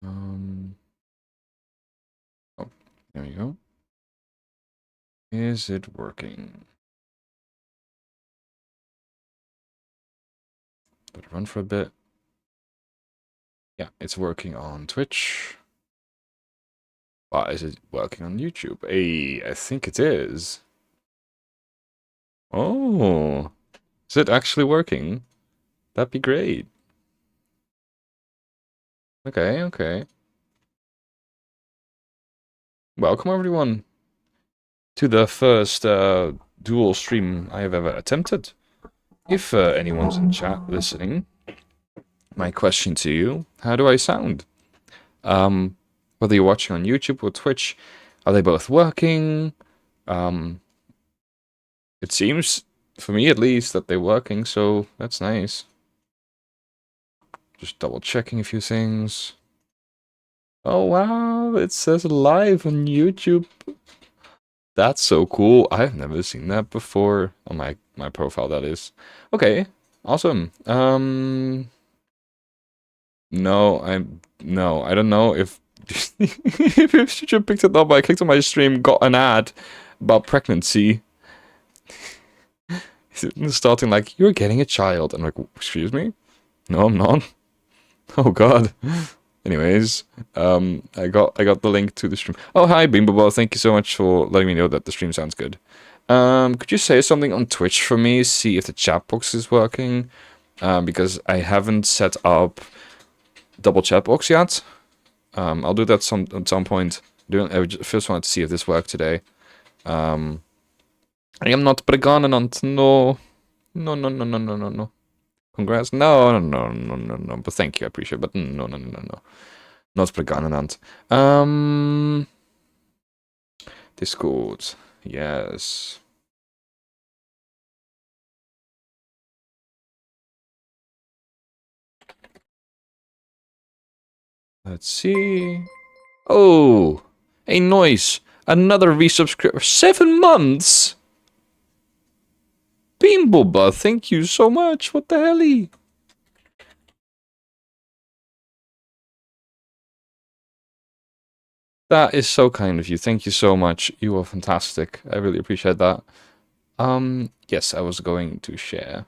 Oh, there we go. Is it working? Let it run for a bit. Yeah, it's working on Twitch. But is it working on YouTube? Hey, I think it is. Oh, is it actually working? That'd be great. Okay, okay. Welcome everyone to the first dual stream I have ever attempted. If anyone's in chat listening, my question to you, how do I sound? Whether you're watching on YouTube or Twitch, are they both working? It seems, for me at least, that they're working, so that's nice. Just double checking a few things. Oh wow, it says live on YouTube. That's so cool. I've never seen that before on my profile, that is. Okay, awesome. No, I don't know if if you should have picked it up. I clicked on my stream, got an ad about pregnancy. Starting like, you're getting a child. I'm like, excuse me? No, I'm not. Oh god. Anyways, I got the link to the stream. Oh hi Beambaba, thank you so much for letting me know that the stream sounds good. Could you say something on Twitch for me? See if the chat box is working. Because I haven't set up double chat box yet. I'll do that at some point. I first wanted to see if this worked today. I am not pregnant. No. No. Congrats. No. But thank you, I appreciate it. But no. Not pregnant. Discord. Yes. Let's see. Oh, hey, noise. Another resubscriber. 7 months. Beamboba, thank you so much. What the hell? That is so kind of you. Thank you so much. You are fantastic. I really appreciate that. Yes, I was going to share.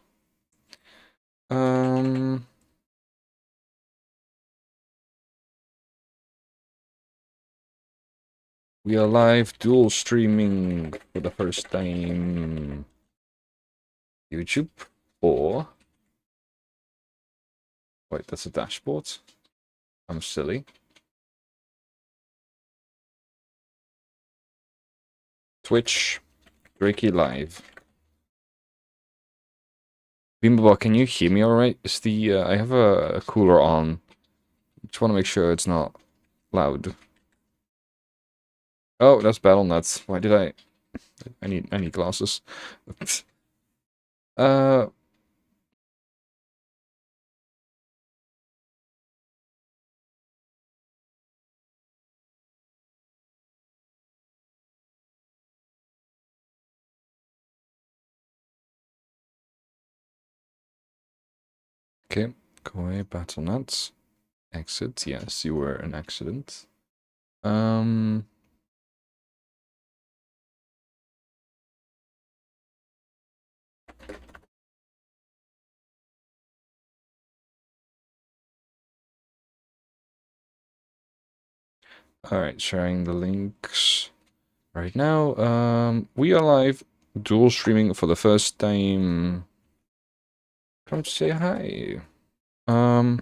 We are live dual streaming for the first time. YouTube or... Wait, that's a dashboard. I'm silly. Twitch, Drakey live. Beambaba, can you hear me alright? Is the I have a cooler on. Just want to make sure it's not loud. Oh, that's Battle Nuts. Why did I need glasses. Okay, go away, Battle Nuts. Exit, yes, you were an accident. Alright, sharing the links right now. We are live dual streaming for the first time. Come to say hi. Yeah.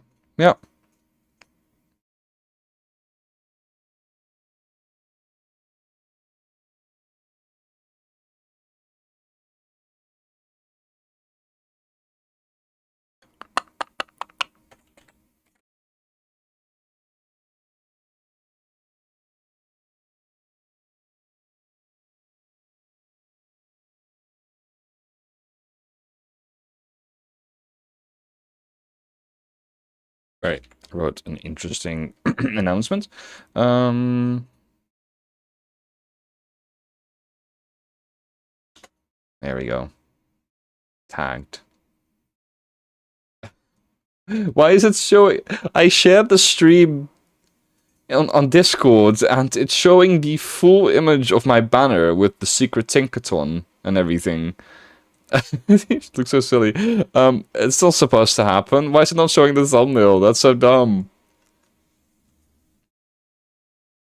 Right, I wrote an interesting announcement. There we go. Tagged. Why is it showing? I shared the stream on Discord, and it's showing the full image of my banner with the secret Tinkaton and everything. It looks so silly. It's still supposed to happen. Why is it not showing the thumbnail? That's so dumb.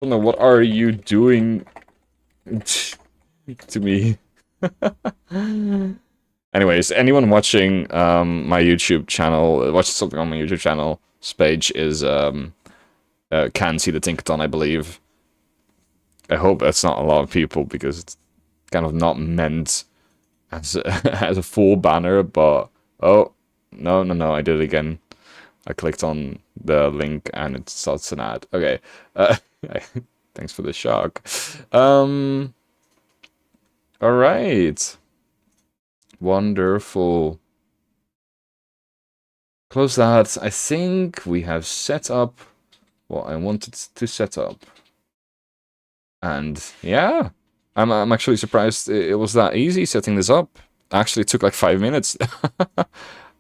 I don't know, what are you doing to me? Anyways, anyone watching my YouTube channel, watching something on my YouTube channel, page is can see the Tinkaton, I believe. I hope that's not a lot of people, because it's kind of not meant as a full banner, but oh, no, I did it again. I clicked on the link and it starts an ad. Okay, thanks for the shock. All right, wonderful. Close that. I think we have set up what I wanted to set up. And yeah, I'm actually surprised it was that easy setting this up. Actually, it took like 5 minutes.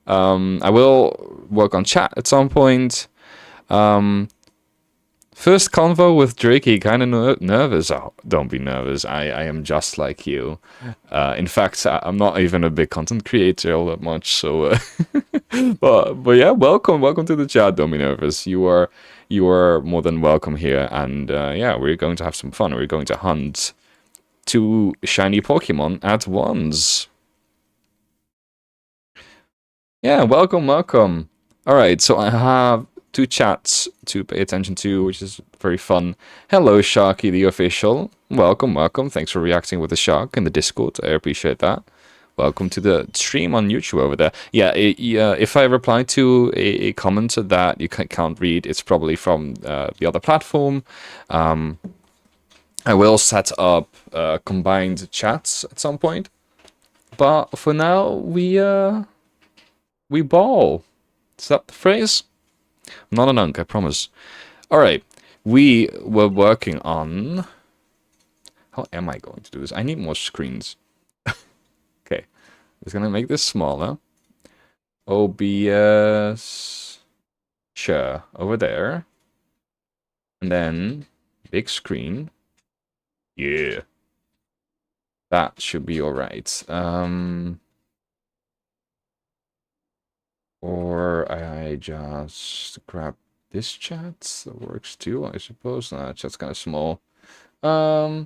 I will work on chat at some point. First convo with Drakey, kind of nervous. Oh, don't be nervous. I am just like you. In fact, I'm not even a big content creator all that much. So, but yeah, welcome to the chat. Don't be nervous. You are more than welcome here. And yeah, we're going to have some fun. We're going to hunt 2 shiny Pokemon at once. Yeah, welcome. All right, so I have 2 chats to pay attention to, which is very fun. Hello, Sharky the official. Welcome. Thanks for reacting with the shark in the Discord. I appreciate that. Welcome to the stream on YouTube over there. Yeah, if I reply to a comment that you can't read, it's probably from the other platform. I will set up combined chats at some point. But for now, we ball. Is that the phrase? I'm not an unk, I promise. Alright, we were working on... How am I going to do this? I need more screens. Okay, I'm just gonna make this smaller. OBS... Sure, over there. And then, big screen. Yeah. That should be alright. Or I just grab this chat. That works too, I suppose. Nah, chat's kind of small. Yeah,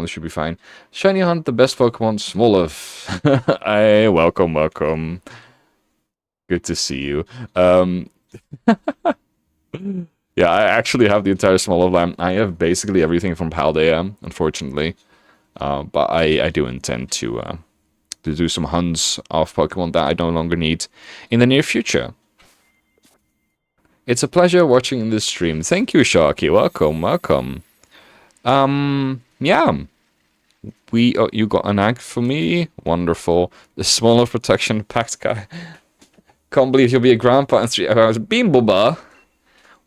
this should be fine. Shiny Hunt, the best Pokemon, Smoliv. Hey, welcome. Good to see you. Yeah, I actually have the entire Smoliv line. I have basically everything from Paldea, unfortunately. But I do intend to do some hunts of Pokemon that I no longer need in the near future. It's a pleasure watching this stream. Thank you, Sharky. Welcome. Yeah. You got an act for me? Wonderful. The smaller protection packed guy. Can't believe you'll be a grandpa in 3 hours. Beamboba?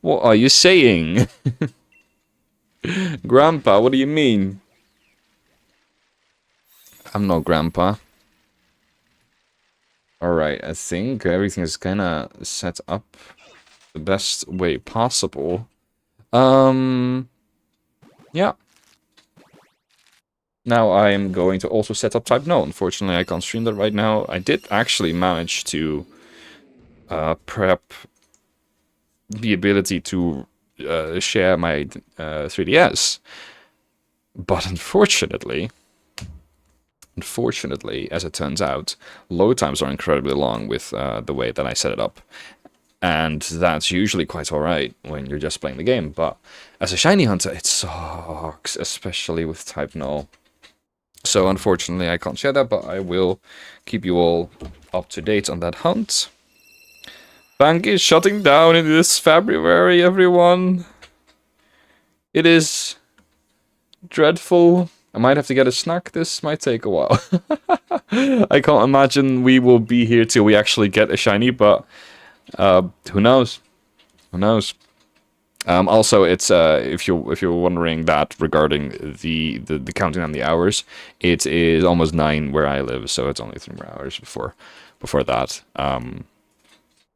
What are you saying? Grandpa, what do you mean? I'm not grandpa. Alright, I think everything is kinda set up the best way possible. Yeah. Now I am going to also set up type no. Unfortunately, I can't stream that right now. I did actually manage to prep the ability to share my 3DS. But unfortunately, as it turns out, load times are incredibly long with the way that I set it up. And that's usually quite alright when you're just playing the game, but as a shiny hunter, it sucks, especially with type null. So unfortunately, I can't share that, but I will keep you all up to date on that hunt. Bank is shutting down in this February, everyone. It is dreadful. I might have to get a snack. This might take a while. I can't imagine we will be here till we actually get a shiny, but who knows? Also, it's if you're wondering that regarding the counting on the hours, it is almost 9 where I live, so it's only 3 more hours before that.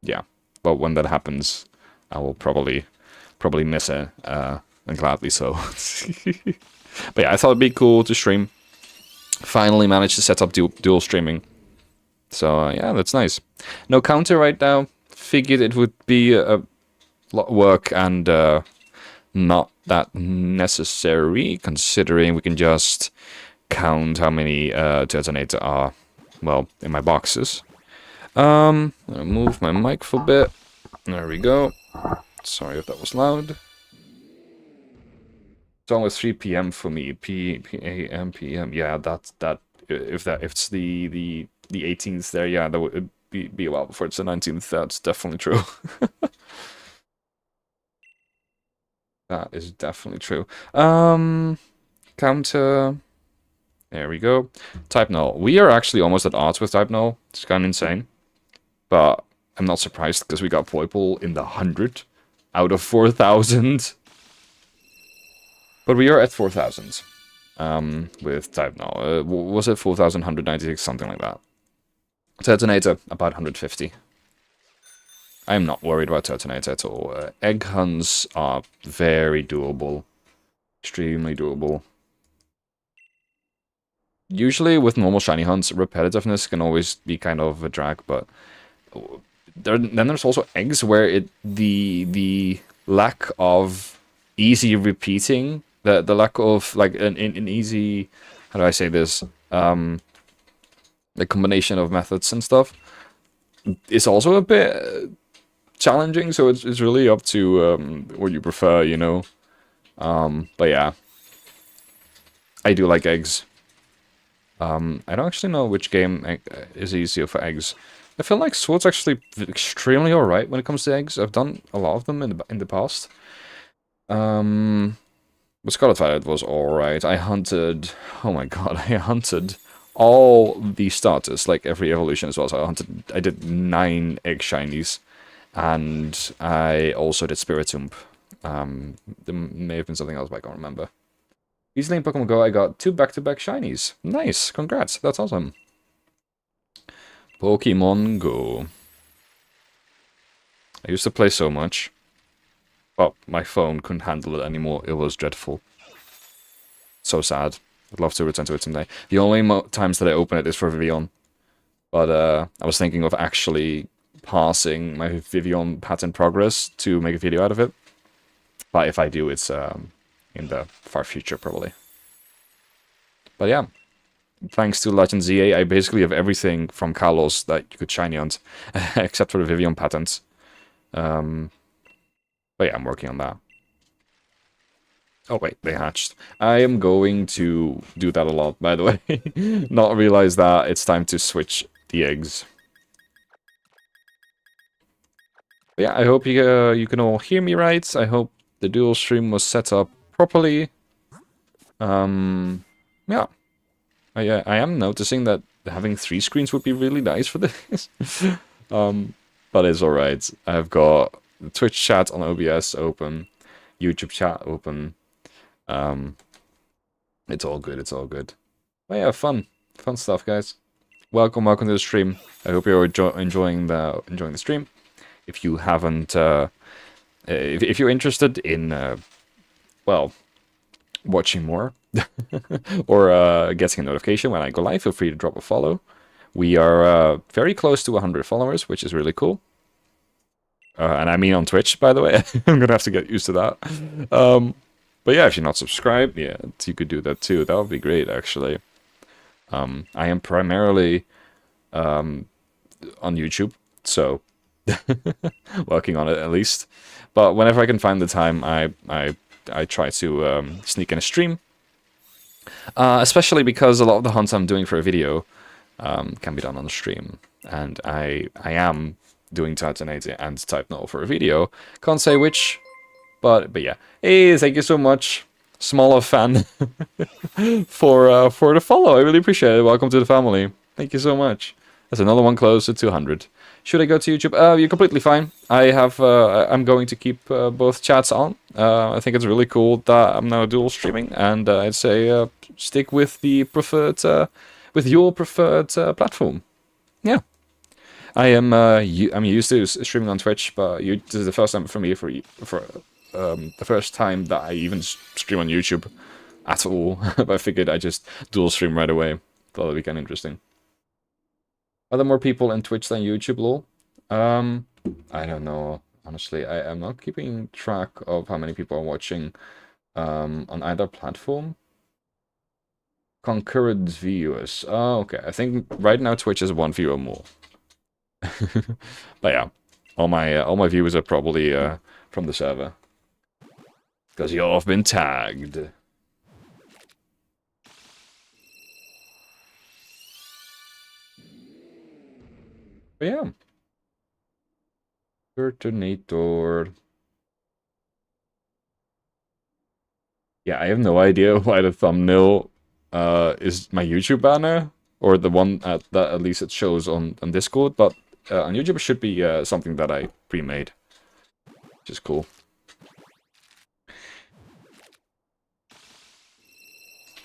Yeah, but when that happens, I will probably probably miss it, and gladly so. But yeah, I thought it'd be cool to stream. Finally managed to set up dual streaming. So yeah, that's nice. No counter right now. Figured it would be a lot of work and not that necessary, considering we can just count how many Turtonator are, well, in my boxes. I'll move my mic for a bit. There we go. Sorry if that was loud. It's almost 3 p.m. for me. P.M. p.m. Yeah, that. If it's the 18th there, yeah, that would be a while before it's the 19th. That's definitely true. That is definitely true. Counter. There we go. Type null. We are actually almost at odds with type null. It's kind of insane. But I'm not surprised because we got Poiple in the 100 out of 4,000. But we are at 4,000 with type null. Was it 4,196? Something like that. Turtonator, about 150. I am not worried about Turtonator at all. Egg hunts are very doable. Extremely doable. Usually with normal shiny hunts, repetitiveness can always be kind of a drag, but then there's also eggs where the lack of easy repeating, the lack of like an easy, how do I say this, the combination of methods and stuff is also a bit challenging, so it's really up to what you prefer, you know. But yeah, I do like eggs. I don't actually know which game is easier for eggs. I feel like Sword's actually extremely alright when it comes to eggs. I've done a lot of them in the past. But Scarlet Violet was alright. I hunted... Oh my god, I hunted all the starters, like every evolution as well. So I did 9 egg shinies. And I also did Spiritomb. There may have been something else, but I can't remember. Easily in Pokemon Go, I got 2 back-to-back shinies. Nice, congrats, that's awesome. Pokemon Go. I used to play so much. Well, my phone couldn't handle it anymore. It was dreadful. So sad. I'd love to return to it someday. The only times that I open it is for Vivian. But I was thinking of actually passing my Vivian pattern progress to make a video out of it. But if I do, it's in the far future, probably. But yeah. Thanks to Legend ZA, I basically have everything from Kalos that you could shiny hunt, except for the Vivian patterns. But yeah, I'm working on that. Oh wait, they hatched. I am going to do that a lot, by the way. Not realize that it's time to switch the eggs. But yeah, I hope you can all hear me right. I hope the dual stream was set up properly. Yeah. I am noticing that having 3 screens would be really nice for this. But it's alright. I've got the Twitch chat on OBS open, YouTube chat open. It's all good, it's all good. But yeah, fun stuff, guys. Welcome to the stream. I hope you're enjoying the stream. If you haven't, if you're interested in, well, watching more, or getting a notification when I go live, feel free to drop a follow. We are very close to 100 followers, which is really cool. And I mean on Twitch, by the way. I'm gonna have to get used to that. But yeah, if you're not subscribed, yeah, you could do that too. That would be great, actually. I am primarily on YouTube, so working on it at least. But whenever I can find the time, I try to sneak in a stream. Especially because a lot of the hunts I'm doing for a video can be done on the stream. And I am doing Turtonator and Type Null for a video. Can't say which, but yeah. Hey, thank you so much, smaller fan, for the follow. I really appreciate it. Welcome to the family. Thank you so much. There's another one closer to 200. Should I go to YouTube? You're completely fine. I'm going to keep both chats on. I think it's really cool that I'm now dual streaming, and I'd say stick with the preferred, with your preferred platform. Yeah, I'm used to streaming on Twitch, but this is the first time for me for the first time that I even stream on YouTube at all. I figured I just dual stream right away. Thought it'd be kind of interesting. Are there more people in Twitch than YouTube, lol? I don't know. Honestly, I am not keeping track of how many people are watching on either platform. Concurrent viewers. Oh, okay. I think right now Twitch is 1 viewer more. But yeah, all my viewers are probably from the server. Because you all have been tagged. But yeah. Turtonator. Yeah, I have no idea why the thumbnail is my YouTube banner, or the one that at least it shows on Discord, but on YouTube it should be something that I pre-made, which is cool.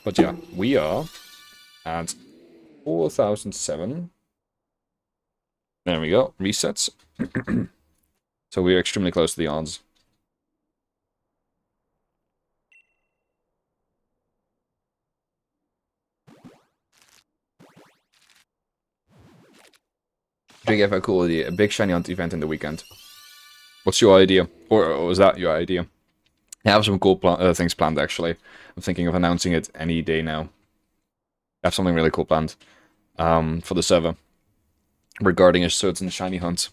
But yeah, we are at 4007. There we go, resets. So we're extremely close to the odds. Big FA cool idea, a big shiny hunt event in the weekend. What's your idea? Or was that your idea? I have some cool things planned, actually. I'm thinking of announcing it any day now. I have something really cool planned for the server regarding a certain shiny hunt.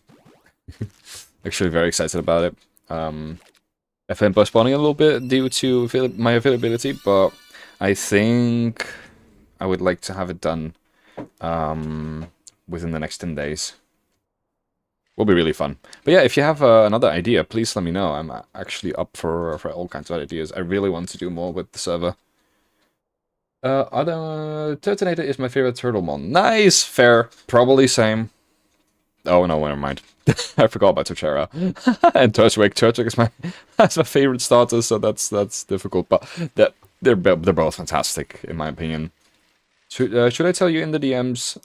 Actually very excited about it. I've been postponing a little bit due to my availability, but I think I would like to have it done within the next 10 days. Will be really fun. But yeah, if you have another idea, please let me know. I'm actually up for all kinds of ideas. I really want to do more with the server. Turtonator is my favorite Turtlemon. Nice! Fair. Probably same. Oh no, never mind. I forgot about Torterra. And Turtwig. Turtwig is that's my favorite starter, so that's difficult. But they're both fantastic, in my opinion. Should I tell you in the DMs?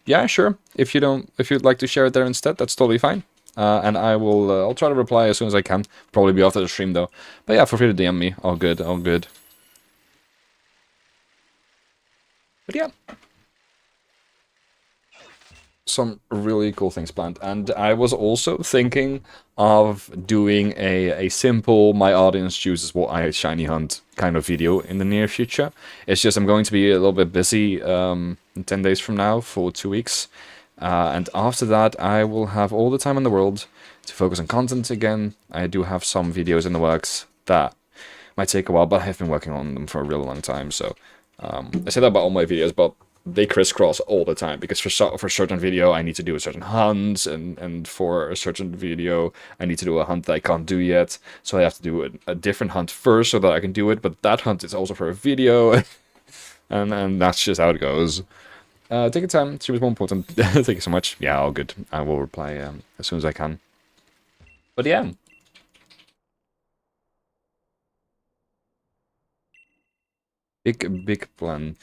Yeah, sure. If you'd like to share it there instead, that's totally fine. And I'll try to reply as soon as I can. Probably be after the stream though. But yeah, feel free to DM me. All good, all good. But yeah. Some really cool things planned. And I was also thinking of doing a simple my audience chooses what I shiny hunt kind of video in the near future. It's just I'm going to be a little bit busy 10 days from now for 2 weeks. And after that I will have all the time in the world to focus on content again. I do have some videos in the works that might take a while, but I have been working on them for a really long time. So I say that about all my videos, but they crisscross all the time, because for a certain video I need to do a certain hunt, and for a certain video I need to do a hunt that I can't do yet, so I have to do a different hunt first so that I can do it, but that hunt is also for a video, and that's just how it goes. Take your time, stream is more important. Thank you so much. Yeah, all good. I will reply as soon as I can. But yeah. Big plan.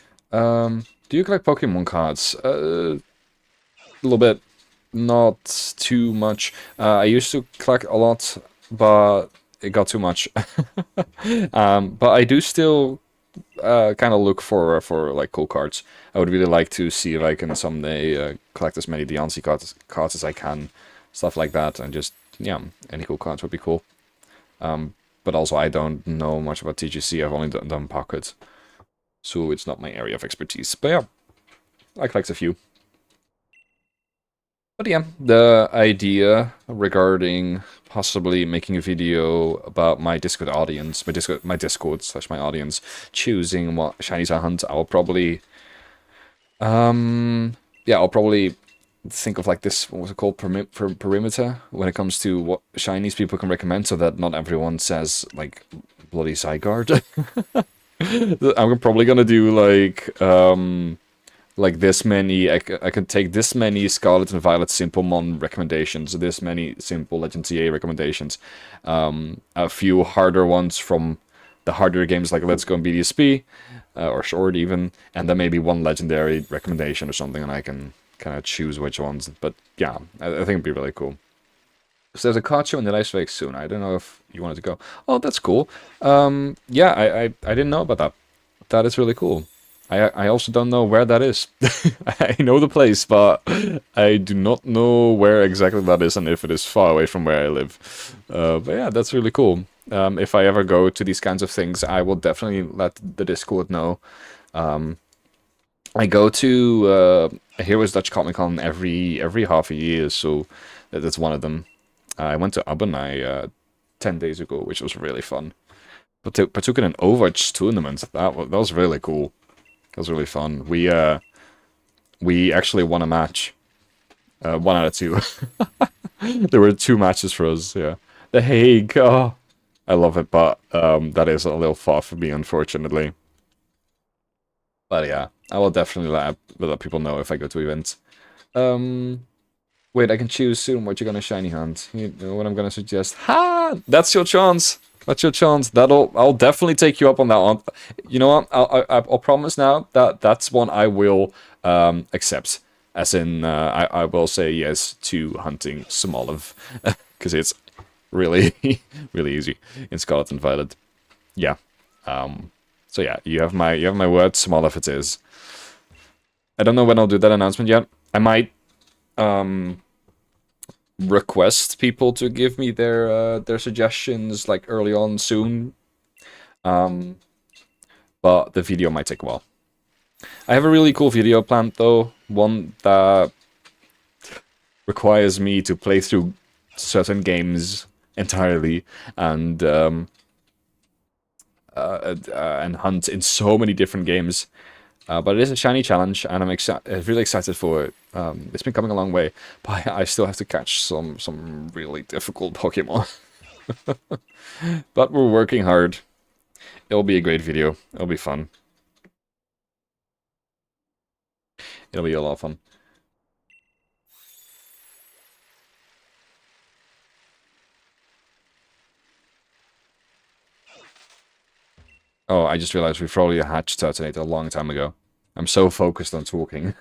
Do you collect Pokemon cards? A little bit. Not too much. I used to collect a lot, but it got too much. But I do still kind of look for like cool cards. I would really like to see if I can someday collect as many Deontay cards as I can. Stuff like that, and just, yeah, any cool cards would be cool. But also I don't know much about TGC. I've only done Pocket, so it's not my area of expertise. But yeah, I collect a few. But yeah, the idea regarding possibly making a video about my Discord audience, my Discord / my audience, choosing what shinies I hunt, I'll probably, yeah, I'll probably think of like this, what was it called, perimeter, when it comes to what shinies people can recommend, so that not everyone says, like, bloody Zygarde. I'm probably gonna do, like this many, I can take this many Scarlet and Violet Simple Mon recommendations, this many simple Legend TA recommendations, a few harder ones from the harder games like Let's Go and BDSP, or Sword even, and then maybe one legendary recommendation or something, and I can kind of choose which ones. But yeah, I think it'd be really cool. So there's a card show in the Ice Lake soon. I don't know if you wanted to go. Oh, that's cool. Yeah, I didn't know about that. That is really cool. I also don't know where that is. I know the place, but I do not know where exactly that is and if it is far away from where I live. But yeah, that's really cool. If I ever go to these kinds of things, I will definitely let the Discord know. I go to Heroes Dutch Comic Con every half a year, so that's one of them. I went to Abernai 10 days ago, which was really fun. But partook in an Overwatch tournament. That was really cool. That was really fun. We actually won a match. 1 out of 2. There were 2 matches for us, yeah. The Hague, oh, I love it, but that is a little far for me, unfortunately. But yeah, I will definitely let people know if I go to events. Wait, I can choose soon what you're gonna shiny hunt. You know what I'm gonna suggest? Ha! That's your chance. That's your chance. I'll definitely take you up on that one. You know what? I'll promise now that that's one I will accept. As in, I will say yes to hunting Smoliv because it's really really easy in Scarlet and Violet. Yeah. So yeah, you have my word. Smoliv it is. I don't know when I'll do that announcement yet. I might request people to give me their suggestions like early on soon. But the video might take a while. I have a really cool video planned though, one that requires me to play through certain games entirely and hunt in so many different games. But it is a shiny challenge, and I'm really excited for it. It's been coming a long way, but I still have to catch some really difficult Pokemon. But we're working hard. It'll be a great video. It'll be fun. It'll be a lot of fun. Oh, I just realized we probably hatched Turtonator a long time ago. I'm so focused on talking.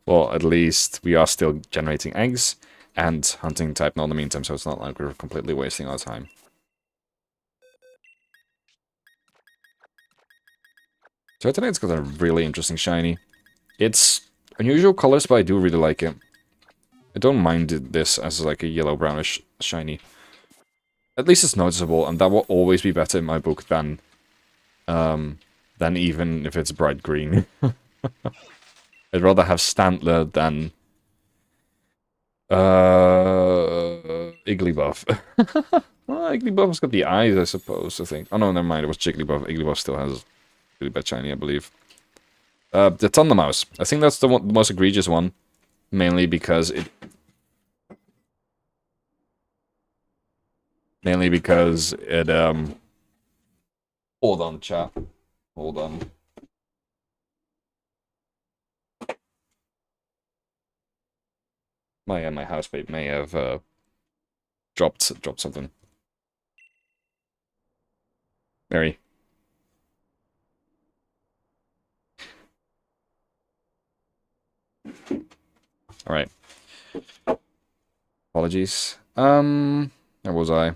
Well, at least we are still generating eggs and hunting type in the meantime, so it's not like we're completely wasting our time. Turtonator's got a really interesting shiny. It's unusual colors, but I do really like it. I don't mind this as like a yellow-brownish shiny. At least it's noticeable, and that will always be better in my book than even if it's bright green. I'd rather have Stantler than Igglybuff. Well, Igglybuff's got the eyes, I suppose, I think. Oh no, never mind, it was Jigglybuff. Igglybuff still has really bad shiny, I believe. The Thundermouse. I think that's the most egregious one. Mainly because it... Hold on, chat. Hold on. My housemate may have dropped something. Mary. Alright. Apologies. Where was I?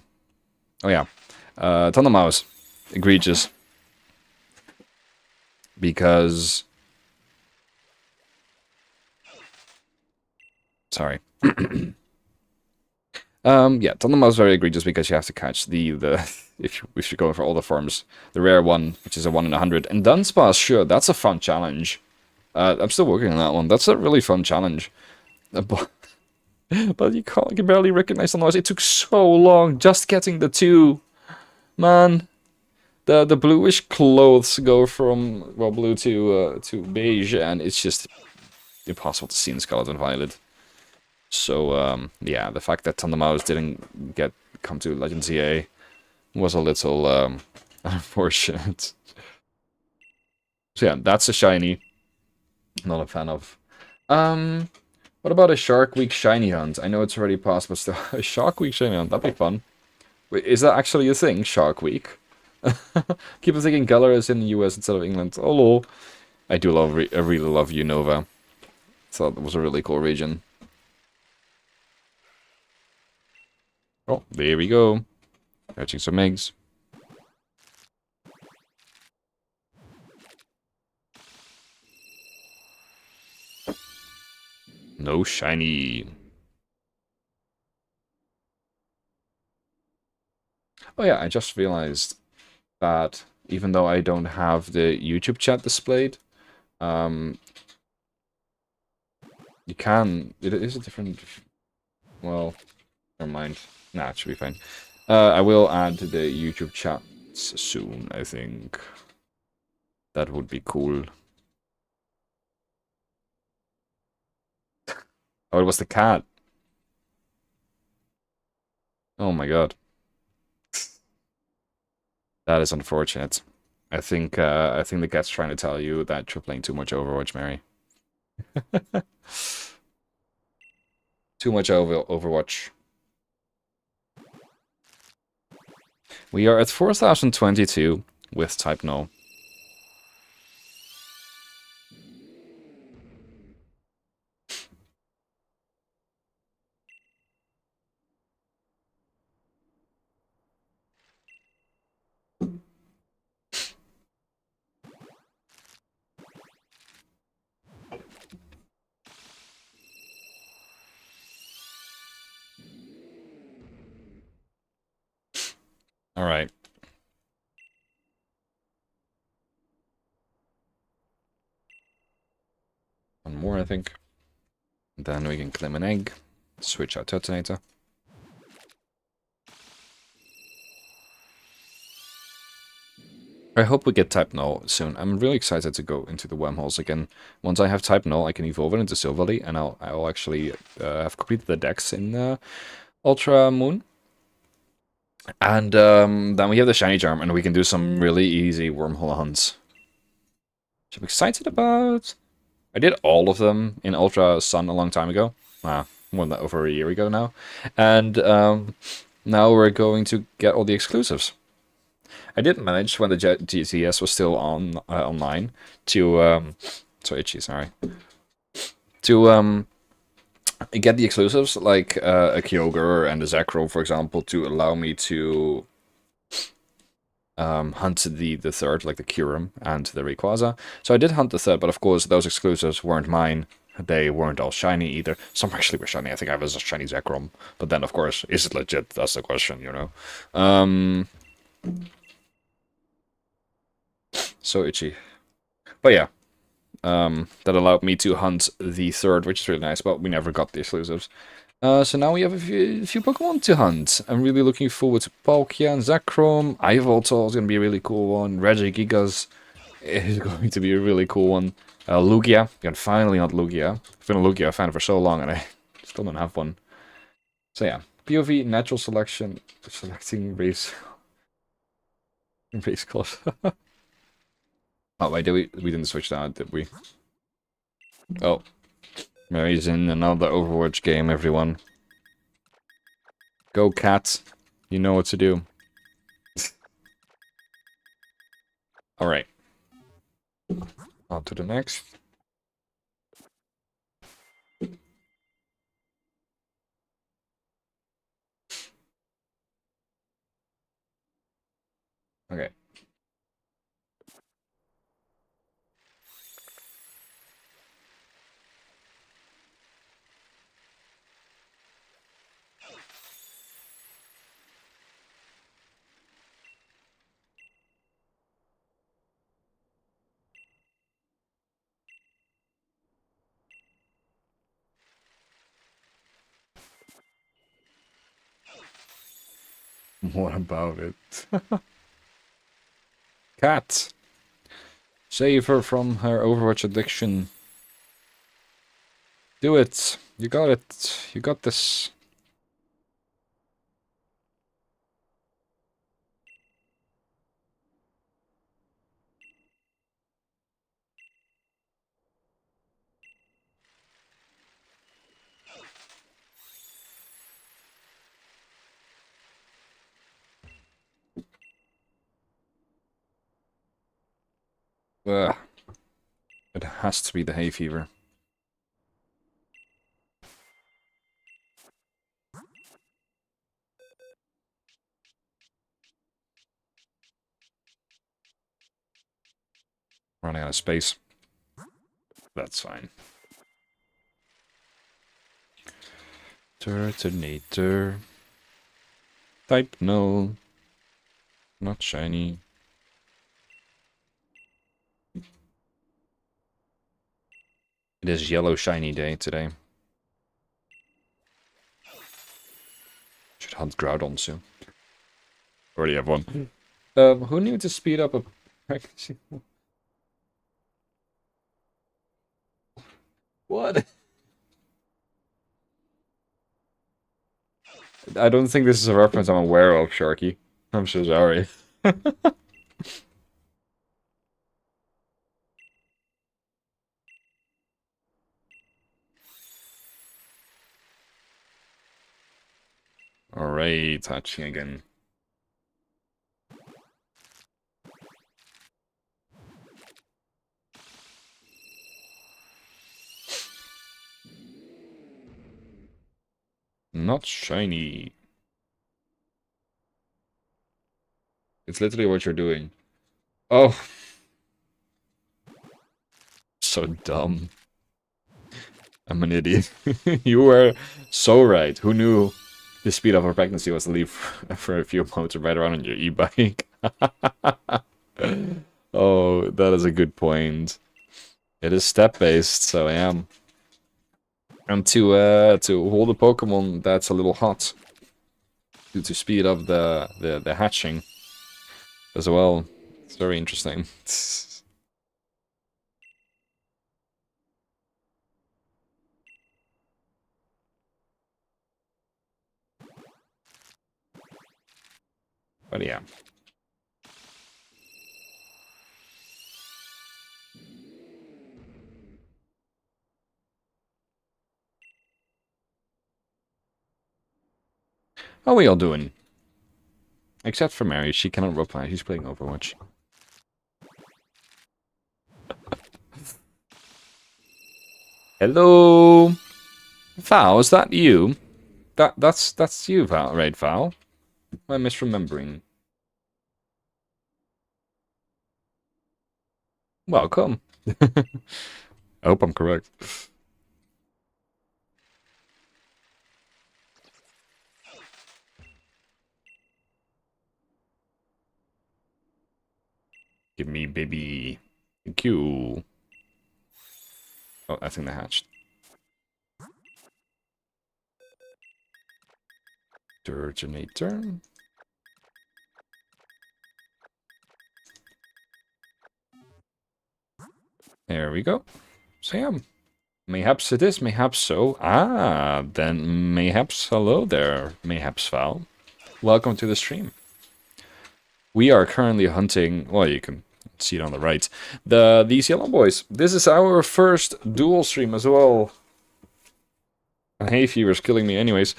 Oh yeah. Thundermouse. Egregious. Because... Sorry. Yeah, Thundermouse is very egregious because you have to catch the if you're going for all the forms, the rare one, which is a 1 in 100. And Dunsparce, sure, that's a fun challenge. I'm still working on that one. That's a really fun challenge. But you can barely recognize Thundermouse. It took so long just getting the 2. Man. The bluish clothes go from, well, blue to beige, and it's just impossible to see in Scarlet and Violet. So, yeah, the fact that Thundermouse didn't come to Legends EA was a little unfortunate. So yeah, that's a shiny. Not a fan of. What about a Shark Week shiny hunt? I know it's already passed, but still, a Shark Week shiny hunt, that'd be fun. Wait, is that actually a thing, Shark Week? Keep on thinking Galar is in the US instead of England. Oh lol. I really love Unova. Thought it was a really cool region. Oh, there we go. Catching some eggs. No shiny. Oh yeah, I just realized that even though I don't have the YouTube chat displayed, you can. It is a different. Well, never mind. Nah, it should be fine. I will add the YouTube chats soon, I think. That would be cool. Oh, it was the cat. Oh my god. That is unfortunate. I think the cat's trying to tell you that you're playing too much Overwatch, Mary. Too much Overwatch. We are at 4022 with type null. Alright. One more, I think. Then we can claim an egg. Switch out Turtonator. I hope we get type null soon. I'm really excited to go into the wormholes again. Once I have type null, I can evolve it into Silverly, and I'll actually have completed the decks in Ultra Moon. And then we have the shiny charm, and we can do some really easy wormhole hunts. Which I'm excited about. I did all of them in Ultra Sun a long time ago. More than over a year ago now. And now we're going to get all the exclusives. I did manage, when the GTS was still on online, to so itchy, sorry, to get the exclusives like a Kyogre and a Zekrom, for example, to allow me to hunt the third, like the Kyurem and the Rayquaza. So I did hunt the third, but of course those exclusives weren't mine. They weren't all shiny either. Some actually were shiny. I think I was a shiny Zekrom. But then, of course, is it legit? That's the question, you know. So itchy. But yeah. That allowed me to hunt the third, which is really nice, but we never got the exclusives. So now we have a few Pokemon to hunt. I'm really looking forward to Palkia and Zekrom. Yveltal is going to be a really cool one. Regigigas is going to be a really cool one. Lugia. Again, finally not Lugia. I've been a Lugia fan for so long and I still don't have one. So yeah, POV, natural selection, selecting race class. Oh wait, we didn't switch that, did we? Oh, Mary's in another Overwatch game, everyone. Go, cats. You know what to do. Alright. On to the next. Okay. What about it? Cat! Save her from her Overwatch addiction. Do it! You got it! You got this! Ugh. It has to be the hay fever. Running out of space. That's fine. Turtonator. Type null. Not shiny. It is yellow shiny day today. Should hunt Groudon soon. Already have one. Who knew to speed up a pregnancy? What? I don't think this is a reference I'm aware of, Sharky. I'm so sorry. Alright, touching again. Not shiny. It's literally what you're doing. Oh. So dumb. I'm an idiot. You were so right. Who knew the speed of a pregnancy was to leave for a few moments right around on your e-bike? Oh, that is a good point. It is step-based, so I am. And to hold a Pokemon that's a little hot. To speed up the hatching as well. It's very interesting. But yeah. How are we all doing? Except for Mary, she cannot reply. She's playing Overwatch. Hello, Val. Is that you? That's you, Val. Right, Val. Am I misremembering? Welcome. I hope I'm correct. Give me, baby. Thank you. Oh, I think they hatched. Turtonator. There we go. Sam. Mayhaps it is, mayhaps so. Ah, then mayhaps hello there, mayhaps Val. Welcome to the stream. We are currently hunting, well, you can see it on the right, these yellow boys. This is our first dual stream as well. And hey, viewers, killing me anyways.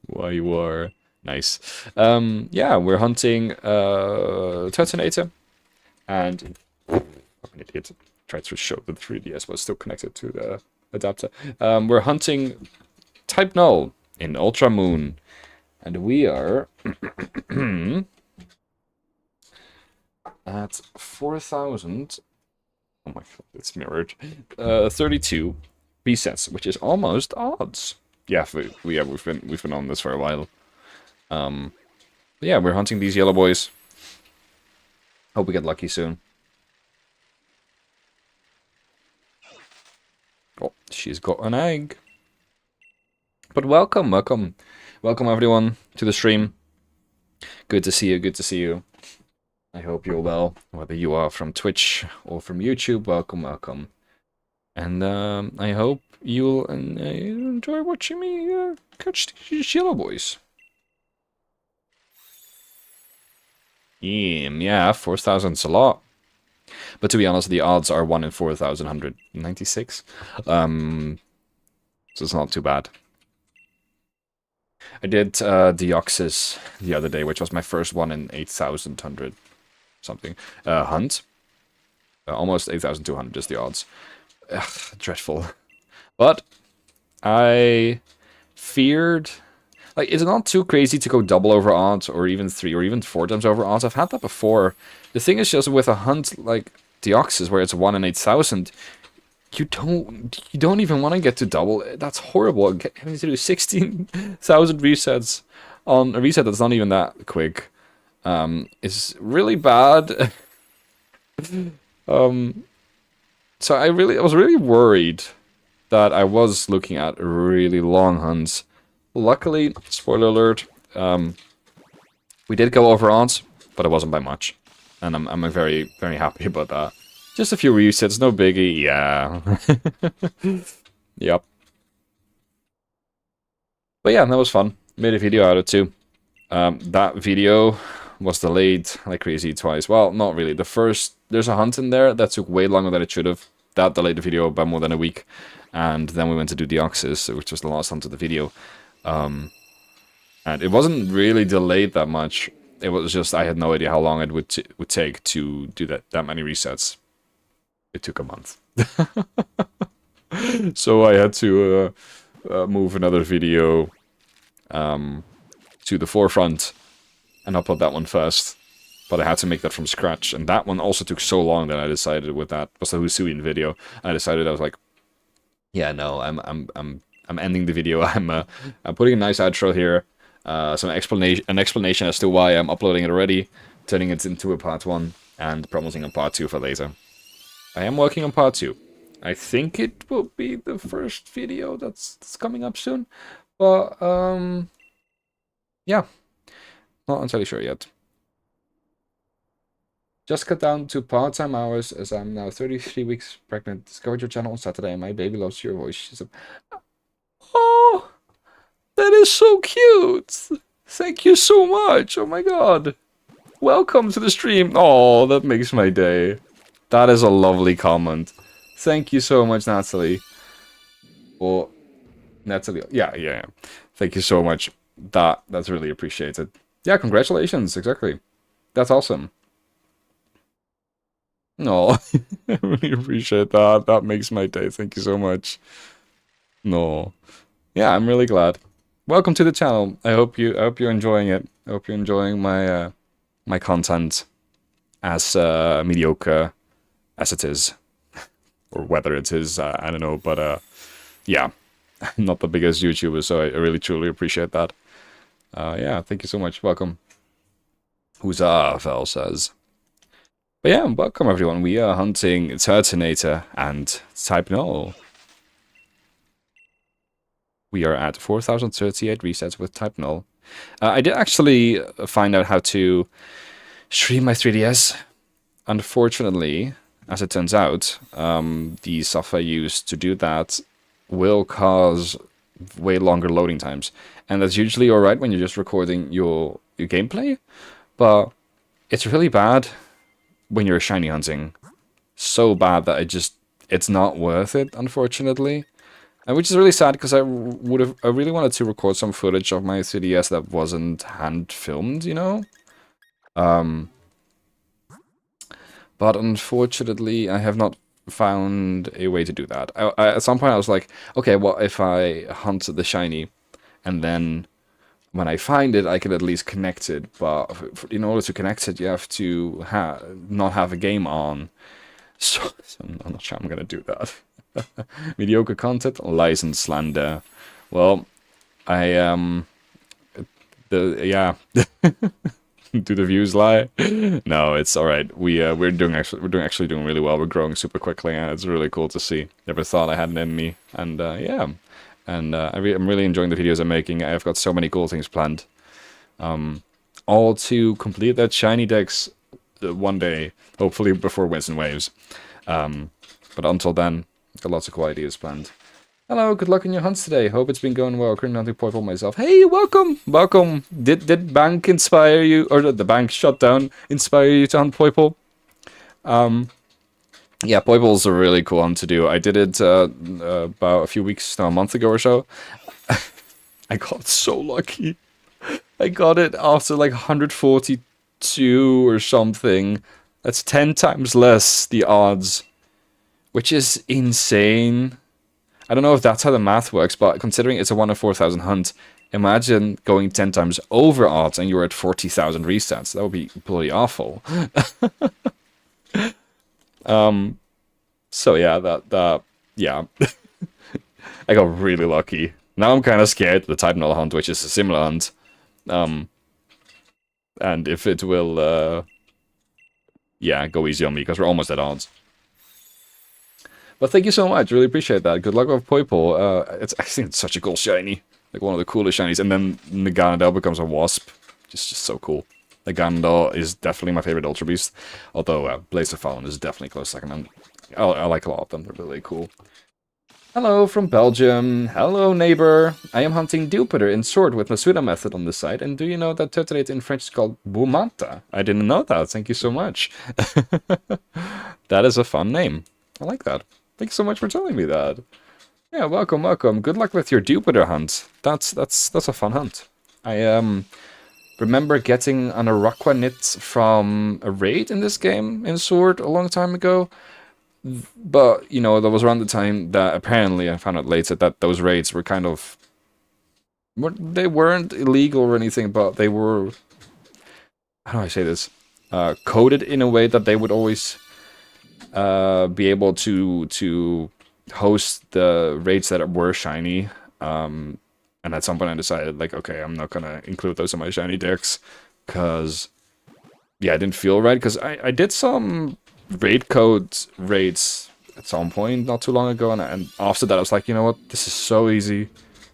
Why you are. Nice. Yeah, we're hunting Turtonator. And I'm an idiot. Tried to show the 3DS, but still connected to the adapter. We're hunting Type Null in Ultra Moon. And we are at 4,000. Oh my god, it's mirrored. 32 B-sets, which is almost odds. Yeah, we've been on this for a while. Yeah, we're hunting these yellow boys. Hope we get lucky soon. Oh, she's got an egg. But welcome everyone to the stream. Good to see you, good to see you. I hope you're well, whether you are from Twitch or from YouTube. Welcome. And I hope you'll enjoy watching me catch these yellow boys. Yeah, 4,000's a lot. But to be honest, the odds are 1 in 4,196. So it's not too bad. I did Deoxys the other day, which was my first one in 8,100 something. Hunt. Almost 8,200 is the odds. Ugh, dreadful. But I feared... Like, it's not too crazy to go double over odds, or even 3 or even 4 times over odds. I've had that before. The thing is just with a hunt, like, Deoxys, where it's 1 in 8,000, you don't even want to get to double. That's horrible. Having to do 16,000 resets on a reset that's not even that quick is really bad. So I was really worried that I was looking at really long hunts. Luckily, spoiler alert, we did go over odds, but it wasn't by much, and I'm very, very happy about that. Just a few resets, no biggie, yeah. Yep. But yeah, that was fun. Made a video out of it too. That video was delayed like crazy twice. Well, not really. There's a hunt in there that took way longer than it should have. That delayed the video by more than a week. And then we went to do Deoxys, which was the last hunt of the video. And it wasn't really delayed that much. It was just I had no idea how long it would take to do that many resets. It took a month. So I had to move another video to the forefront and upload that one first. But I had to make that from scratch, and that one also took so long that I decided with that was the Husuian video. I decided I was like, yeah, no, I'm ending the video. I'm putting a nice outro here, an explanation as to why I'm uploading it already, turning it into a part 1, and promising a part 2 for later. I am working on part 2. I think it will be the first video that's coming up soon, but yeah, not entirely sure yet. Just cut down to part-time hours as I'm now 33 weeks pregnant. Discovered your channel on Saturday and my baby loves your voice. She's oh, that is so cute. Thank you so much. Oh my god. Welcome to the stream. Oh, that makes my day. That is a lovely comment. Thank you so much, Natalie. Or Natalie. Yeah. Thank you so much. That's really appreciated. Yeah, congratulations. Exactly. That's awesome. No, I really appreciate that. That makes my day. Thank you so much. No. Yeah, I'm really glad. Welcome to the channel. I hope you're enjoying it. I hope you're enjoying my my content as mediocre as it is. Or whether it is, I don't know, but yeah. I'm not the biggest YouTuber, so I really truly appreciate that. Yeah, thank you so much. Welcome. Huzzah, Fel says. But yeah, welcome everyone. We are hunting Turtonator and type Null. We are at 4,038 resets with type Null. I did actually find out how to stream my 3DS. Unfortunately, as it turns out, the software used to do that will cause way longer loading times. And that's usually alright when you're just recording your gameplay, but it's really bad when you're shiny hunting. So bad that it's not worth it, unfortunately. And which is really sad because I really wanted to record some footage of my 3DS that wasn't hand filmed, you know? But unfortunately, I have not found a way to do that. At some point I was like, okay, what if I hunt the shiny and then when I find it, I can at least connect it, but in order to connect it, you have to not have a game on. So I'm not sure I'm gonna do that. Mediocre content, lies and slander. Well, yeah. Do the views lie? No, it's all right. We're doing actually doing really well. We're growing super quickly, and it's really cool to see. Never thought I had it in me, and yeah. And I'm really enjoying the videos I'm making. I've got so many cool things planned. All to complete that shiny dex one day, hopefully before Winds and Waves. But until then, got lots of cool ideas planned. Hello, good luck in your hunts today. Hope it's been going well. Currently hunting Poiple myself. Hey, welcome! Welcome! Did bank inspire you, or the bank shutdown inspire you to hunt Poiple? Yeah, Poiple's a really cool hunt to do. I did it about a few weeks, no, a month ago or so. I got so lucky. I got it after like 142 or something. That's 10 times less the odds, which is insane. I don't know if that's how the math works, but considering it's a 1 in 4,000 hunt, imagine going 10 times over odds and you're at 40,000 resets. That would be bloody awful. So yeah, yeah, I got really lucky. Now I'm kind of scared of the type null hunt, which is a similar hunt. And if it will, yeah, go easy on me, because we're almost at odds. But thank you so much, really appreciate that. Good luck with Poipo. I think it's such a cool shiny. Like one of the coolest shinies. And then Naganadel becomes a wasp. Just so cool. Naganadel is definitely my favorite Ultra Beast. Although Blaze of Fallen is definitely close second. And I like a lot of them, they're really cool. Hello from Belgium. Hello, neighbor. I am hunting Dupiter in Sword with Masuda method on the side. And do you know that Turtonator in French is called Boumata? I didn't know that. Thank you so much. That is a fun name. I like that. Thank you so much for telling me that. Yeah, welcome, welcome. Good luck with your Jupiter hunt. That's a fun hunt. I remember getting an Araquanid from a raid in this game in Sword a long time ago. But, you know, that was around the time that apparently I found out later that those raids were kind of... They weren't illegal or anything, but they were... How do I say this? Coded in a way that they would always be able to host the raids that were shiny. And at some point I decided, like, okay, I'm not gonna include those in my shiny decks. Because, yeah, I didn't feel right. Because I did some raid code raids at some point not too long ago, and after that I was like, you know what, this is so easy,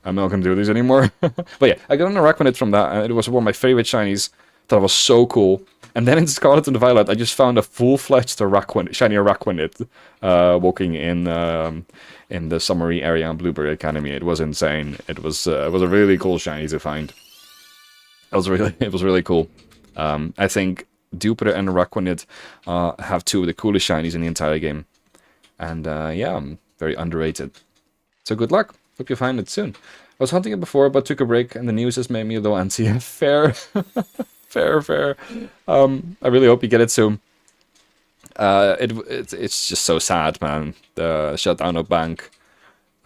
I'm not gonna do these anymore. But yeah, I got an Araquanid from that, and it was one of my favorite shinies. That was so cool. And then in Scarlet and Violet I just found a full-fledged shiny Araquanid walking in the summary area on Blueberry Academy. It was insane. It was a really cool shiny to find. It was really cool. I think Jupiter and Araquanid have two of the coolest shinies in the entire game. And yeah, very underrated. So good luck. Hope you find it soon. I was hunting it before, but took a break, and the news has made me a little antsy. Fair. Fair. I really hope you get it soon. It's just so sad, man. The shutdown of Bank.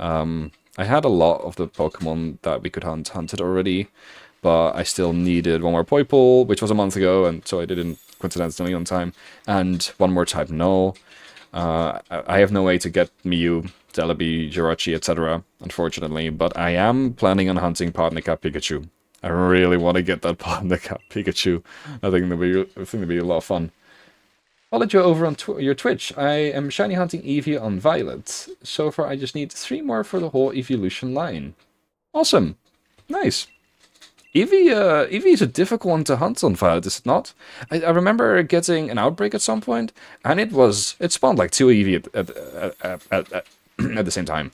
I had a lot of the Pokemon that we could hunted already, but I still needed one more Poipole, which was a month ago, and so I didn't coincidentally on time, and one more type Null. I have no way to get Mew, Celebi, Jirachi, etc., unfortunately, but I am planning on hunting Partnercat Pikachu. I really want to get that Partnercat Pikachu. I think it'll be a lot of fun. Followed you over on your Twitch. I am shiny hunting Eevee on Violet. So far, I just need 3 more for the whole evolution line. Awesome. Nice. Eevee is a difficult one to hunt on Violet, is it not? I remember getting an outbreak at some point, and it spawned like 2 Eevee at the same time.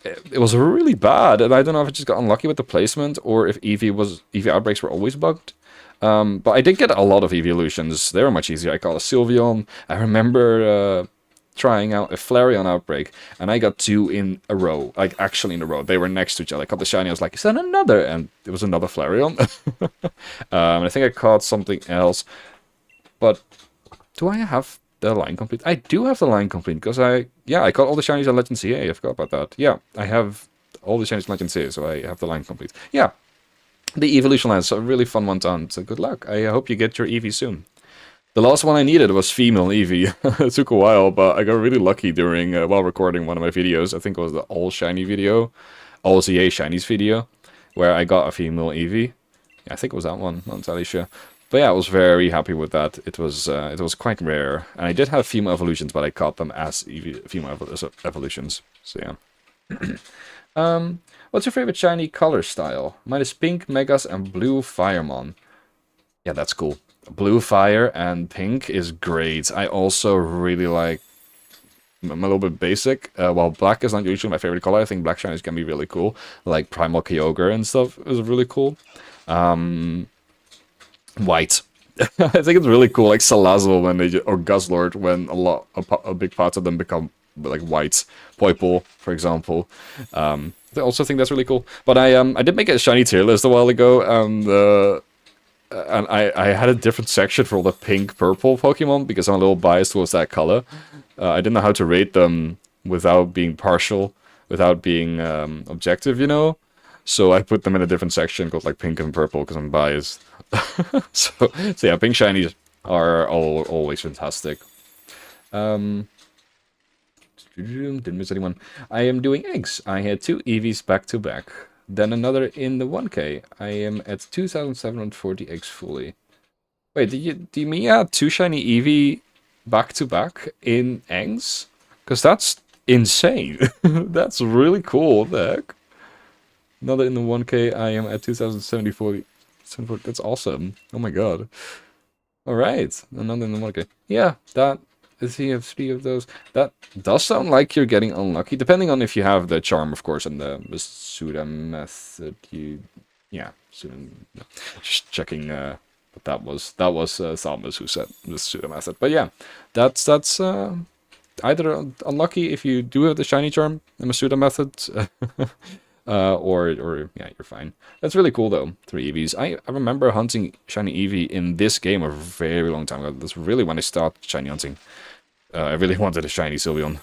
It was really bad, and I don't know if I just got unlucky with the placement, or if Eevee outbreaks were always bugged. But I did get a lot of evolutions. They were much easier. I got a Sylveon. I remember trying out a Flareon outbreak, and I got 2 in a row. Like, actually in a row. They were next to each other. I caught the shiny, I was like, is that another? And it was another Flareon. I think I caught something else. But do I have the line complete? I do have the line complete, because I caught all the shinies on Legend CA. I forgot about that. Yeah, I have all the shinies on Legend CA, so I have the line complete. Yeah. The evolution line is a really fun one to hunt, so good luck. I hope you get your Eevee soon. The last one I needed was female Eevee. It took a while, but I got really lucky during, while recording one of my videos. I think it was the All Shiny video, All ZA Shinies video, where I got a female Eevee. Yeah, I think it was that one, not entirely sure. But yeah, I was very happy with that. It was quite rare. And I did have female evolutions, but I caught them as female evolutions. So yeah. What's your favorite shiny color style? Mine is pink, megas, and blue Firemon. Yeah, that's cool. Blue fire and pink is great. I also really like... I'm a little bit basic. While black is not usually my favorite color, I think black shinies can be really cool. Like Primal Kyogre and stuff is really cool. White. I think it's really cool, like Salazzle or Guzzlord, when a big part of them become like white. Poipole, for example. I also think that's really cool. But I did make a shiny tier list a while ago, and I had a different section for all the pink-purple Pokemon, because I'm a little biased towards that color. I didn't know how to rate them without being partial, without being objective, you know? So I put them in a different section called like pink and purple, because I'm biased. So yeah, pink shinies are always fantastic. Didn't miss anyone. I am doing eggs. I had 2 EVs back to back. Then another in the 1K. I am at 2,740 eggs fully. Wait, do you mean you had 2 shiny EV back to back in eggs? Because that's insane. That's really cool. What the heck? Another in the 1K. I am at 2,070. That's awesome. Oh my god. Alright. Another in the 1K. Yeah, that. Does he have 3 of those? That does sound like you're getting unlucky, depending on if you have the charm, of course, and the Masuda method. Yeah, no. Just checking. But that was Salmas who said Masuda method. But yeah, that's either unlucky if you do have the shiny charm, the Masuda method, or yeah, you're fine. That's really cool though. 3 EVs. I remember hunting shiny EV in this game a very long time ago. That's really when I started shiny hunting. I really wanted a shiny Sylveon.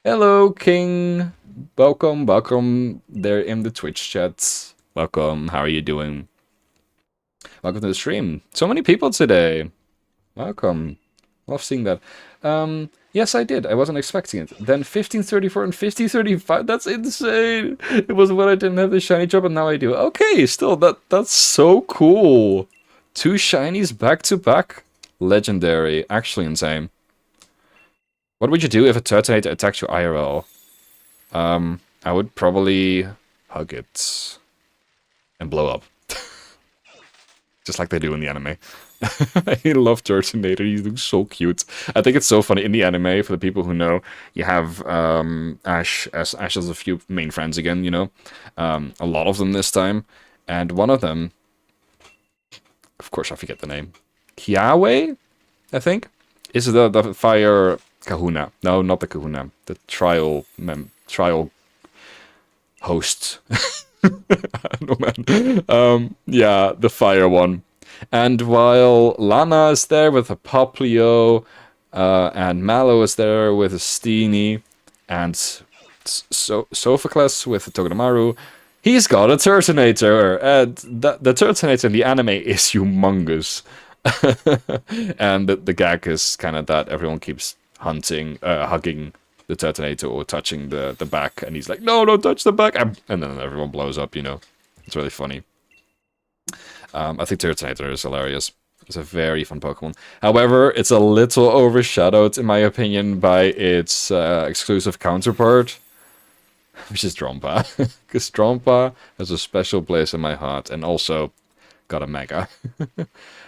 Hello, King. Welcome there in the Twitch chat. Welcome. How are you doing? Welcome to the stream. So many people today. Welcome. Love seeing that. Yes, I did. I wasn't expecting it. Then 1534 and 1535. That's insane. It was when I didn't have the shiny job, and now I do. Okay, still, that's so cool. 2 shinies back to back. Legendary. Actually insane. What would you do if a Turtonator attacked you IRL? I would probably hug it and blow up. Just like they do in the anime. I love Turtonator. He looks so cute. I think it's so funny in the anime, for the people who know, you have Ash has a few main friends again, you know. A lot of them this time. And one of them, of course I forget the name. Kiawe, I think, is the fire kahuna. No, not the kahuna. The trial host. No man. Yeah, the fire one. And while Lana is there with a Poplio, and Mallow is there with a Steenie, and Sophocles with a Togedemaru, he's got a Turtonator, and the Turtonator in the anime is humongous. And the gag is kind of that everyone keeps hugging the Turtonator or touching the back, and he's like, no, don't touch the back, and then everyone blows up, you know. It's really funny. I think Turtonator is hilarious. It's a very fun Pokemon. However, it's a little overshadowed, in my opinion, by its exclusive counterpart, which is Drompa. Because Drompa has a special place in my heart, and also got a Mega.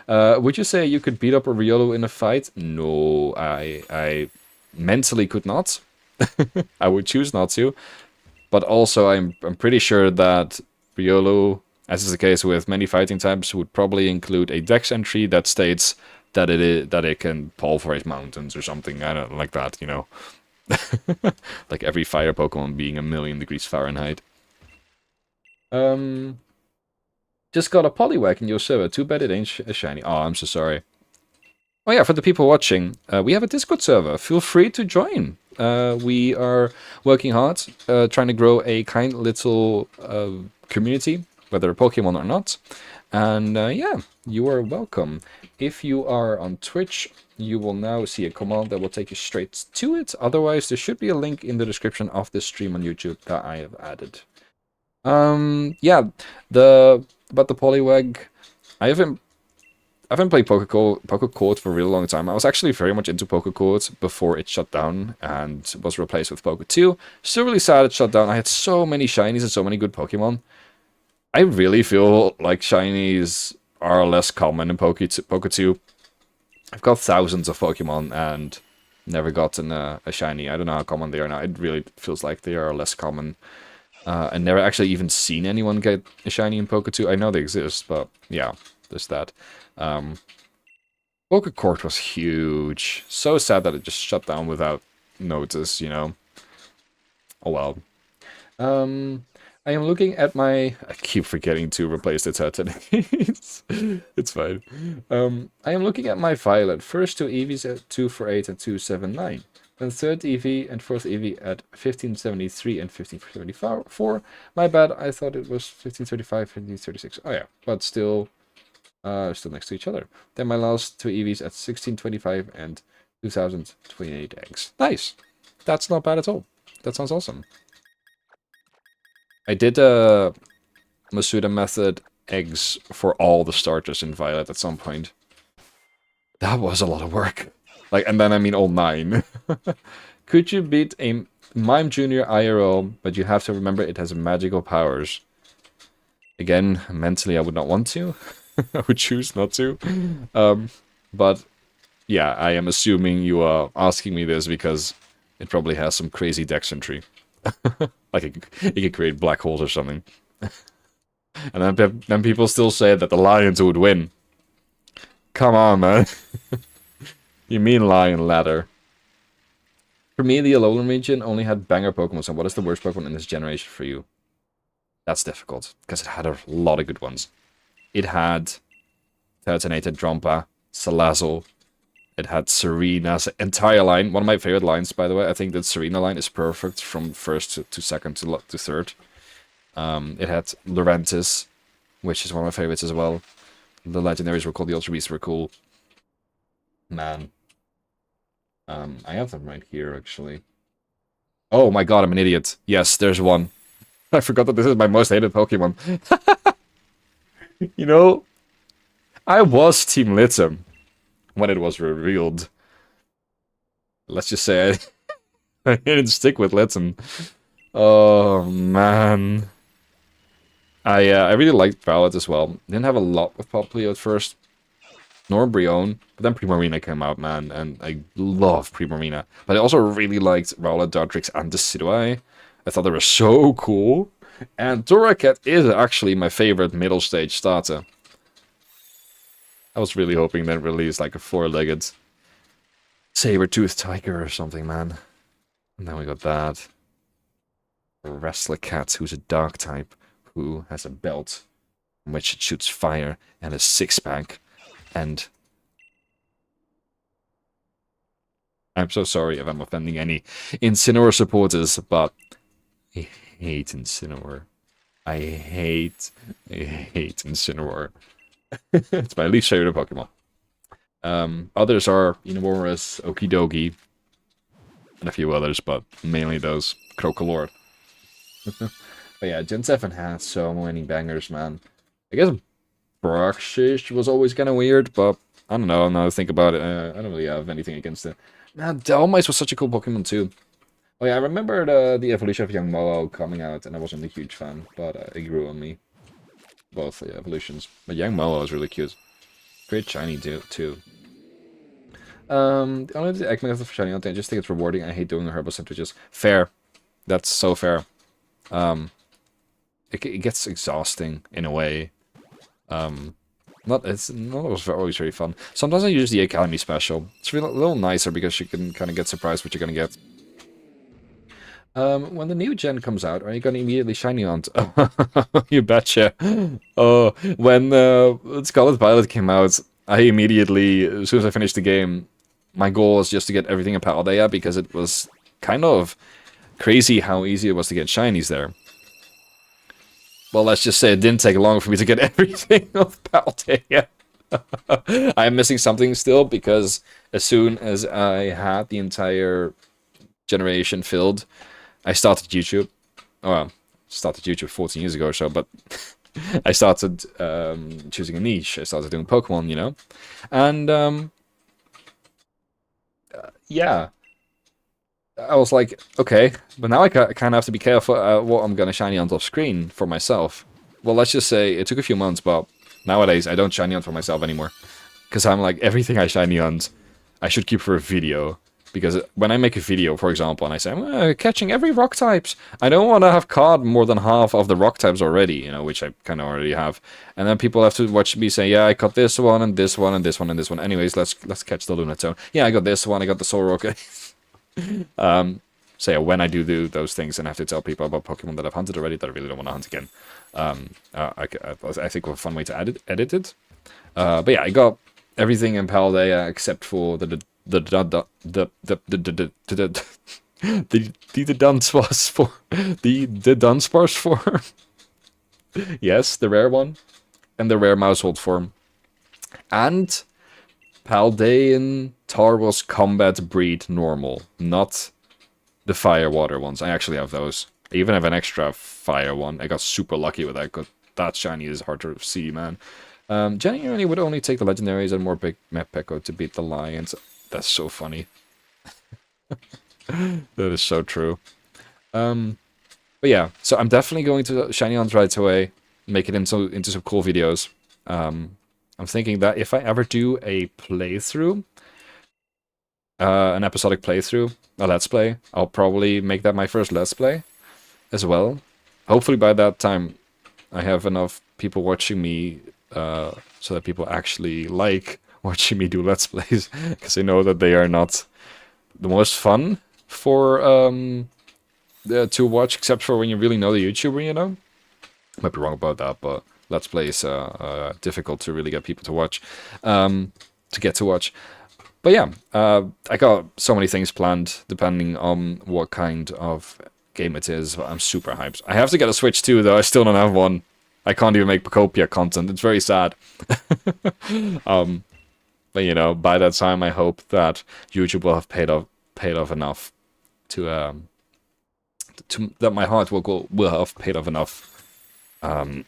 Would you say you could beat up a Riolu in a fight? No, I mentally could not. I would choose not to. But also, I'm pretty sure that Riolu, as is the case with many fighting types, would probably include a dex entry that states that it can pulverize mountains or something. I don't like that, you know. Like every fire Pokemon being 1,000,000 degrees Fahrenheit. Just got a Poliwag in your server. Too bad it ain't a shiny. Oh, I'm so sorry. Oh yeah, for the people watching, we have a Discord server. Feel free to join. We are working hard, trying to grow a kind little community, whether Pokemon or not. And yeah, you are welcome. If you are on Twitch, you will now see a command that will take you straight to it. Otherwise, there should be a link in the description of this stream on YouTube that I have added. Yeah, about the Poliwag, I haven't played Pokecourt for a really long time. I was actually very much into Pokecourt before it shut down and was replaced with Poke 2. Still really sad it shut down. I had so many shinies and so many good Pokemon. I really feel like shinies are less common in Poke 2. I've got thousands of Pokemon and never gotten a shiny. I don't know how common they are now. It really feels like they are less common. I never actually even seen anyone get a shiny in Poke 2. I know they exist, but yeah, there's that. Pokecourt was huge. So sad that it just shut down without notice, you know. Oh well. I am looking at my... I keep forgetting to replace the Turtonator. It's fine. I am looking at my Violet. First 2 EVs at 248 and 279. Then third EV and fourth EV at 1573 and 1534. My bad, I thought it was 1535, 1536. Oh yeah, but still Still next to each other. Then my last two EVs at 1625 and 2028 eggs. Nice. That's not bad at all. That sounds awesome. I did Masuda method eggs for all the starters in Violet at some point. That was a lot of work. Like, and then I mean all 9. Could you beat a Mime Junior IRL, but you have to remember it has magical powers? Again, mentally I would not want to. I would choose not to. But yeah, I am assuming you are asking me this because it probably has some crazy dex entry. Like it could create black holes or something. And then people still say that the Lions would win. Come on, man. You mean Lion Ladder. For me, the Alolan region only had banger Pokemon, so what is the worst Pokemon in this generation for you? That's difficult, because it had a lot of good ones. It had Turtonator, Drompa, Salazzle. It had Serena's entire line. One of my favorite lines, by the way. I think that Serena line is perfect from first to second to third. It had Lurantis, which is one of my favorites as well. The legendaries were cool, the Ultra Beasts were cool. Man. I have them right here, actually. Oh my god, I'm an idiot. Yes, there's one. I forgot that this is my most hated Pokemon. You know, I was Team Litzum when it was revealed. Let's just say I didn't stick with Litzum. Oh, man. I really liked Violet as well. Didn't have a lot with Popplio at first. Nor Brion, but then Primarina came out, man, and I love Primarina. But I also really liked Rowlet, Dartrix, and Decidueye. I thought they were so cool. And Torracat is actually my favorite middle stage starter. I was really hoping they'd release like a 4-legged saber-toothed tiger or something, man. And then we got that. A Wrestler Cat, who's a dark type, who has a belt from which it shoots fire and a six-pack. And I'm so sorry if I'm offending any Incineroar supporters, but I hate Incineroar. I hate Incineroar. It's my least favorite Pokemon. Others are Inoboros, Okidogi, and a few others, but mainly those. Crocolord. But yeah, Gen 7 has so many bangers, man. I guess Bruxish was always kind of weird, but I don't know, now I think about it, I don't really have anything against it. Man, Delmice was such a cool Pokemon too. Oh yeah, I remember the evolution of Young Moho coming out, and I wasn't a huge fan, but it grew on me. Both evolutions. But Young Moho is really cute. Great shiny too. The only egg method for shiny hunting, I just think it's rewarding. I hate doing the herbal sandwiches. Fair. That's so fair. It gets exhausting in a way. It's not always very fun. Sometimes I use the Academy special. It's a little nicer because you can kind of get surprised what you're gonna get. When the new gen comes out, are you gonna immediately shiny hunt? You betcha. Oh, when Scarlet Violet came out, I immediately, as soon as I finished the game, my goal was just to get everything in Paldea because it was kind of crazy how easy it was to get shinies there. Well, let's just say it didn't take long for me to get everything of Paldea. I'm missing something still because as soon as I had the entire generation filled, I started YouTube. Oh, well, started YouTube 14 years ago or so, but I started choosing a niche. I started doing Pokemon, you know? And, yeah. I was like, okay, but now I kind of have to be careful what I'm going to shiny hunt off screen for myself. Well, let's just say it took a few months, but nowadays I don't shiny hunt for myself anymore. Because I'm like, everything I shiny hunt, I should keep for a video. Because when I make a video, for example, and I say, I'm catching every rock types, I don't want to have caught more than half of the rock types already, you know, which I kind of already have. And then people have to watch me say, yeah, I caught this one, and this one, and this one, and this one. Anyways, let's catch the Lunatone. Yeah, I got this one, I got the Solrock. So yeah, when I do those things and I have to tell people about Pokemon that I've hunted already that I really don't want to hunt again, I think a fun way to edit it. But yeah, I got everything in Paldea except for the Dunsparce for the Dunsparce form. Yes, the rare one, and the rare Mousehold form. And Paldean Tarwos Combat Breed Normal, not the Fire Water ones. I actually have those. I even have an extra Fire one. I got super lucky with that, because that shiny is hard to see, man. Genuinely would only take the legendaries and more big map Pekko to beat the lions. That's so funny. That is so true. But yeah, so I'm definitely going to Shiny Hunt right away, make it into some cool videos. I'm thinking that if I ever do a playthrough, an episodic playthrough, a let's play, I'll probably make that my first let's play as well. Hopefully by that time I have enough people watching me so that people actually like watching me do let's plays, because I know that they are not the most fun for to watch, except for when you really know the YouTuber, you know? Might be wrong about that, but let's plays difficult to really get people to watch, to get to watch. But yeah, I got so many things planned, depending on what kind of game it is. I'm super hyped. I have to get a Switch too, though. I still don't have one. I can't even make Pokopia content. It's very sad. But you know, by that time, I hope that YouTube will have paid off enough to that my heart will have paid off enough to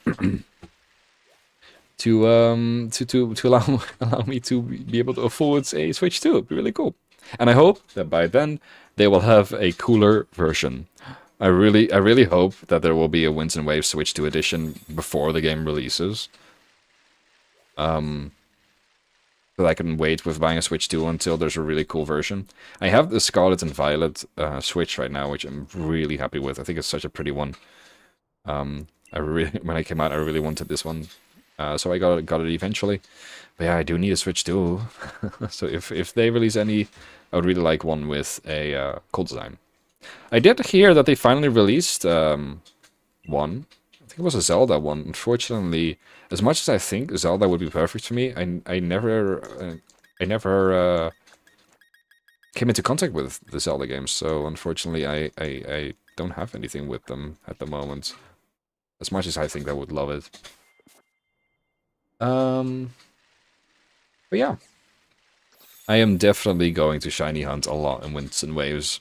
allow me to be able to afford a Switch 2. It'd be really cool. And I hope that by then they will have a cooler version. I really hope that there will be a Winds and Waves Switch 2 edition before the game releases. So I can wait with buying a Switch 2 until there's a really cool version. I have the Scarlet and Violet Switch right now, which I'm really happy with. I think it's such a pretty one. When I came out, I really wanted this one. So I got it eventually. But yeah, I do need a Switch 2. So if they release any, I would really like one with a cool design. I did hear that they finally released one. I think it was a Zelda one. Unfortunately, as much as I think Zelda would be perfect for me, I never came into contact with the Zelda games. So unfortunately, I don't have anything with them at the moment. As much as I think I would love it. But yeah. I am definitely going to Shiny Hunt a lot in Winds and Waves.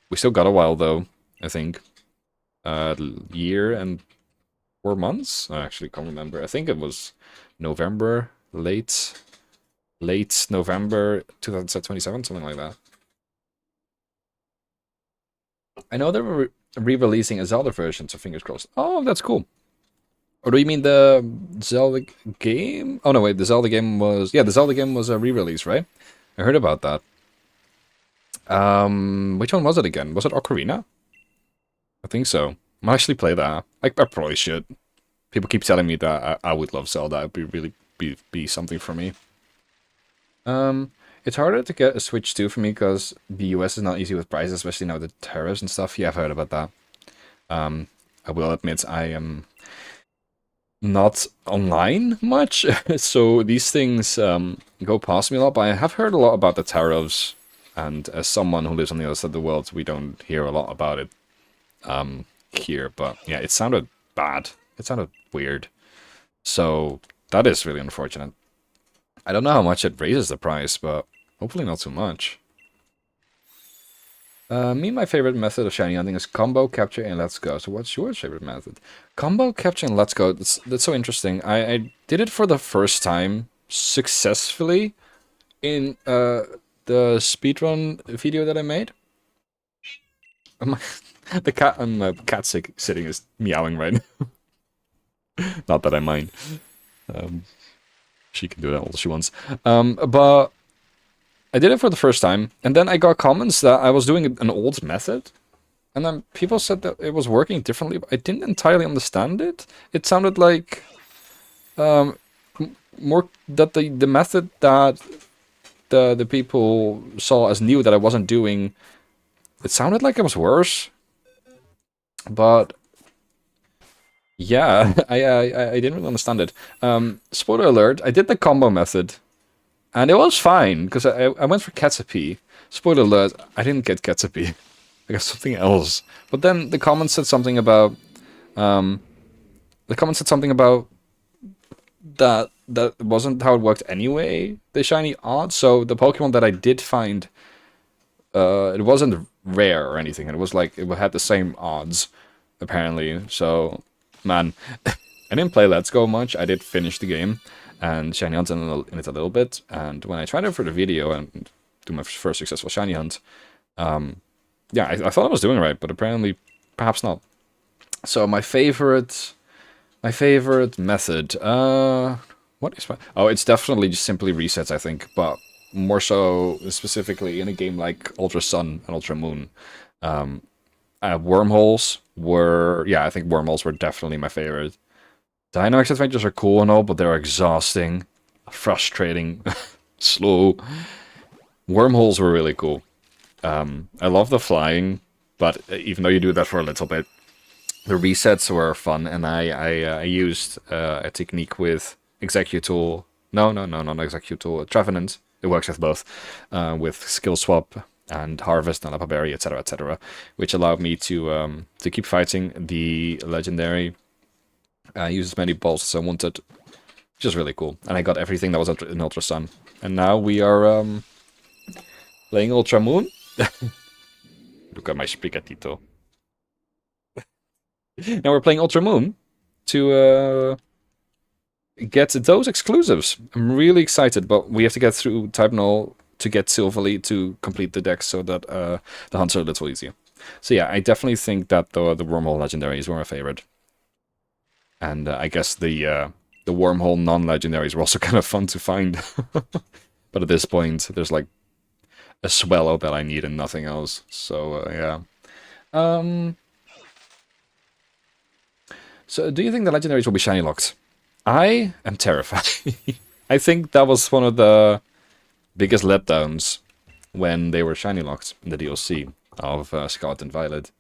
We still got a while though, I think. Year and 4 months? I actually can't remember. I think it was November, late November 2027, something like that. I know they were re-releasing a Zelda version, so fingers crossed. Oh, that's cool. Or do you mean the Zelda game? Oh no, wait, the Zelda game was... Yeah, the Zelda game was a re-release, right? I heard about that. Which one was it again? Was it Ocarina? I think so. I might actually play that. I probably should. People keep telling me that I would love Zelda. It would really be something for me. It's harder to get a Switch 2 for me because the US is not easy with prices, especially now the tariffs and stuff. Yeah, I've heard about that. I will admit I am not online much, so these things go past me a lot, but I have heard a lot about the tariffs, and as someone who lives on the other side of the world, we don't hear a lot about it here, but yeah, it sounded bad. It sounded weird. So that is really unfortunate. I don't know how much it raises the price, but hopefully not too much. My favorite method of shiny hunting is combo, capture, and let's go. So what's your favorite method? Combo, capture, and let's go. That's so interesting. I did it for the first time successfully in the speedrun video that I made. The cat on my cat sitting is meowing right now. Not that I mind. She can do that all she wants. But I did it for the first time, and then I got comments that I was doing an old method, and then people said that it was working differently, but I didn't entirely understand it. It sounded like more that the method that the people saw as new that I wasn't doing, it sounded like it was worse. But yeah, I didn't really understand it. Spoiler alert, I did the combo method. And it was fine, because I went for Catsapie. Spoiler alert, I didn't get Catsapie. I got something else. But then the comment said something about... that wasn't how it worked anyway, the shiny odds. So the Pokemon that I did find, it wasn't rare or anything. It was like, it had the same odds, apparently. So, man, I didn't play Let's Go much. I did finish the game and shiny hunt in it a little bit. And when I tried it for the video and do my first successful shiny hunt, yeah, I thought I was doing right, but apparently, perhaps not. So my favorite method, what is my... Oh, it's definitely just simply resets, I think, but more so specifically in a game like Ultra Sun and Ultra Moon. Wormholes were, yeah, I think wormholes were definitely my favorite. Dynamax adventures are cool and all, but they're exhausting, frustrating, slow. Wormholes were really cool. I love the flying, but even though you do that for a little bit, the resets were fun, and I used a technique with Executool. No, not Executool. Trevenant. It works with both, with Skill Swap and Harvest and Berry, etc., etc., which allowed me to keep fighting the legendary. Use as many balls as I wanted, which is really cool. And I got everything that was in Ultra Sun. And now we are playing Ultra Moon. Look at my Sprigatito. Now we're playing Ultra Moon to get those exclusives. I'm really excited, but we have to get through Type Null to get Silverly to complete the deck so that the hunts are a little easier. So yeah, I definitely think that the Wormhole Legendaries were my favorite. And I guess the Wormhole non-legendaries were also kind of fun to find. But at this point, there's like a Swellow that I need and nothing else. So yeah. So do you think the legendaries will be shiny locked? I am terrified. I think that was one of the biggest letdowns when they were shiny locked in the DLC of Scarlet and Violet.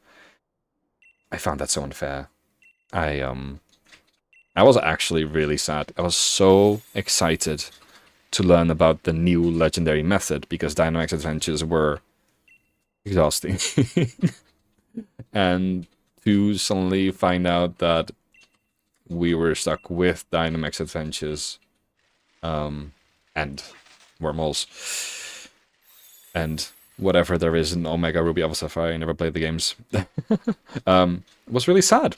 I found that so unfair. I was actually really sad. I was so excited to learn about the new legendary method because Dynamax Adventures were exhausting. And to suddenly find out that we were stuck with Dynamax Adventures and wormholes and whatever there is in Omega Ruby Alpha Sapphire. I never played the games. Was really sad.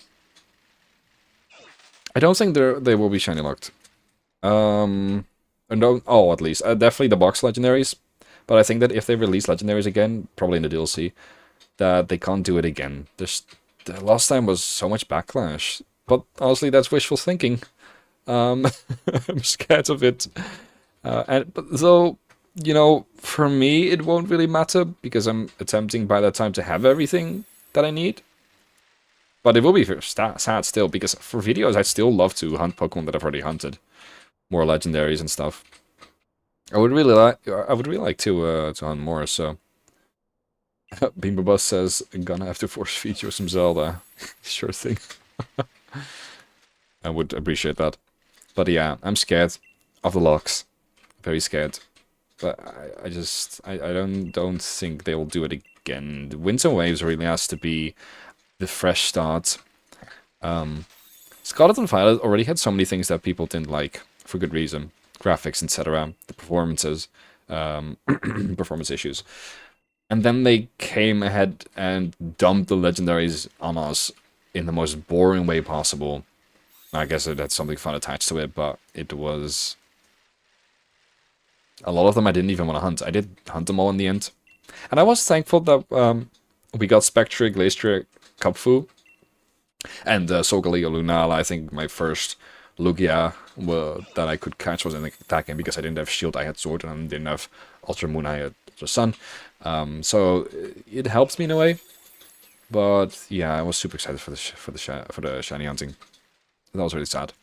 I don't think they will be shiny locked. No, at least definitely the box legendaries. But I think that if they release legendaries again, probably in the DLC, that they can't do it again. The last time was so much backlash. But honestly, that's wishful thinking. I'm scared of it. But though, you know, for me, it won't really matter because I'm attempting by that time to have everything that I need. But it will be sad still because for videos, I'd still love to hunt Pokemon that I've already hunted, more legendaries and stuff. I would really like to hunt more. So, Beamerbus says, "Gonna have to force feed you some Zelda." Sure thing. I would appreciate that. But yeah, I'm scared of the locks. Very scared. But I don't think they will do it again. The Winds and Waves really has to be the fresh start. Scarlet and Violet already had so many things that people didn't like, for good reason. Graphics, etc. The performances. Performance issues. And then they came ahead and dumped the legendaries on us in the most boring way possible. I guess it had something fun attached to it, but it was... A lot of them I didn't even want to hunt. I did hunt them all in the end. And I was thankful that we got Spectre, Glacier, Kupfu, and Solgaleo Lunala. I think my first Lugia that I could catch was in that game because I didn't have Shield, I had Sword, and I didn't have Ultra Moon, I had Ultra Sun. So it helps me in a way. But yeah, I was super excited for the shiny hunting. That was really sad.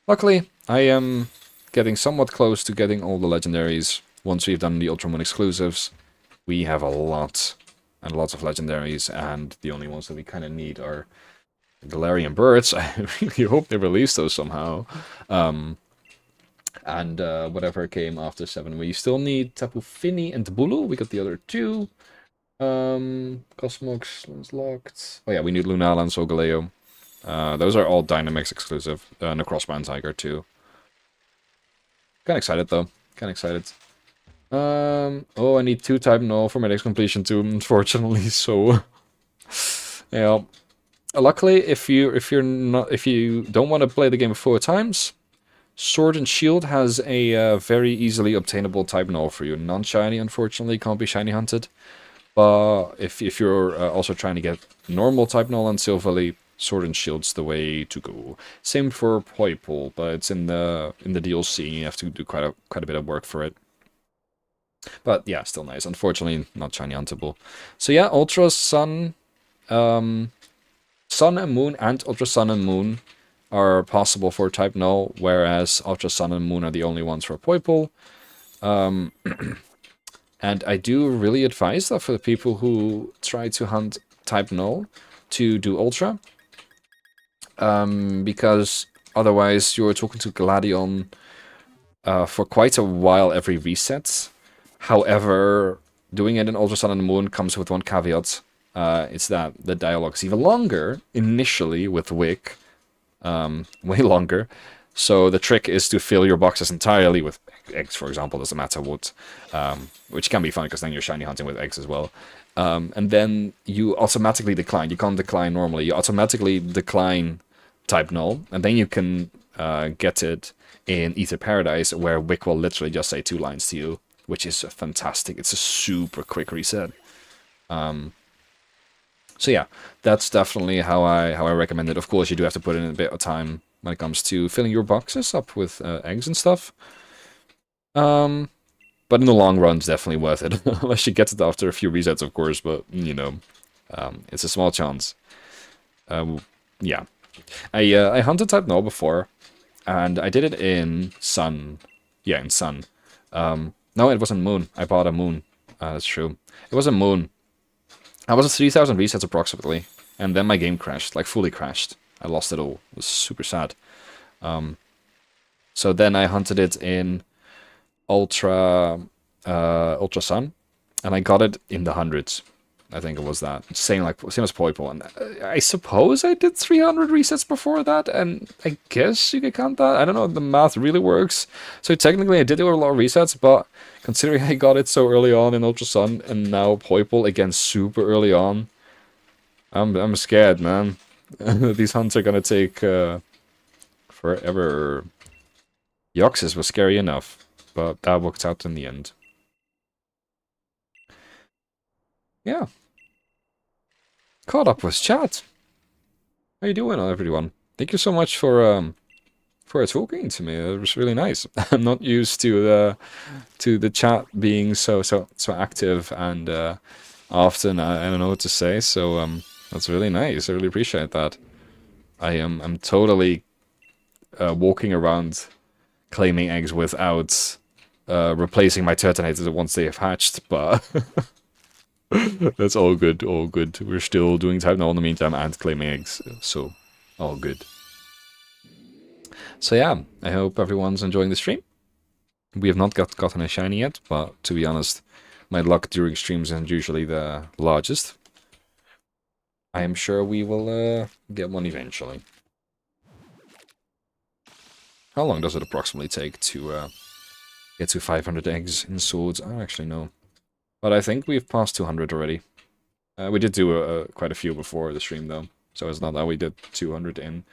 Luckily, I am getting somewhat close to getting all the legendaries. Once we've done the Ultra Moon exclusives, we have a lot and lots of legendaries, and the only ones that we kind of need are Galarian birds. I really hope they release those somehow. And whatever came after 7. We still need Tapu Fini and Tabulu. We got the other 2. Cosmox is locked. Oh yeah, we need Lunala and Solgaleo. Those are all Dynamax exclusive. And a Crossband Tiger too. Kinda excited though. Kinda excited. Oh, I need 2 type null for my next completion too, unfortunately, so yeah. Luckily, if you don't want to play the game 4 times, Sword and Shield has a very easily obtainable type null for you. Non-shiny, unfortunately, can't be shiny hunted. But if you're also trying to get normal type null and Silverleaf, Sword and Shield's the way to go. Same for Poipole, but it's in the DLC. You have to do quite a bit of work for it. But yeah, still nice. Unfortunately, not shiny huntable. So yeah, Ultra Sun, Sun and Moon and Ultra Sun and Moon are possible for type null, whereas Ultra Sun and Moon are the only ones for Poipole. And I do really advise that for the people who try to hunt type null to do Ultra. Because otherwise you're talking to Gladion for quite a while every reset. However, doing it in Ultra Sun and Moon comes with one caveat. It's that the dialogue is even longer initially with Wick. Way longer. So the trick is to fill your boxes entirely with eggs, for example, doesn't matter what. Which can be fun because then you're shiny hunting with eggs as well. And then you automatically decline. You can't decline normally. You automatically decline type null, and then you can get it in Ether Paradise, where Wick will literally just say 2 lines to you, which is fantastic. It's a super quick reset. So yeah, that's definitely how I recommend it. Of course, you do have to put in a bit of time when it comes to filling your boxes up with eggs and stuff. But in the long run, it's definitely worth it. Unless you get it after a few resets, of course, but, you know, it's a small chance. Yeah. I hunted type null before, and I did it in Sun. Yeah, in Sun. No, it wasn't Moon. I bought a Moon. That's true. It was a Moon. I was at 3,000 resets approximately, and then my game crashed, like fully crashed. I lost it all. It was super sad. So then I hunted it in Ultra Sun, and I got it in the hundreds. I think it was that. Same as Poipole. And I suppose I did 300 resets before that, and I guess you could count that. I don't know if the math really works. So technically I did do a lot of resets, but considering I got it so early on in Ultra Sun, and now Poipole again super early on, I'm scared, man. These hunts are gonna take forever. Yoxis was scary enough, but that worked out in the end. Yeah. Caught up with chat. How you doing, everyone? Thank you so much for talking to me. It was really nice. I'm not used to the chat being so active and often. I don't know what to say. So that's really nice. I really appreciate that. I'm totally walking around claiming eggs without replacing my Turtonator once they have hatched, but. That's all good, all good. We're still doing type null in the meantime and claiming eggs, so all good. So yeah, I hope everyone's enjoying the stream. We have not gotten a shiny yet, but to be honest, my luck during streams isn't usually the largest. I am sure we will get one eventually. How long does it approximately take to get to 500 eggs in swords? I don't actually know. But I think we've passed 200 already. We did do quite a few before the stream, though. So it's not that we did 200 in...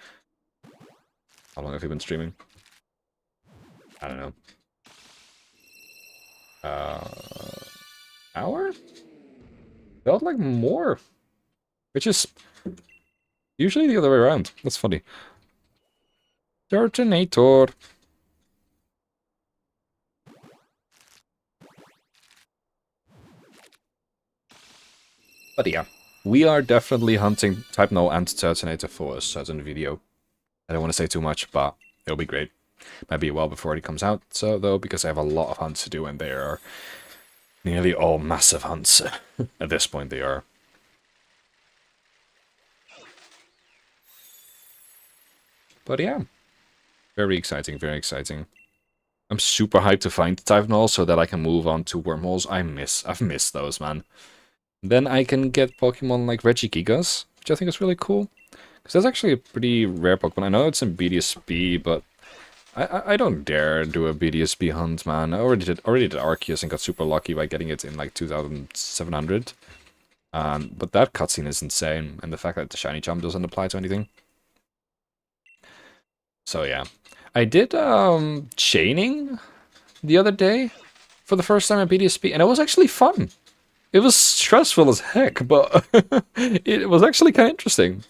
How long have you been streaming? I don't know. Hour? Felt like more. Which is usually the other way around. That's funny. Turtonator. But yeah, we are definitely hunting type null and Turtonator for a certain video. I don't want to say too much, but it'll be great. Might be a while before it comes out, so though, because I have a lot of hunts to do, and they are nearly all massive hunts. At this point, they are. But yeah, very exciting, very exciting. I'm super hyped to find type null so that I can move on to wormholes. I've missed those, man. Then I can get Pokemon like Regigigas, which I think is really cool. Because that's actually a pretty rare Pokemon. I know it's in BDSP, but I don't dare do a BDSP hunt, man. I already did Arceus and got super lucky by getting it in like 2700. But that cutscene is insane, and the fact that the shiny charm doesn't apply to anything. So yeah. I did chaining the other day for the first time at BDSP, and it was actually fun. It was stressful as heck, but it was actually kind of interesting.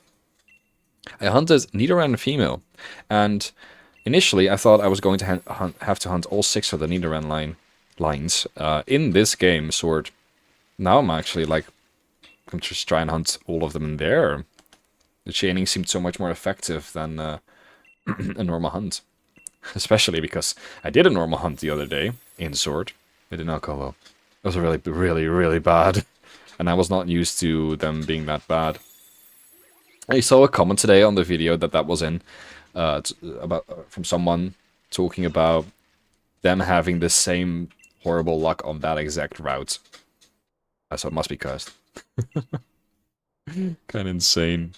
I hunted Nidoran female, and initially I thought I was going to have to hunt all 6 of the Nidoran lines in this game, Sword. Now I'm actually like, I'm just try and hunt all of them in there. The chaining seemed so much more effective than a normal hunt. Especially because I did a normal hunt the other day in Sword. It did not go well. It was really, really, really bad. And I was not used to them being that bad. I saw a comment today on the video that was in from someone talking about them having the same horrible luck on that exact route. So it must be cursed. Kind of insane.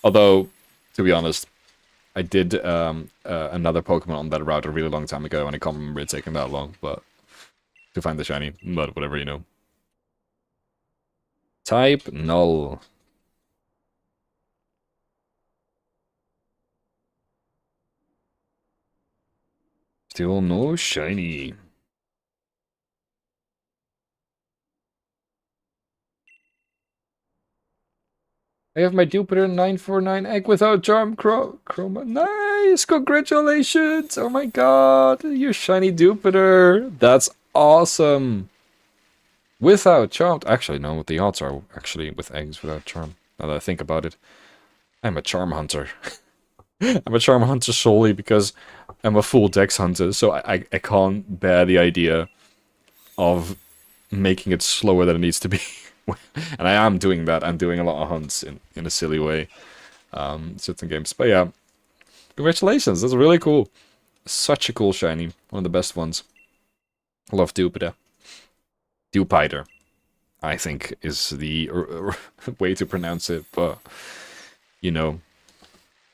Although, to be honest, I did another Pokemon on that route a really long time ago, and I can't remember it taking that long, but to find the shiny, but whatever, you know. Type Null. Still no shiny. I have my Jupiter 949 egg without charm chroma. Nice! Congratulations! Oh my god! You shiny Jupiter! That's awesome! Without charm. Actually, no, the odds are actually with eggs without charm. Now that I think about it. I'm a charm hunter. I'm a charm hunter solely because I'm a full dex hunter, so I can't bear the idea of making it slower than it needs to be. And I am doing that. I'm doing a lot of hunts in a silly way. Certain games. But yeah, congratulations. That's really cool. Such a cool shiny. One of the best ones. I love Dupiter. Dupiter, I think, is the way to pronounce it. But, you know,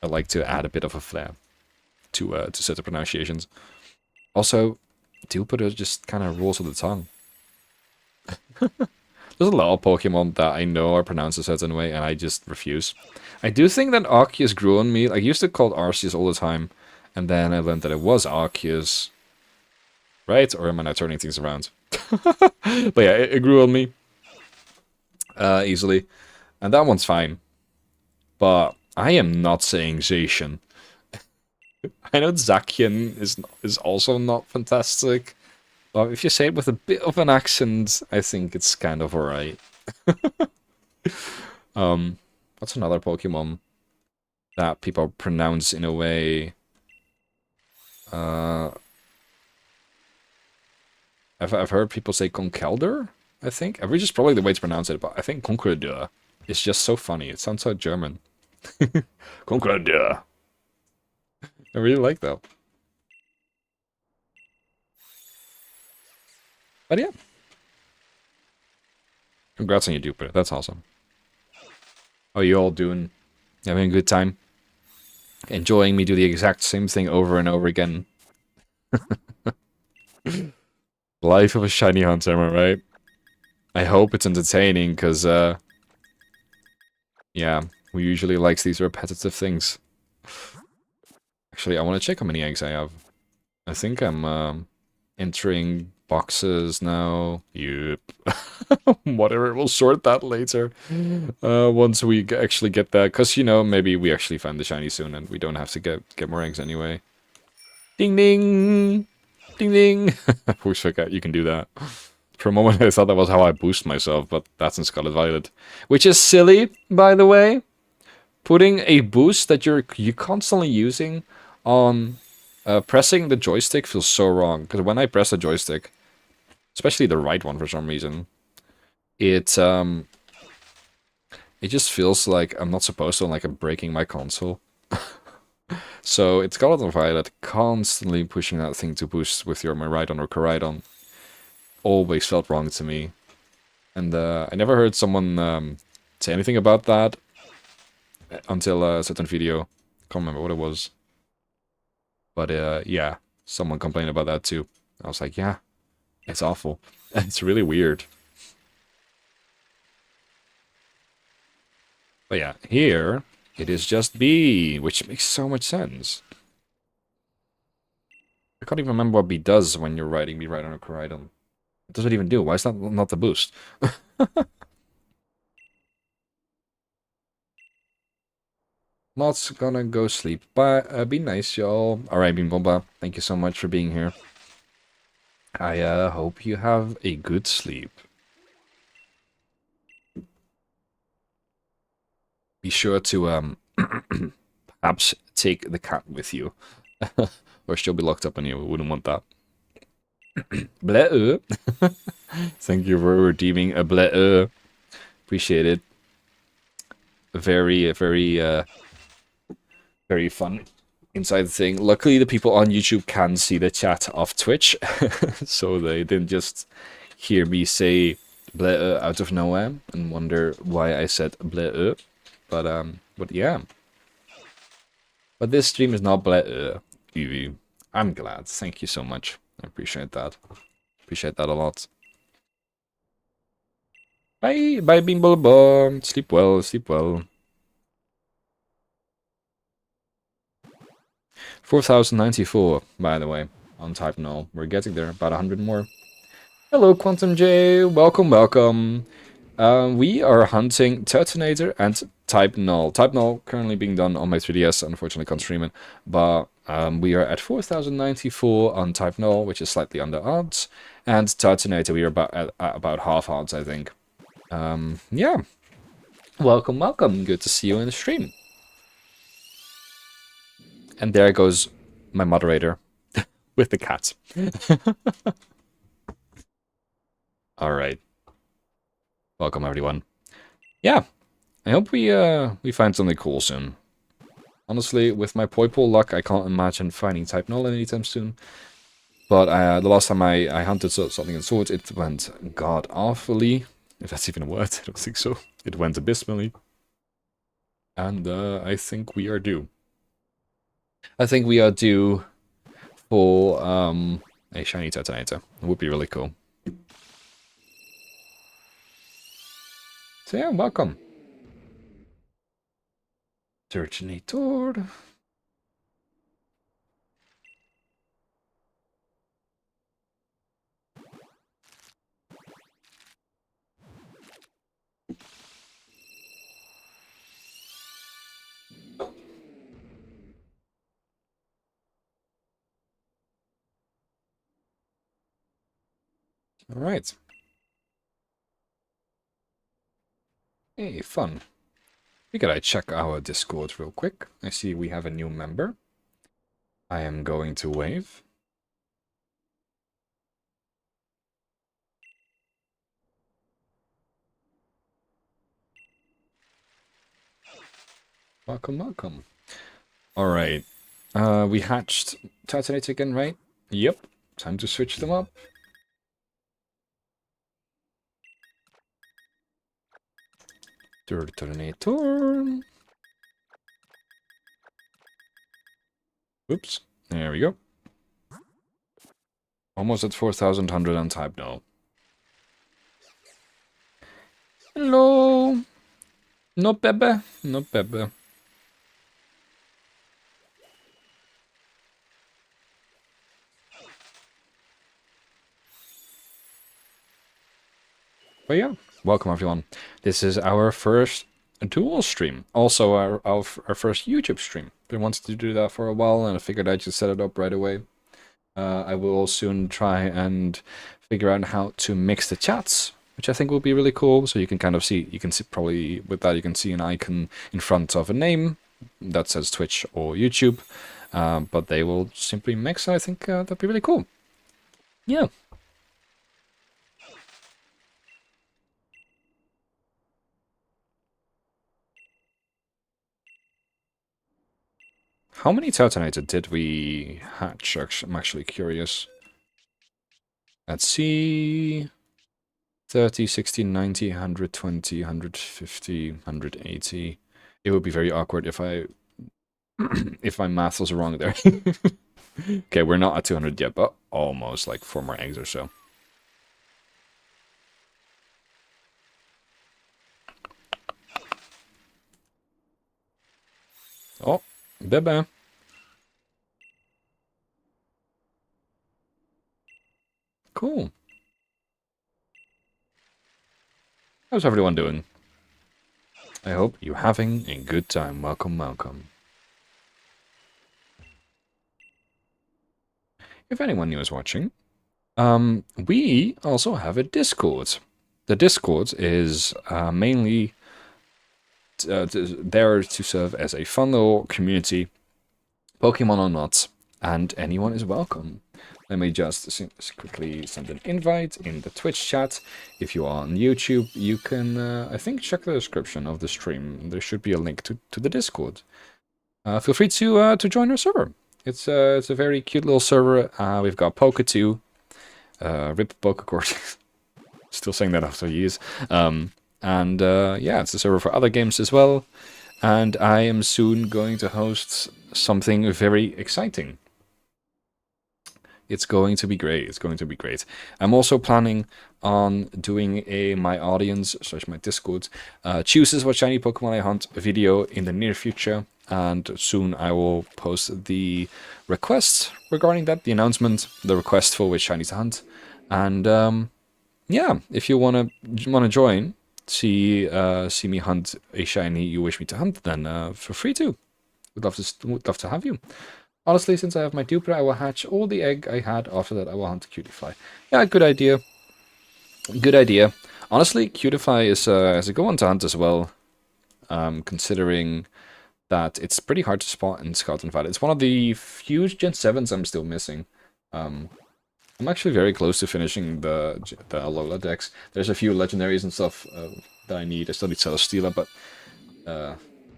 I like to add a bit of a flair to certain pronunciations. Also, Jupiter just kind of rolls with the tongue. There's a lot of Pokemon that I know are pronounced a certain way, and I just refuse. I do think that Arceus grew on me. Like, I used to call it Arceus all the time, and then I learned that it was Arceus. Right? Or am I now turning things around? But yeah, it grew on me. Easily. And that one's fine. But I am not saying Zacian. I know Zacian is also not fantastic. But if you say it with a bit of an accent, I think it's kind of alright. What's another Pokemon that people pronounce in a way? I've heard people say Conkeldurr, I think. Which is probably the way to pronounce it, but I think Conkeldurr is just so funny. It sounds so German. Conkeldurr. I really like that. But yeah. Congrats on your Jupiter. That's awesome. How are you all doing? Having a good time? Enjoying me do the exact same thing over and over again? Life of a shiny hunter, am I right? I hope it's entertaining, because, yeah, we usually like these repetitive things. Actually, I want to check how many eggs I have. I think I'm, entering boxes now. Yep. Whatever, we'll sort that later. Once we actually get that, because, you know, maybe we actually find the shiny soon, and we don't have to get more eggs anyway. Ding ding! Ding ding! Who's forgot you can do that. For a moment I thought that was how I boost myself, but that's in Scarlet Violet. Which is silly, by the way. Putting a boost that you're constantly using on pressing the joystick feels so wrong. Because when I press the joystick, especially the right one for some reason, it just feels like I'm not supposed to, like I'm breaking my console. So it's Scarlet Violet constantly pushing that thing to boost with your Miraidon or Koraidon. Always felt wrong to me. And I never heard someone say anything about that until a certain video. Can't remember what it was. But yeah, someone complained about that too. I was like, yeah, it's awful. It's really weird. But yeah, here it is just B, which makes so much sense. I can't even remember what B does when you're riding B right on a Coridon. What does it even do? Why is that not the boost? Not gonna go sleep. But be nice, y'all. Alright, Bimboba, thank you so much for being here. I hope you have a good sleep. Be sure to perhaps take the cat with you. Or she'll be locked up on you. We wouldn't want that. Bleh. Thank you for redeeming a bleh. Appreciate it. Very, very fun inside thing. Luckily, the people on YouTube can see the chat of Twitch, so they didn't just hear me say bleh out of nowhere and wonder why I said bleh. But yeah. But this stream is not bleh, Evie. I'm glad. Thank you so much. I appreciate that. Appreciate that a lot. Bye, bye, Bimble. Sleep well, sleep well. 4094, by the way, on type null. We're getting there, about 100 more. Hello, Quantum J. Welcome, welcome. We are hunting Turtonator and type null. Type null currently being done on my 3DS. Unfortunately, can't stream it, but we are at 4094 on type null, which is slightly under odds. And Turtonator, we are at about half odds, I think. Yeah. Welcome, welcome. Good to see you in the stream. And there goes my moderator with the cat. All right. Welcome, everyone. Yeah, I hope we find something cool soon. Honestly, with my Poipole luck, I can't imagine finding type null anytime soon. But the last time I hunted something in swords, it went god-awfully. If that's even a word, I don't think so. It went abysmally. And I think we are due. I think we are due for a shiny Turtonator. It would be really cool. So yeah, welcome. Turtonator. All right. Hey, fun. We gotta check our Discord real quick. I see we have a new member. I am going to wave. Welcome, welcome. All right. We hatched Turtonator again, right? Yep. Time to switch them up. Turtonator. Oops. There we go. Almost at 4,100 on type now. Hello. No Pepe. No Pepe. But yeah, welcome everyone. This is our first dual stream. Also our first YouTube stream. Been wanting to do that for a while and I figured I'd just set it up right away. I will soon try and figure out how to mix the chats, which I think will be really cool. So you can kind of see, you can see probably with that, you can see an icon in front of a name that says Twitch or YouTube. But they will simply mix. I think that'd be really cool. Yeah. How many Turtonator did we hatch? I'm actually curious. Let's see. 30, 60, 90, 120, 150, 180. It would be very awkward if I if my math was wrong there. Okay, we're not at 200 yet, but almost, like 4 more eggs or so. Oh, bye-bye. Cool. How's everyone doing? I hope you're having a good time. Welcome, welcome. If anyone new is watching, we also have a Discord. The Discord is mainly there to serve as a fun little community, Pokemon or not, and anyone is welcome. Let me just quickly send an invite in the Twitch chat. If you are on YouTube, you can, I think, check the description of the stream. There should be a link to the Discord. Feel free to join our server. It's a very cute little server. We've got Poke 2, Rip Pokecord. Still saying that after years. And yeah, it's a server for other games as well. And I am soon going to host something very exciting. It's going to be great. It's going to be great. I'm also planning on doing a my audience / my Discord chooses what shiny Pokemon I hunt video in the near future, and soon I will post the requests regarding that, the announcement, the request for which shiny to hunt, and yeah, if you wanna join, see me hunt a shiny you wish me to hunt, then feel free to. Would love to have you. Honestly, since I have my duper, I will hatch all the egg I had. After that, I will hunt Cutify. Yeah, good idea. Good idea. Honestly, Cutify is a good one to hunt as well, considering that it's pretty hard to spot in Scout and Fight. It's one of the few Gen 7s I'm still missing. I'm actually very close to finishing the Alola decks. There's a few legendaries and stuff that I need. I still need Celesteela, but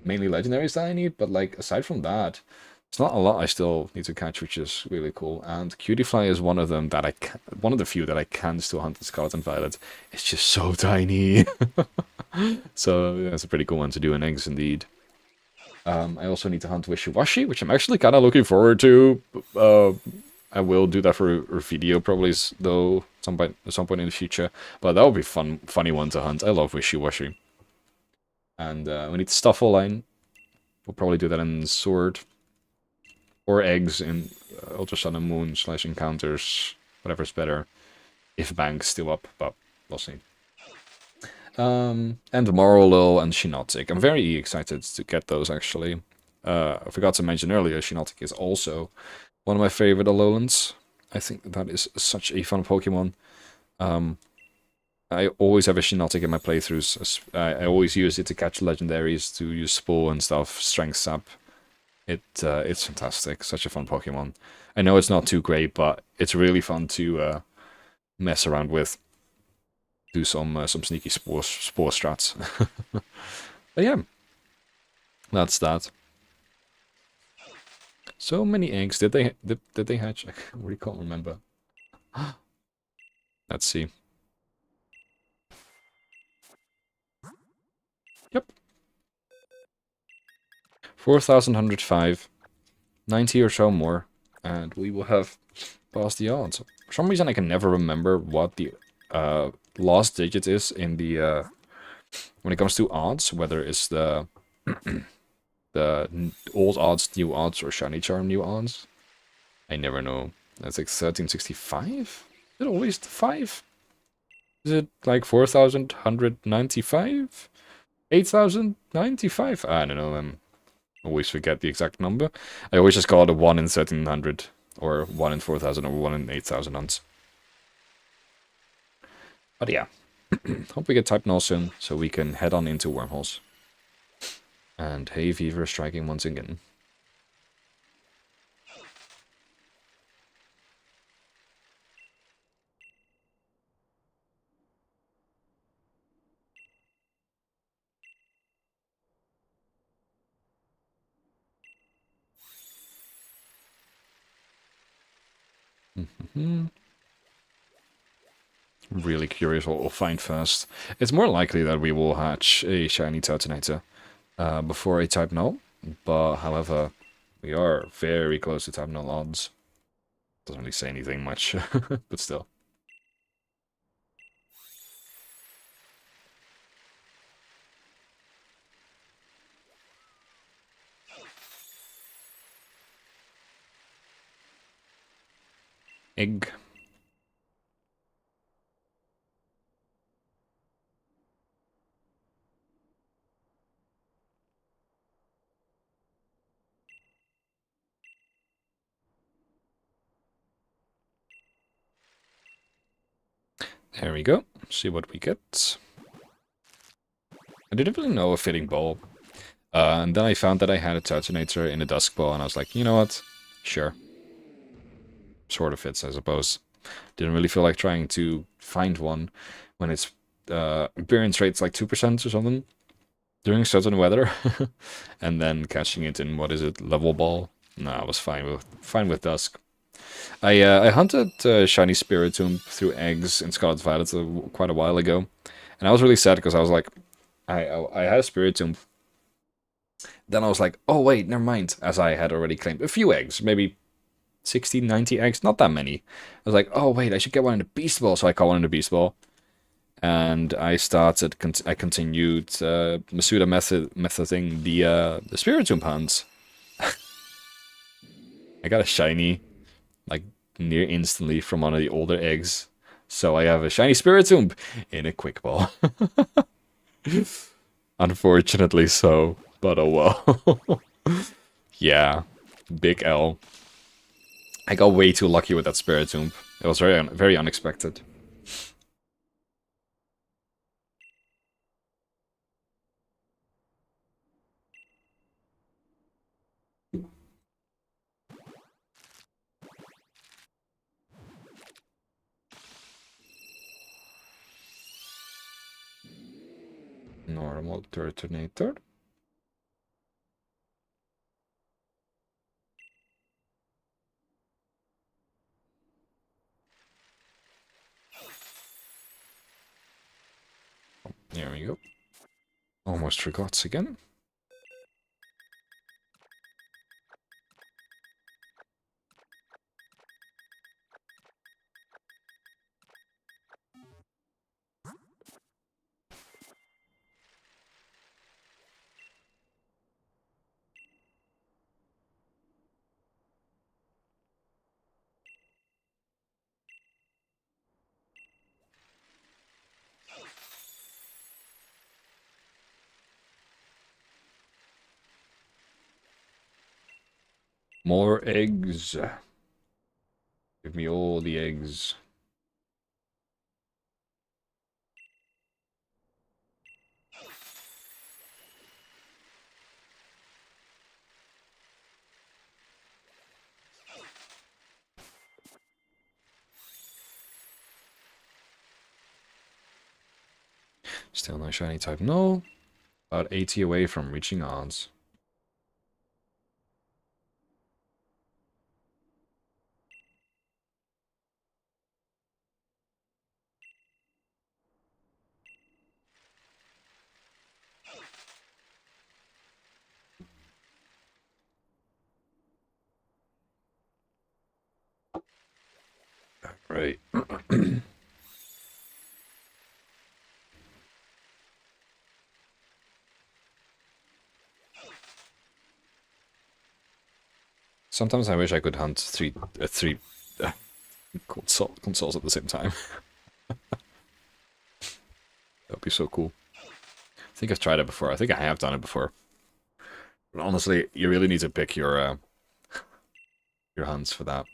mainly legendaries that I need. But like aside from that, it's not a lot I still need to catch, which is really cool. And Cutiefly is one of them that one of the few that I can still hunt in Scarlet and Violet. It's just so tiny. So that's a pretty cool one to do in eggs, indeed. I also need to hunt Wishy-Washy, which I'm actually kind of looking forward to. I will do that for a video probably, though, at some point in the future. But that would be funny one to hunt. I love Wishy-Washy. And we need Stuffle line. We'll probably do that in Sword. Or eggs in Ultra Sun and Moon / encounters, whatever's better. If Bank's still up, but we'll see. And Morolo and Shinotic. I'm very excited to get those, actually. I forgot to mention earlier, Shinotic is also one of my favorite Alolan. I think that is such a fun Pokemon. I always have a Shinotic in my playthroughs. I always use it to catch legendaries, to use Spore and stuff, Strength Sap. It's fantastic. Such a fun Pokemon. I know it's not too great, but it's really fun to mess around with. Do some sneaky spore strats. But yeah, that's that. So many eggs. Did they hatch? I really can't remember. Let's see. Yep. 4,105. 90 or so more. And we will have passed the odds. For some reason I can never remember what the last digit is in the when it comes to odds, whether it's the the old odds, new odds, or shiny charm new odds. I never know. That's like 1365? Is it always the 5? Is it like 4,195? 8,095? I don't know. I always forget the exact number. I always just call it a 1 in 1,300, or 1 in 4,000, or 1 in 8,000 odds. But yeah, hope we get type null soon, so we can head on into wormholes. And hay fever striking once again. Really curious what we'll find first. It's more likely that we will hatch a shiny Turtonator before a type null, but however, we are very close to type null odds. Doesn't really say anything much, but still. Egg. There we go. See what we get. I didn't really know a fitting bowl. And then I found that I had a Turtonator in a Dusk Bowl, and I was like, you know what? Sure. Sort of fits, I suppose. Didn't really feel like trying to find one when its appearance rate's like 2% or something during certain weather. And then catching it in, what is it, level ball? No, I was fine with Dusk. I hunted Shiny Spiritomb through eggs in Scarlet Violet quite a while ago. And I was really sad because I was like, I had a Spiritomb. Then I was like, oh wait, never mind. As I had already claimed a few eggs, maybe 60, 90 eggs, not that many. I was like, oh wait, I should get one in the Beast Ball. So I caught one in the Beast Ball. And I continued Masuda methoding the Spiritomb hunts. I got a shiny, like, near instantly from one of the older eggs. So I have a shiny Spiritomb in a Quick Ball. Unfortunately so, but oh well. Yeah, big L. I got way too lucky with that Spiritomb. It was very unexpected. Normal Turtonator. There we go. Almost forgot again. More eggs. Give me all the eggs. Still no shiny type. No. About 80 away from reaching odds. Right. Sometimes I wish I could hunt three consoles at the same time. That'd be so cool. I think I've tried it before. I think I have done it before. But honestly, you really need to pick your hunts for that.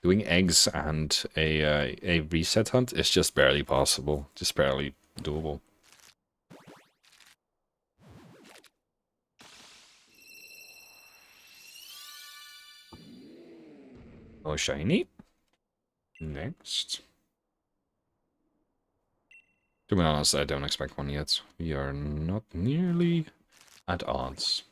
Doing eggs and a reset hunt is just barely possible. Just barely doable. Oh, shiny. Next. To be honest, I don't expect one yet. We are not nearly at odds.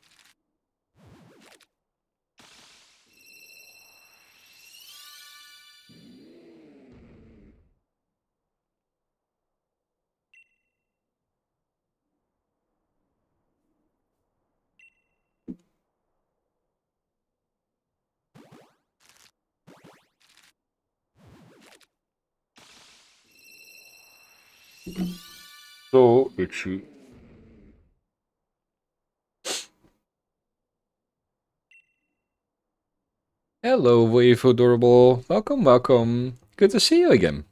So itchy. Hello, Wave Adorable. Welcome, welcome. Good to see you again.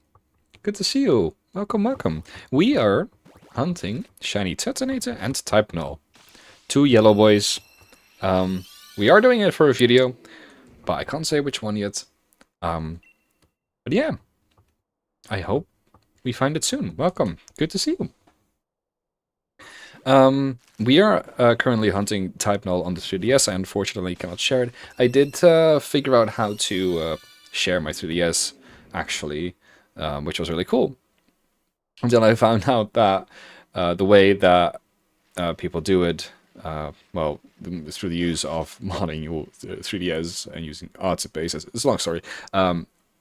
Good to see you. Welcome, welcome. We are hunting shiny Turtonator and type Null. Two yellow boys. We are doing it for a video, but I can't say which one yet. But yeah, I hope we find it soon. Welcome. Good to see you. We are currently hunting type Null on the 3DS. I unfortunately cannot share it. I did figure out how to share my 3DS, actually, which was really cool. Until I found out that the way that people do it, well, through the use of modding your 3DS and using Artspace, it's a long story.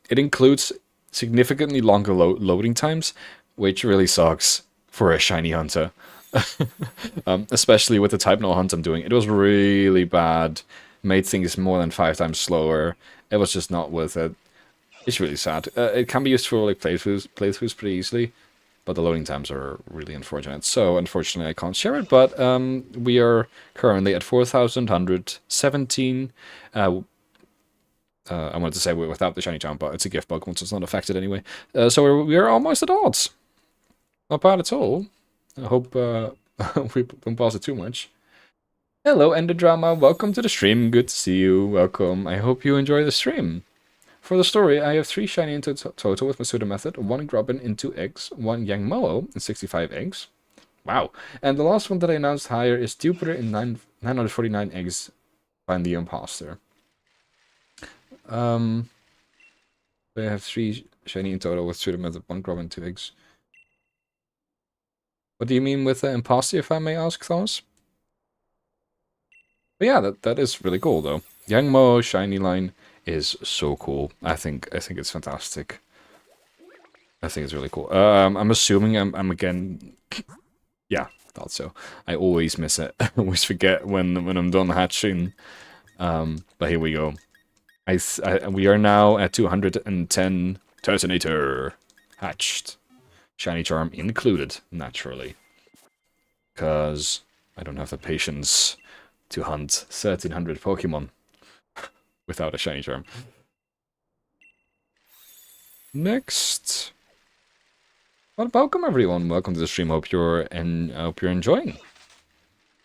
It includes significantly longer loading times, which really sucks for a shiny hunter. Especially with the type null hunt I'm doing. It was really bad. Made things more than 5 times slower. It was just not worth it. It's really sad. It can be used for like playthroughs pretty easily, but the loading times are really unfortunate. So unfortunately I can't share it, but we are currently at 4,117. I wanted to say we're without the shiny charm, but it's a gift Pokemon, so it's not affected anyway. So we're almost at odds. Not bad at all. I hope we don't pause it too much. Hello, Ender Drama. Welcome to the stream. Good to see you. Welcome. I hope you enjoy the stream. For the story, I have 3 shiny into total with my pseudo method, 1 Grubbin in 2 eggs, 1 Yang in 65 eggs. Wow. And the last one that I announced higher is Jupiter in 949 eggs. Find the imposter. I have 3 shiny in total with pseudo method, 1 Grubbin, 2 eggs. What do you mean with the imposter, if I may ask, Thomas? But yeah, that is really cool though. Yang shiny line is so cool. I think it's fantastic. I think it's really cool. I'm assuming I'm again. Yeah, thought so. I always miss it. I always forget when I'm done hatching. But here we go. We are now at 210 Turtonator hatched. Shiny charm included, naturally. Because I don't have the patience to hunt 1300 Pokemon without a shiny charm. Next. Well, welcome everyone. Welcome to the stream. Hope you're enjoying.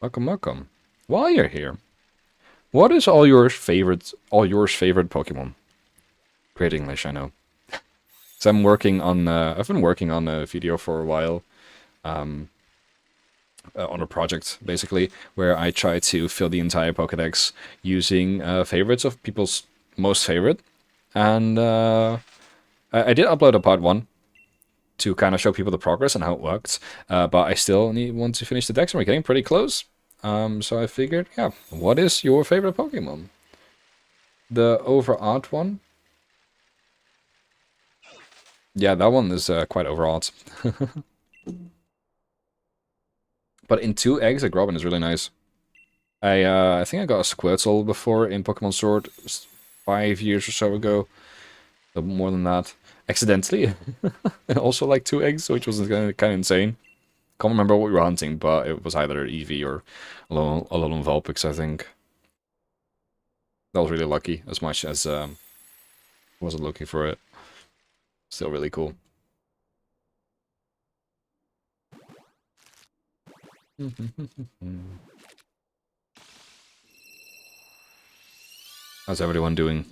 Welcome, welcome. While you're here, what is all yours favorite Pokemon? Great English, I know. So I'm working on. I've been working on a video for a while. On a project, basically, where I try to fill the entire Pokédex using favorites of people's most favorite. And I did upload a part 1 to kind of show people the progress and how it works, but I still want to finish the dex, and we're getting pretty close. So I figured, yeah, what is your favorite Pokemon? The overart one? Yeah, that one is quite overart. But in 2 eggs, a Grubbin is really nice. I think I got a Squirtle before in Pokemon Sword 5 years or so ago. But more than that. Accidentally. And also like 2 eggs, which was kind of insane. Can't remember what we were hunting, but it was either Eevee or Alolan Vulpix, I think. That was really lucky, as much as wasn't looking for it. Still really cool. How's everyone doing?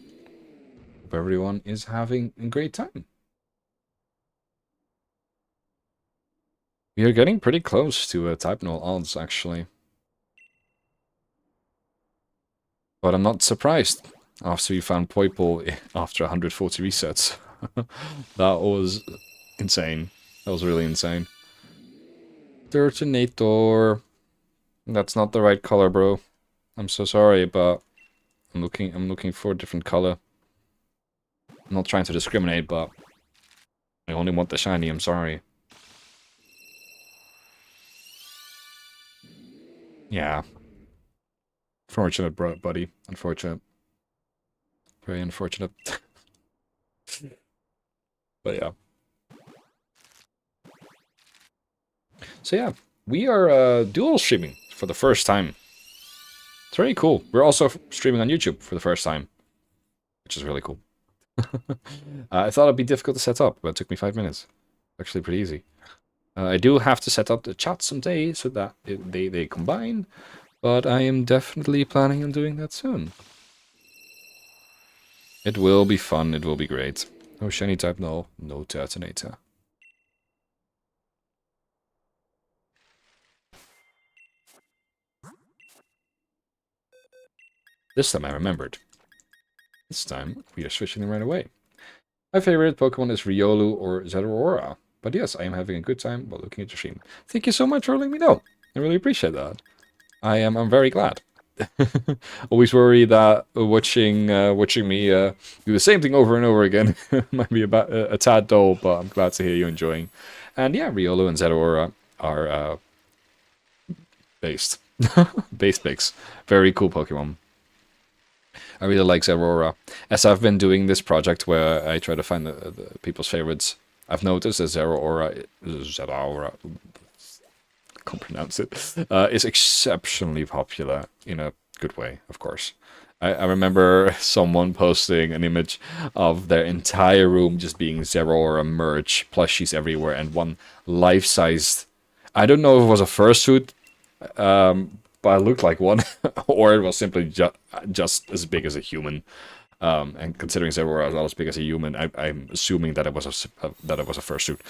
Hope everyone is having a great time. We are getting pretty close to type null odds, actually. But I'm not surprised after we found Poipole after 140 resets. That was insane. That was really insane. Turtonator. That's not the right color, bro. I'm so sorry, but I'm looking for a different color. I'm not trying to discriminate, but I only want the shiny, I'm sorry. Yeah. Fortunate, bro, buddy. Unfortunate. Very unfortunate. But yeah. So yeah, we are dual streaming for the first time. It's very cool. We're also streaming on YouTube for the first time, which is really cool. I thought it'd be difficult to set up, but it took me 5 minutes. Actually pretty easy. I do have to set up the chat someday so that they combine, but I am definitely planning on doing that soon. It will be fun, it will be great. No shiny type Null, no Turtonator. This time I remembered. This time we are switching them right away. My favorite Pokemon is Riolu or Zeraora. But yes, I am having a good time while looking at your stream. Thank you so much for letting me know. I really appreciate that. I'm very glad. Always worry that watching me do the same thing over and over again might be about a tad dull, but I'm glad to hear you enjoying. And yeah, Riolu and Zeraora are based. Base picks. Very cool Pokemon. I really like Zeraora. As I've been doing this project where I try to find the people's favorites, I've noticed that Zeraora, I can't pronounce it, is exceptionally popular in a good way, of course. I remember someone posting an image of their entire room just being Zeraora merch, plushies everywhere, and one life-sized... I don't know if it was a fursuit, but it looked like one, or it was simply just as big as a human. And considering Zeraora is not as big as a human, I'm assuming that it was a fursuit.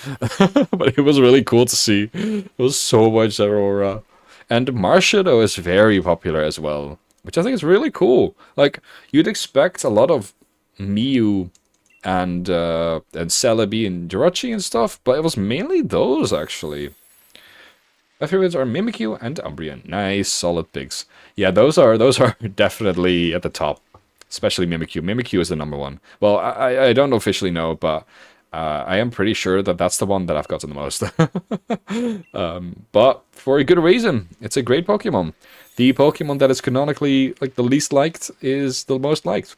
But it was really cool to see. It was so much Zeraora. And Marshadow is very popular as well, which I think is really cool. Like, you'd expect a lot of Mew and Celebi and Jirachi and stuff, but it was mainly those, actually. My favorites are Mimikyu and Umbreon. Nice, solid picks. Yeah, those are definitely at the top. Especially Mimikyu. Mimikyu is the number one. Well, I don't officially know, but I am pretty sure that that's the one that I've gotten the most. But for a good reason. It's a great Pokemon. The Pokemon that is canonically like the least liked is the most liked.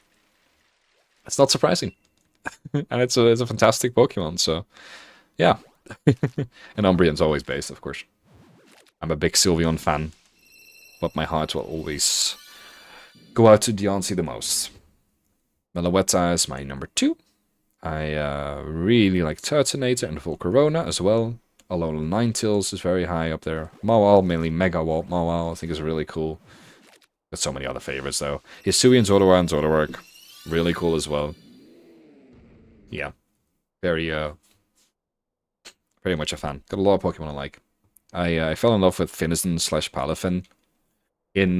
It's not surprising. And it's a fantastic Pokemon, so yeah. And Umbreon's always based, of course. I'm a big Sylveon fan, but my heart will always go out to Deontay the most. Meloetta is my number 2. I really like Turtonator and Volcarona as well. Although Ninetales is very high up there. Mawile, mainly Mega Mawile, I think is really cool. Got so many other favorites though. Hisui and Zoroark and Zoroark, really cool as well. Yeah, very much a fan. Got a lot of Pokemon I like. I fell in love with Finizen / Palafin in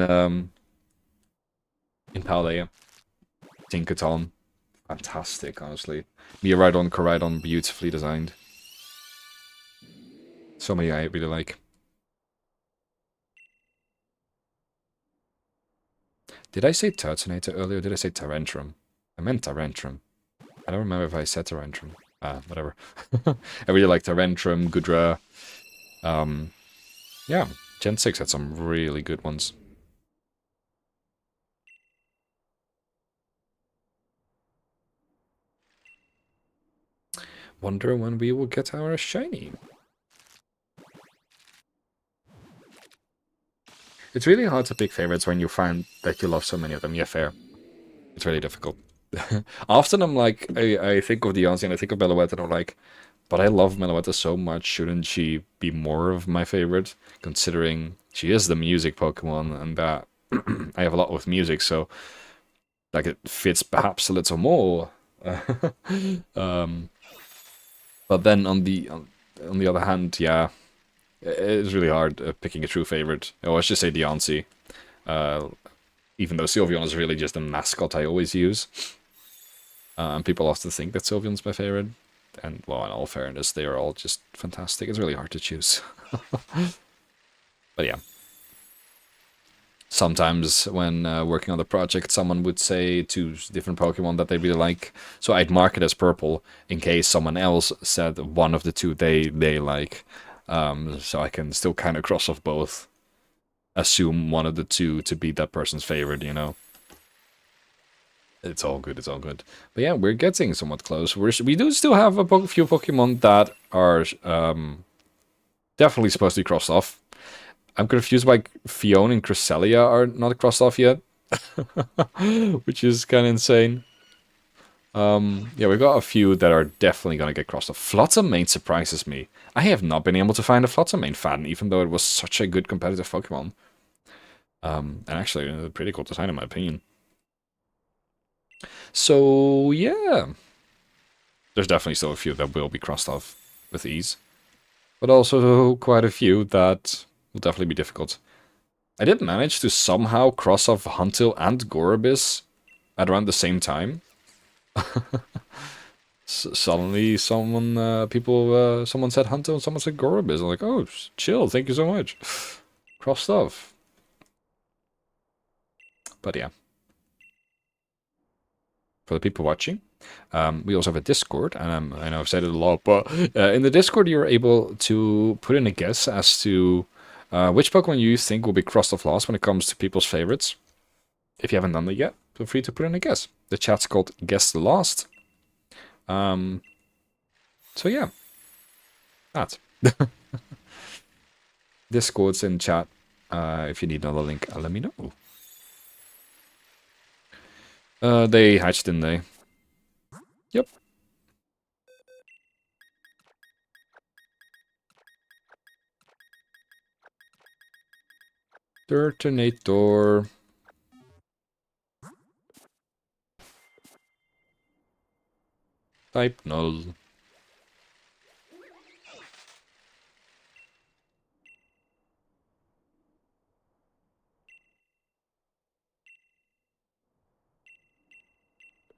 Paldea. Tinkaton. Fantastic, honestly. Miraidon, Koraidon, beautifully designed. So many I really like. Did I say Turtonator earlier or did I say Tyrantrum? I meant Tyrantrum. I don't remember if I said Tyrantrum. Whatever. I really like Tyrantrum, Gudra. Yeah, Gen 6 had some really good ones. Wonder when we will get our shiny. It's really hard to pick favorites when you find that you love so many of them. Yeah, fair. It's really difficult. Often I'm like, I think of Deontay and I think of Meloetta and I'm like, but I love Meloetta so much, shouldn't she be more of my favorite? Considering she is the music Pokemon and that I have a lot with music, so like it fits perhaps a little more. But then on the other hand, yeah, it's really hard picking a true favorite. I always just say Deontay. Even though Sylveon is really just a mascot I always use. And people often think that Sylveon's my favorite. And, well, in all fairness, they are all just fantastic. It's really hard to choose. But yeah. Sometimes when working on the project, someone would say 2 different Pokemon that they really like. So I'd mark it as purple in case someone else said one of the 2 they like. So I can still kind of cross off both. Assume one of the 2 to be that person's favorite, you know. It's all good, it's all good. But yeah, we're getting somewhat close. We do still have a few Pokemon that are definitely supposed to be crossed off. I'm confused why Fiona and Cresselia are not crossed off yet. Which is kind of insane. Yeah, we've got a few that are definitely going to get crossed off. Flotsam surprises me. I have not been able to find a Flotsam fan, even though it was such a good competitive Pokemon. And actually, a pretty cool design in my opinion. So, yeah. There's definitely still a few that will be crossed off with ease. But also quite a few that will definitely be difficult. I did manage to somehow cross off Huntil and Gorobis at around the same time. Suddenly, someone said Hunter and someone said Gorobis. I'm like, oh, chill, thank you so much. Crossed off. But yeah. For the people watching, we also have a Discord, and I know I've said it a lot, but in the Discord you're able to put in a guess as to which Pokemon you think will be crossed off last when it comes to people's favorites. If you haven't done that yet, feel free to put in a guess. The chat's called Guess the Last. So yeah, that. Discord's in chat. If you need another link, let me know. They hatched, didn't they? Yep. Turtonator. Type Null.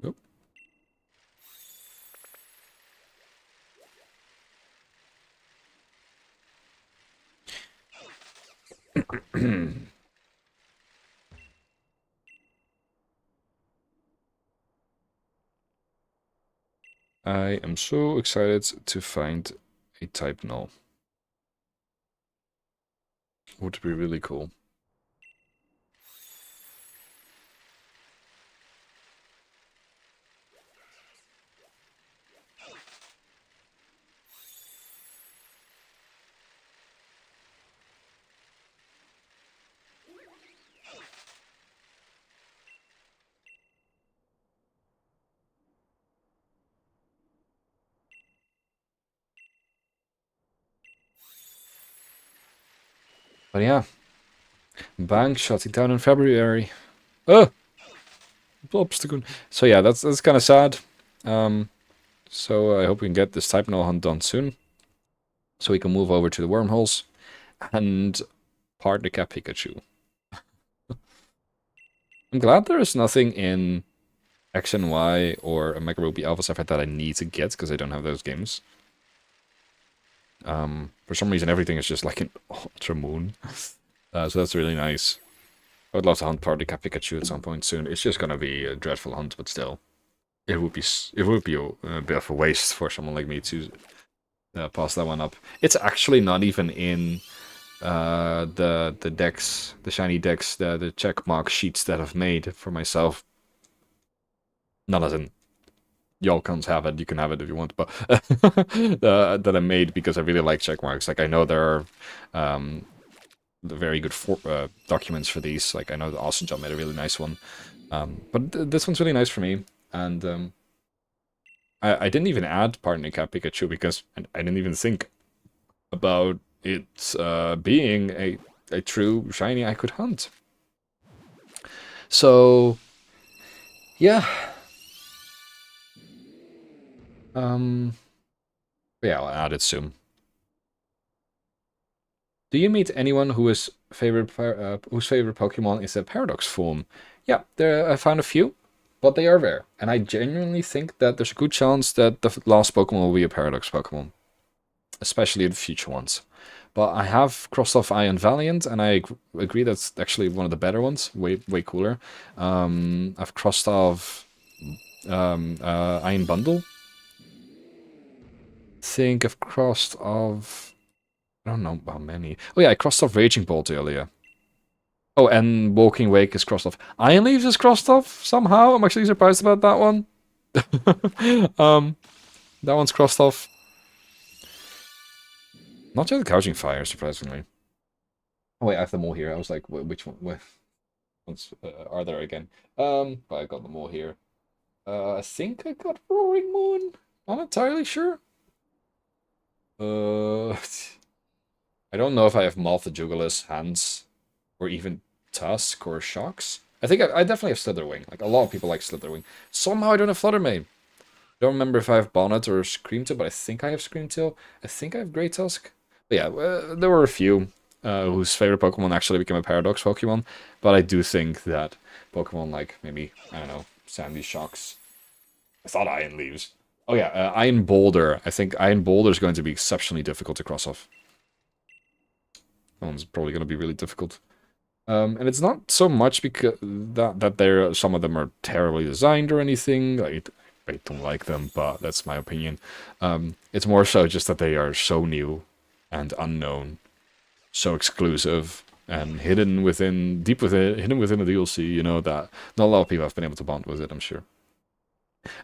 Oh. I am so excited to find a type Null. Would be really cool. But yeah, Bank shutting down in February. Oh, obstacle. So yeah, that's kind of sad. So I hope we can get this type Null hunt done soon, so we can move over to the wormholes and partner cap Pikachu. I'm glad there is nothing in X and Y or a Mega Ruby Alpha Sapphire that I need to get because I don't have those games. For some reason, everything is just like an Ultra Moon. So that's really nice. I would love to hunt Party Cap Pikachu at some point soon. It's just gonna be a dreadful hunt, but still, it would be a bit of a waste for someone like me to pass that one up. It's actually not even in the decks, the shiny decks, the check mark sheets that I've made for myself. Not as in y'all can't have it, you can have it if you want, but that I made because I really like check marks. Like I know there are the very good documents for these. Like I know the Awesome Job made a really nice one, but this one's really nice for me. And I didn't even add Partner Cap Pikachu because I didn't even think about it being a true shiny I could hunt. So yeah. Yeah, I'll add it soon. Do you meet anyone whose favorite Pokemon is a Paradox form? Yeah, I found a few, but they are rare, and I genuinely think that there's a good chance that the last Pokemon will be a Paradox Pokemon, especially the future ones. But I have crossed off Iron Valiant, and I agree that's actually one of the better ones, way cooler. I've crossed off Iron Bundle. Think I've crossed off. I don't know how many. Oh yeah, I crossed off Raging Bolt earlier. Oh, and Walking Wake is crossed off. Iron Leaves is crossed off somehow. I'm actually surprised about that one. That one's crossed off. Not just couching fire, surprisingly. Oh wait, I have them all here. I was like, which one? Which ones are there again? But I got them all here. I think I got Roaring Moon. Not entirely sure. I don't know if I have Malthajugalus, Hands, or even Tusk or Shocks. I think I definitely have Slitherwing. Like, a lot of people like Slitherwing. Somehow I don't have Fluttermane. Don't remember if I have Bonnet or Screamtail, but I think I have Screamtail. I think I have Great Tusk. But yeah, there were a few whose favorite Pokemon actually became a Paradox Pokemon. But I do think that Pokemon like maybe, I don't know, Sandy Shocks. I thought Iron Leaves. Oh yeah, Iron Boulder. I think Iron Boulder is going to be exceptionally difficult to cross off. That one's probably going to be really difficult. And it's not so much because that some of them are terribly designed or anything. I don't like them, but that's my opinion. It's more so just that they are so new and unknown, so exclusive and hidden within a DLC. You know that not a lot of people have been able to bond with it. I'm sure.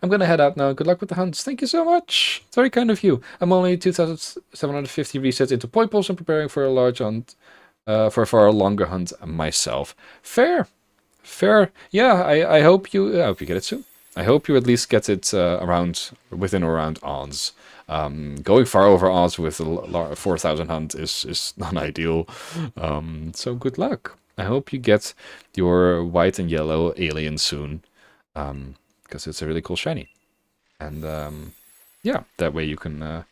I'm gonna head out now. Good luck with the hunts. Thank you so much. It's very kind of you. I'm only 2,750 resets into Poipoles and preparing for a large hunt. For a longer hunt myself. Fair. Fair. Yeah, I hope you get it soon. I hope you at least get it within or around odds. Going far over odds with a 4,000 hunt is not ideal. So good luck. I hope you get your white and yellow alien soon. Because it's a really cool shiny. And yeah, that way you can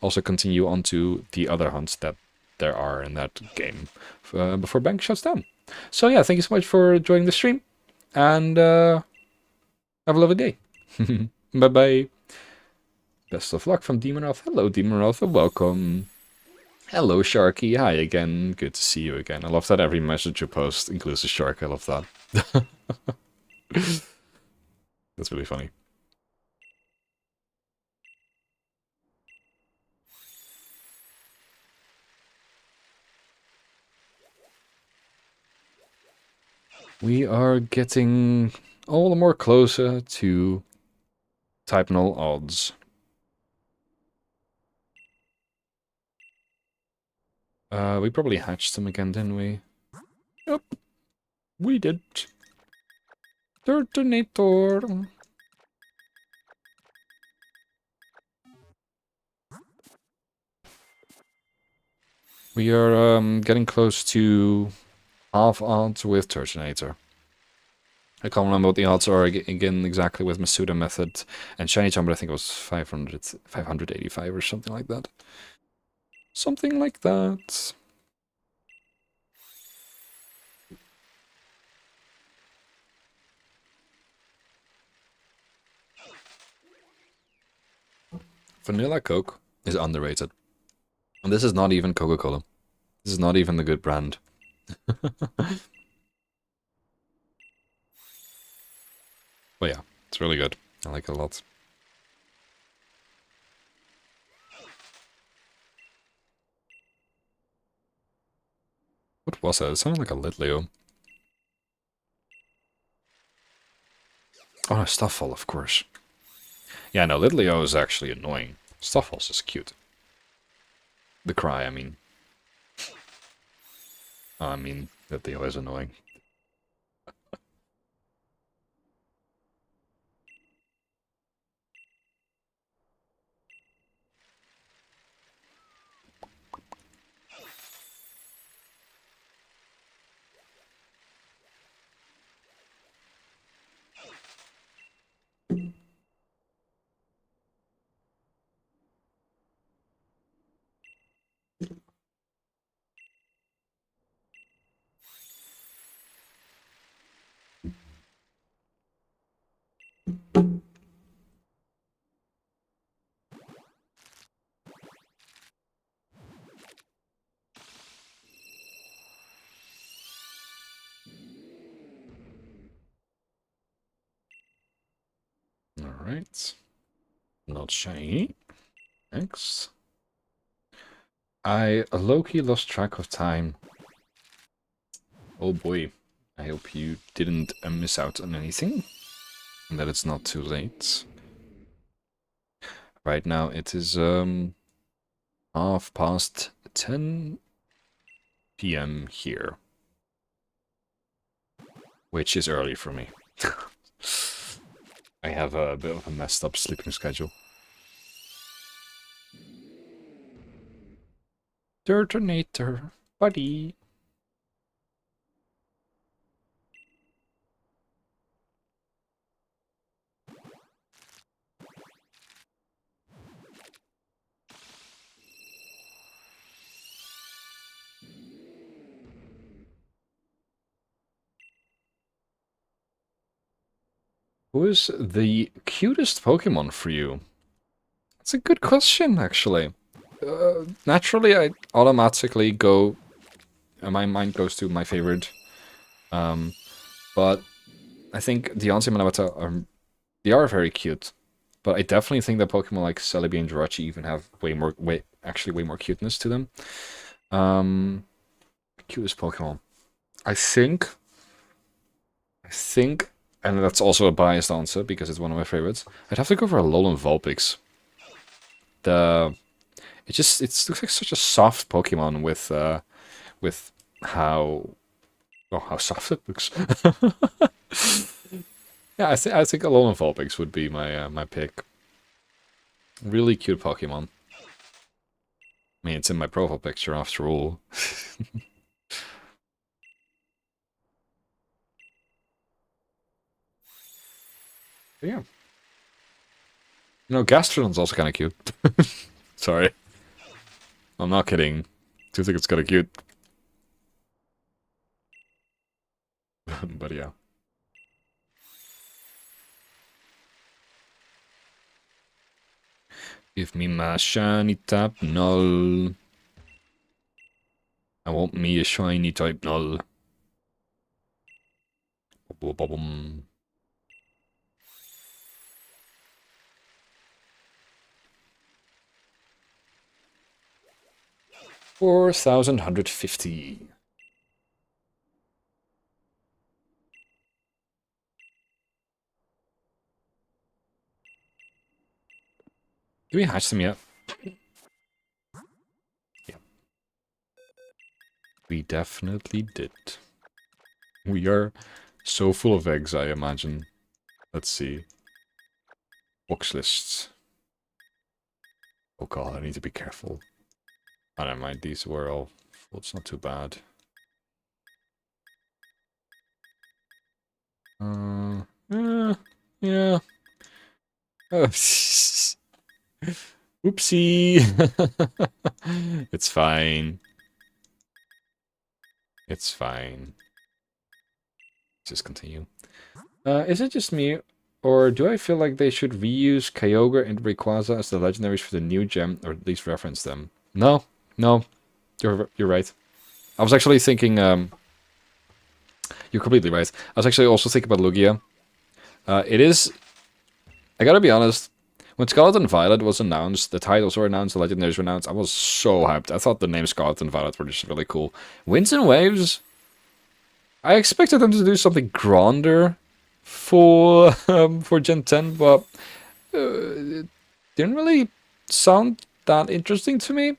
also continue on to the other hunts that there are in that game before Bank shuts down. So yeah, thank you so much for joining the stream, and have a lovely day. Bye bye. Best of luck from Demon Elf. Hello, Demon Elf, welcome. Hello, Sharky. Hi again. Good to see you again. I love that every message you post includes a shark. I love that. That's really funny. We are getting all the more closer to type null odds. We probably hatched them again, didn't we? Yep, we did. Turtonator. We are getting close to half odds with Turtonator. I can't remember what the odds are again exactly with Masuda method and Shiny Charm, but I think it was 585 or something like that. Something like that. Vanilla Coke is underrated. And this is not even Coca-Cola. This is not even the good brand. But yeah, it's really good. I like it a lot. What was that? It sounded like a Litleo. Oh, no, Stuffle, of course. Yeah, no, Litleo is actually annoying. Stuffle's is cute. The cry, I mean. Litleo is annoying. Alright. Not shiny. Thanks. I low-key lost track of time. Oh boy. I hope you didn't miss out on anything. And that it's not too late. Right now it is 10 p.m. here. Which is early for me. I have a bit of a messed up sleeping schedule. Turtonator, buddy. Who is the cutest Pokemon for you? That's a good question, actually. Naturally, I automatically go... my mind goes to my favorite. But I think Deontay and Manabata they are very cute. But I definitely think that Pokemon like Celebi and Jirachi even have way more cuteness to them. Cutest Pokemon. I think, and that's also a biased answer because it's one of my favorites. I'd have to go for a Alolan Vulpix. It looks like such a soft Pokemon with how soft it looks. Yeah, I think Alolan Vulpix would be my my pick. Really cute Pokemon. I mean, it's in my profile picture after all. Yeah. You know, Gastrodon's also kind of cute. Sorry. I'm not kidding. I do think it's kind of cute. But yeah. Give me my shiny type Null. I want me a shiny type Null. 4,150. Did we hatch them yet? Yeah. We definitely did. We are so full of eggs, I imagine. Let's see. Box lists. Oh god, I need to be careful. I don't mind, these were all... Well, it's not too bad. Yeah. Oopsie. It's fine. It's fine. Just continue. Is it just me, or do I feel like they should reuse Kyogre and Rayquaza as the legendaries for the new gem, or at least reference them? No, you're right. I was actually thinking, you're completely right. I was actually also thinking about Lugia. It is, I gotta be honest, when Scarlet and Violet was announced, the titles were announced, the legendaries were announced, I was so hyped. I thought the names Scarlet and Violet were just really cool. Winds and Waves, I expected them to do something grander for Gen 10, but it didn't really sound that interesting to me.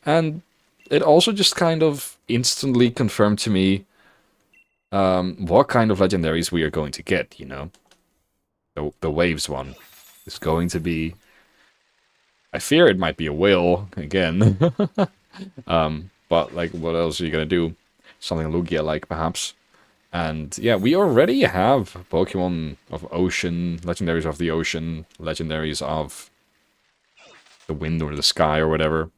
And it also just kind of instantly confirmed to me what kind of legendaries we are going to get, you know? The Waves one is going to be... I fear it might be a whale, again. But, like, what else are you gonna do? Something Lugia-like, perhaps. And, yeah, we already have Pokemon of Ocean, Legendaries of the Ocean, Legendaries of the Wind or the Sky or whatever.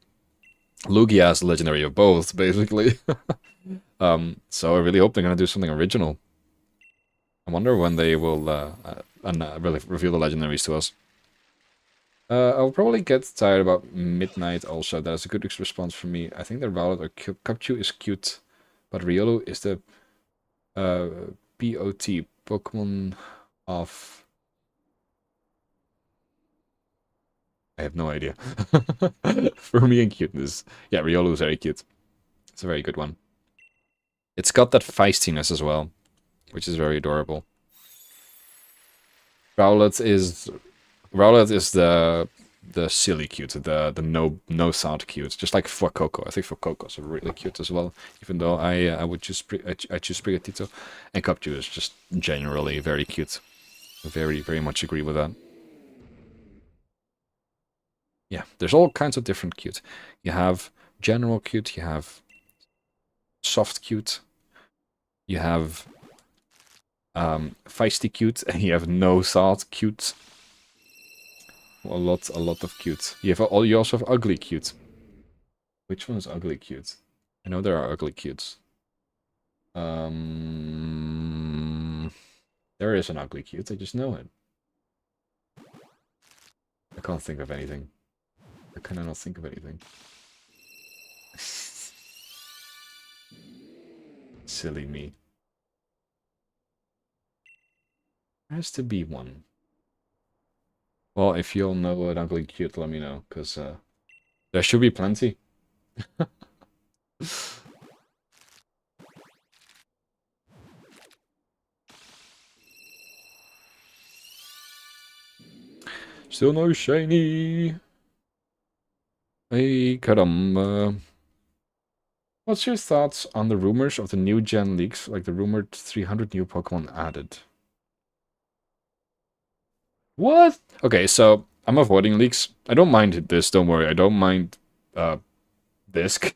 Lugia is Legendary of both, basically. So I really hope they're gonna do something original. I wonder when they will really reveal the legendaries to us. I'll probably get tired about midnight also. That's a good response for me. I think the Rowlet or Cupchew is cute, but Riolu is the BOT, Pokemon of... I have no idea. For me and cuteness. Yeah, Riolu is very cute. It's a very good one. It's got that feistiness as well, which is very adorable. Rowlet is the the silly cute, the no sound cute, just like for Coco. I think for Coco's really cute as well. Even though I would choose I choose Sprigatito, and Cupchew is just generally very cute. Very much agree with that. Yeah, there's all kinds of different cute. You have general cute, you have soft cute, you have feisty cute, and you have no salt cute. A lot of cute. You also have ugly cute. Which one is ugly cute? I know there are ugly cutes. There is an ugly cute. I just know it. I can't think of anything. I cannot think of anything. Silly me. There has to be one. Well, if you all know an ugly cute, let me know, because there should be plenty. Still no shiny. Hey, caramba. What's your thoughts on the rumors of the new gen leaks, like the rumored 300 new Pokemon added? What? Okay, so I'm avoiding leaks. I don't mind this, don't worry. I don't mind Disc.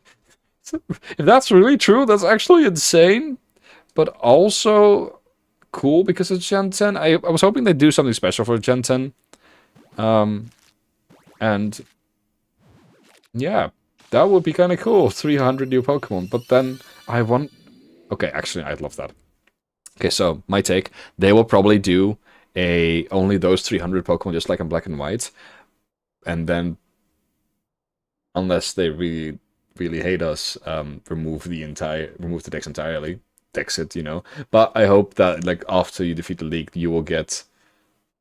If that's really true, that's actually insane. But also cool because it's Gen 10. I was hoping they'd do something special for Gen 10. And yeah, that would be kind of cool. 300 new Pokemon. But then I want... Okay, actually, I'd love that. Okay, so my take. They will probably do only those 300 Pokemon just like in Black and White. And then, unless they really hate us, remove the dex entirely. Dex it, you know. But I hope that like after you defeat the league, you will get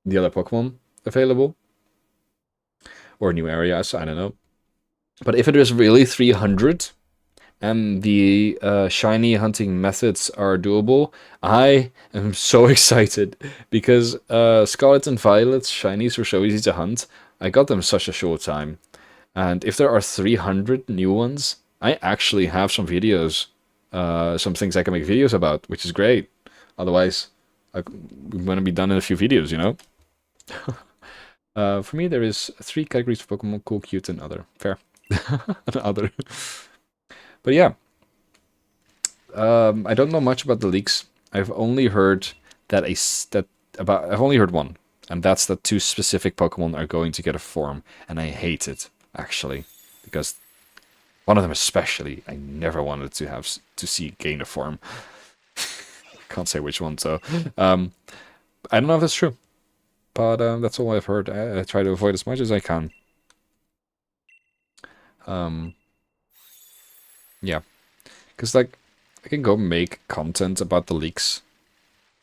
the other Pokemon available. Or new areas, I don't know. But if it is really 300 and the shiny hunting methods are doable, I am so excited because Scarlet and Violet's shinies were so easy to hunt. I got them such a short time. And if there are 300 new ones, I actually have some videos, some things I can make videos about, which is great. Otherwise, I'm going to be done in a few videos, you know? For me, there is 3 categories for Pokemon: cool, cute, and other. Fair. Other. But yeah. I don't know much about the leaks. I've only heard I've only heard one, and that's that 2 specific Pokemon are going to get a form, and I hate it actually, because one of them especially I never wanted to see gain a form. Can't say which one, so I don't know if that's true, but that's all I've heard. I try to avoid as much as I can. Yeah, because like I can go make content about the leaks.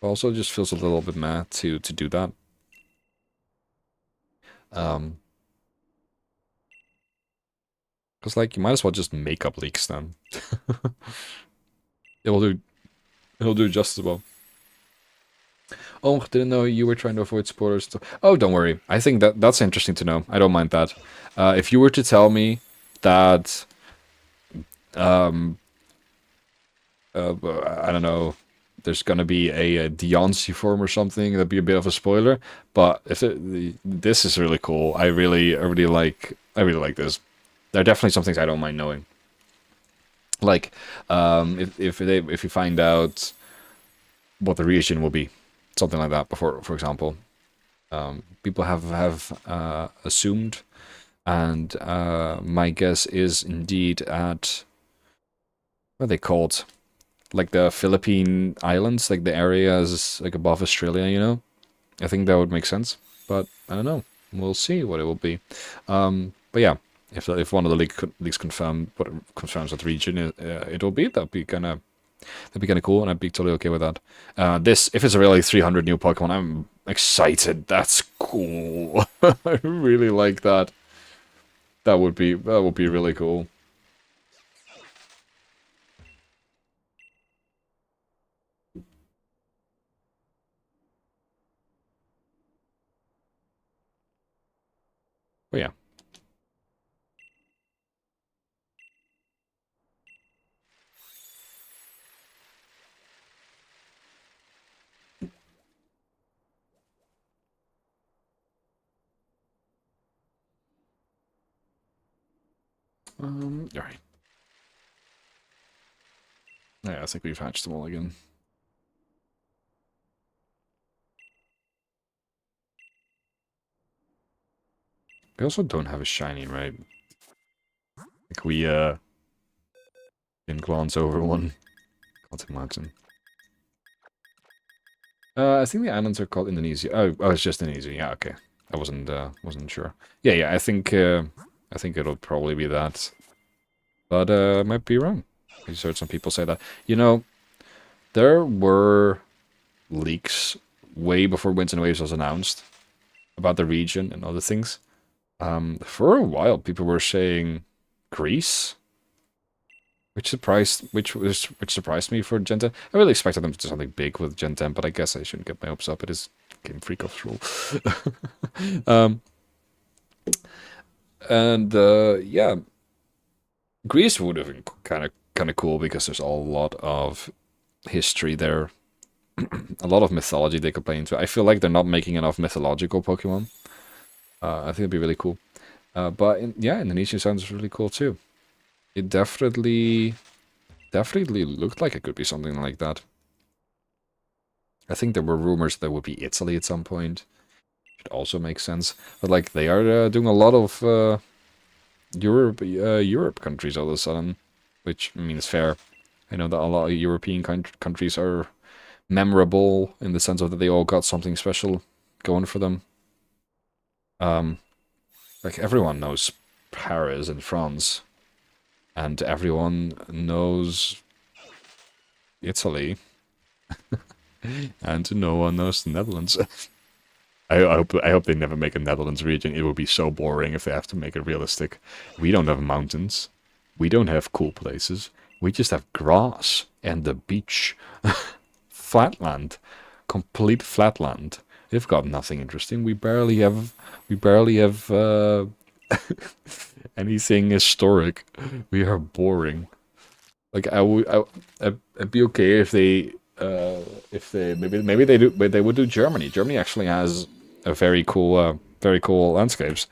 Also, just feels a little bit mad to do that. Because like you might as well just make up leaks then. It'll do just as well. Oh, didn't know you were trying to avoid spoilers. Oh, don't worry. I think that's interesting to know. I don't mind that. If you were to tell me that, I don't know, there's gonna be a Deontay form or something, that'd be a bit of a spoiler. But if this is really cool, I really like this. There are definitely some things I don't mind knowing. Like, if you find out what the region will be, something like that. Before, for example, people have assumed, and my guess is indeed at what are they called, like the Philippine Islands, like the areas like above Australia. You know, I think that would make sense, but I don't know. We'll see what it will be. But yeah, if one of the leaks confirms that region it will be, that'd be kind of cool, and I'd be totally okay with that. If it's really 300 new Pokemon, I'm excited. That's cool. I really like that. That would be really cool. But yeah, Alright. Yeah, I think we've hatched them all again. We also don't have a shiny, right? Like we didn't glance over one. Can't imagine. I think the islands are called Indonesia. Oh, it's just Indonesia. Yeah, okay. I wasn't sure. Yeah. I think it'll probably be that, but I might be wrong. I just heard some people say that. You know, there were leaks way before Winds and Waves was announced about the region and other things. For a while, people were saying Greece, which surprised me for Gen 10. I really expected them to do something big with Gen 10, but I guess I shouldn't get my hopes up. It is Game Freak after all. Yeah, Greece would have been kind of cool because there's a lot of history there, a lot of mythology they could play into. I feel like they're not making enough mythological Pokemon. I think it'd be really cool. Yeah, Indonesia sounds really cool too. It definitely looked like it could be something like that. I think there were rumors there would be Italy at some point. It also makes sense. But like they are doing a lot of Europe countries all of a sudden, which means fair. I know that a lot of European countries are memorable in the sense of that they all got something special going for them. Like everyone knows Paris and France, and everyone knows Italy, and no one knows the Netherlands. I hope they never make a Netherlands region. It would be so boring if they have to make it realistic. We don't have mountains. We don't have cool places. We just have grass and the beach. Flatland. Complete flatland. They've got nothing interesting. We barely have anything historic. We are boring. Like I'd be okay if they maybe they do, but they would do Germany. Germany actually has a very cool landscapes,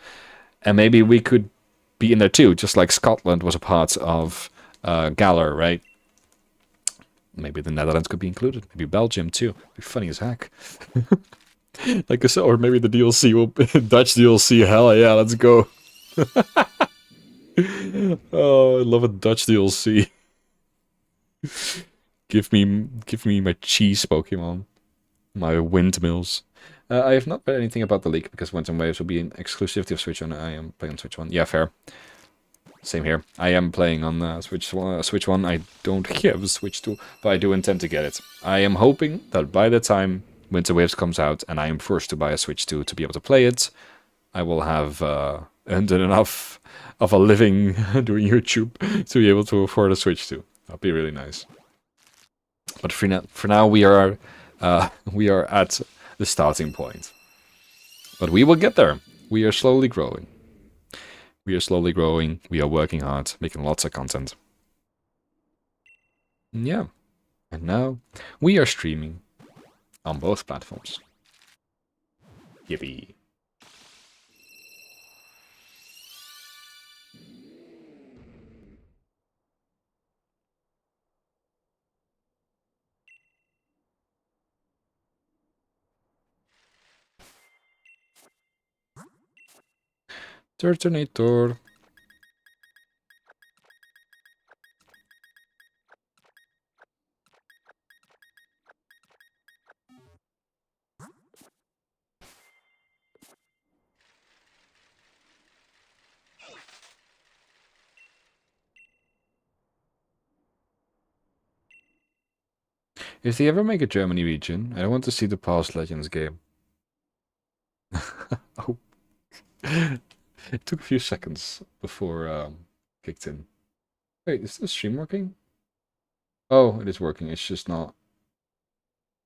and maybe we could be in there too, just like Scotland was a part of Galar, right? Maybe the Netherlands could be included. Maybe Belgium too. It'd be funny as heck. Like I said, or maybe the DLC will Dutch DLC. Hell yeah, let's go. Oh, I love a Dutch DLC. Give me my cheese Pokemon. My windmills. I have not read anything about the leak because Winds and Waves will be an exclusivity of Switch 1. I am playing on Switch 1. Yeah, fair. Same here. I am playing on Switch 1. I don't have Switch 2, but I do intend to get it. I am hoping that by the time Winds and Waves comes out and I am forced to buy a Switch 2 to be able to play it, I will have earned enough of a living doing YouTube to be able to afford a Switch 2. That'd be really nice. But for now we are at the starting point. But we will get there. We are slowly growing. We are working hard, making lots of content. Yeah. And now we are streaming on both platforms. Yippee. Turtonator. If they ever make a Germany region, I want to see the past Legends game. Oh. It took a few seconds before kicked in. Wait, is the stream working? Oh, it is working. It's just not.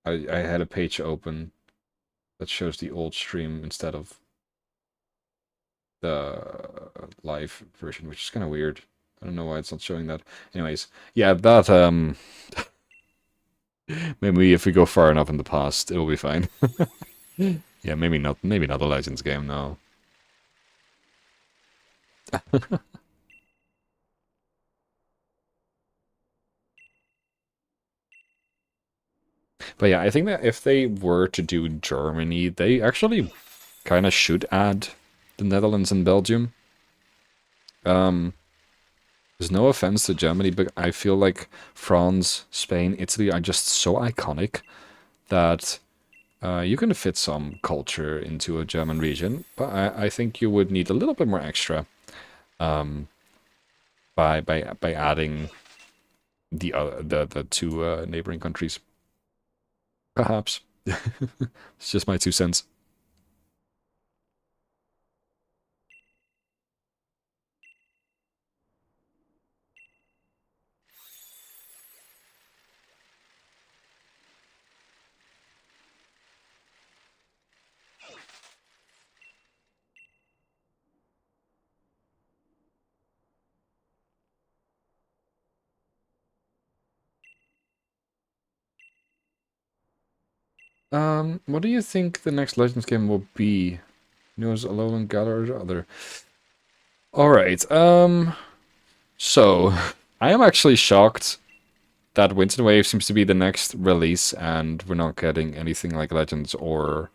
I had a page open that shows the old stream instead of the live version, which is kind of weird. I don't know why it's not showing that. Anyways, yeah, that maybe if we go far enough in the past, it'll be fine. Yeah, maybe not a Legends game, no. But yeah, I think that if they were to do Germany, they actually kind of should add the Netherlands and Belgium. There's no offense to Germany, but I feel like France, Spain, Italy are just so iconic that you can fit some culture into a German region, but I think you would need a little bit more extra by adding the two neighboring countries. Perhaps. It's just my 2 cents. What do you think the next Legends game will be? News, Alolan Galar, or other? Alright, so I am actually shocked that Wind and Wave seems to be the next release, and we're not getting anything like Legends. Or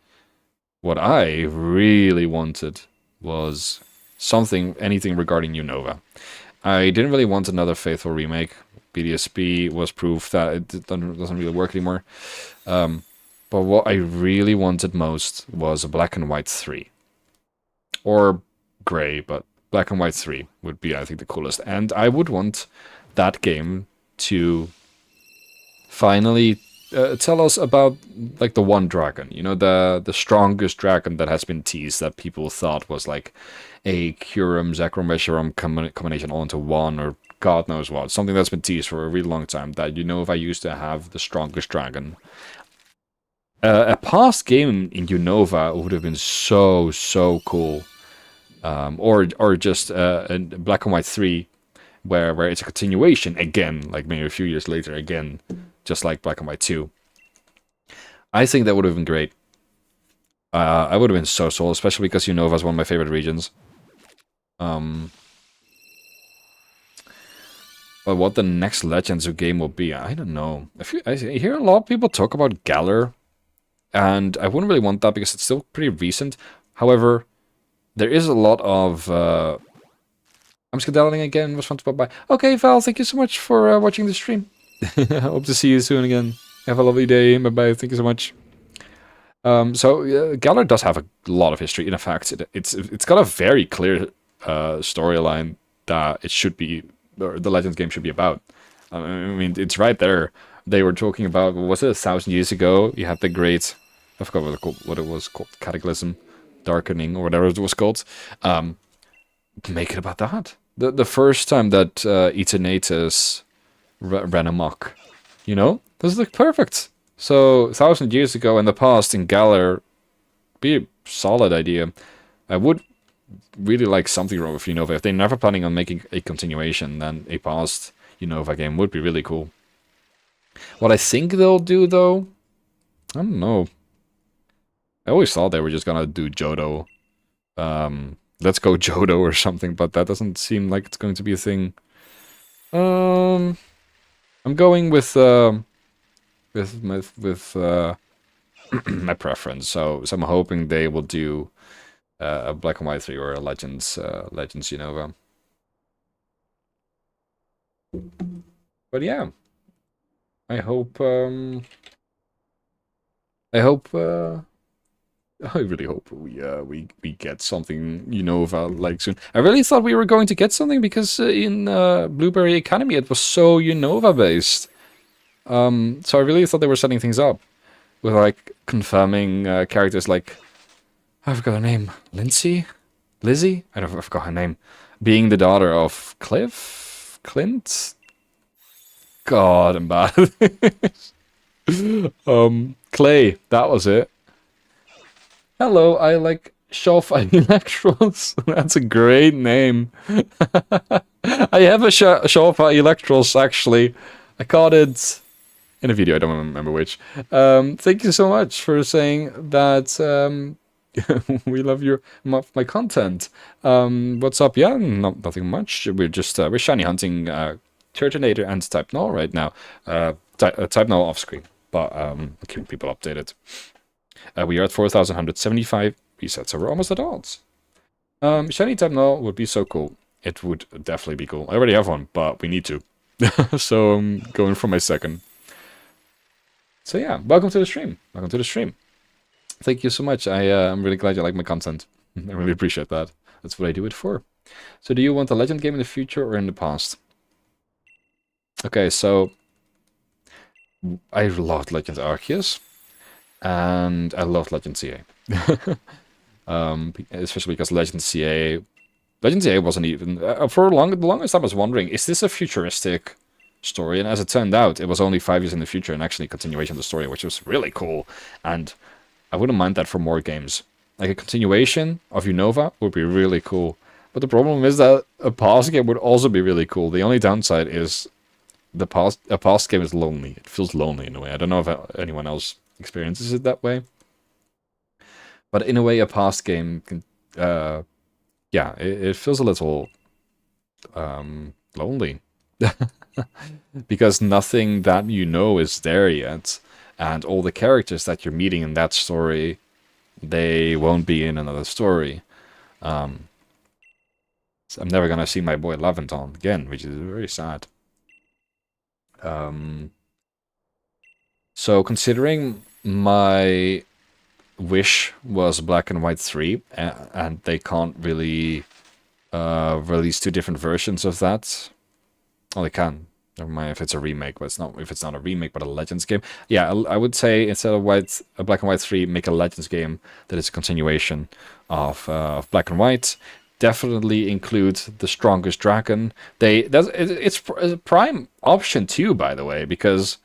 what I really wanted was anything regarding Unova. I didn't really want another Faithful remake. BDSP was proof that it doesn't really work anymore. But what I really wanted most was a Black and White 3. Or Grey, but Black and White 3 would be, I think, the coolest. And I would want that game to finally tell us about like the one dragon, you know, the strongest dragon that has been teased, that people thought was like a Curum Zekrom combination all into one, or God knows what, something that's been teased for a really long time, that Unova used to have the strongest dragon. A past game in Unova would have been so cool, or just a Black and White 3 where it's a continuation again, like maybe a few years later again, just like Black and White 2. I think that would have been great. I would have been so sold, especially because Unova is one of my favorite regions. But what the next Legends game will be, I don't know. I hear a lot of people talk about Galar, and I wouldn't really want that because it's still pretty recent. However, there is a lot of... I'm skedaddling again, was fun to pop by. Okay, Val, thank you so much for watching the stream. Hope to see you soon again. Have a lovely day. Bye-bye. Thank you so much. So Galar does have a lot of history. In fact, it's got a very clear storyline that it should be, or the Legends game should be about. I mean, it's right there. They were talking about, was it 1,000 years ago? You had the great, I forgot what it was called, Cataclysm, Darkening, or whatever it was called. Make it about that. The first time that Eternatus ran amok, you know, this looked perfect. So 1,000 years ago in the past in Galar, be a solid idea. I would really like something wrong with Unova. If they're never planning on making a continuation, then a past Unova game would be really cool. What I think they'll do, though, I don't know. I always thought they were just gonna do Johto. Let's go Johto or something, but that doesn't seem like it's going to be a thing. I'm going with my preference. So I'm hoping they will do a Black and White 3 or a Legends Unova. But yeah, I really hope we get something Unova like soon. I really thought we were going to get something because in Blueberry Academy it was so Unova based. So I really thought they were setting things up with like confirming characters like, I forgot her name, Lizzie? I forgot her name. Being the daughter of Clint? God, I'm bad. Clay, that was it. Hello, I like Shelfie Electros. That's a great name. I have a Shelfie Electros, actually. I caught it in a video, I don't remember which. Thank you so much for saying that we love my content. What's up? Yeah, nothing much. We're just shiny hunting Turtonator and Type Null right now. Type Null off screen. but I'm keeping people updated. We are at 4,175 resets, so we're almost at odds. Shiny type Null would be so cool. It would definitely be cool. I already have one, but we need to. So I'm going for my second. So yeah, welcome to the stream. Welcome to the stream. Thank you so much. I'm really glad you like my content. I really appreciate that. That's what I do it for. So do you want a legend game in the future or in the past? Okay, so I loved Legend Arceus, and I loved Legend CA. Especially because Legend CA wasn't even for the longest time I was wondering, is this a futuristic story? And as it turned out, it was only 5 years in the future and actually a continuation of the story, which was really cool. And I wouldn't mind that for more games. Like a continuation of Unova would be really cool. But the problem is that a past game would also be really cool. The only downside is a past game is lonely. It feels lonely in a way. I don't know if anyone else experiences it that way. But in a way, a past game can, yeah, it feels a little lonely. Because nothing that you know is there yet. And all the characters that you're meeting in that story, they won't be in another story. So I'm never gonna see my boy Laventon again, which is very sad. So considering my wish was Black and White 3, and they can't really release two different versions of that. Oh, they can. Never mind if it's a remake, but it's not. If it's not a remake, but a Legends game. Yeah, I would say instead of Black and White 3, make a Legends game that is a continuation of Black and White. Definitely include the strongest dragon. It's a prime option too, by the way, because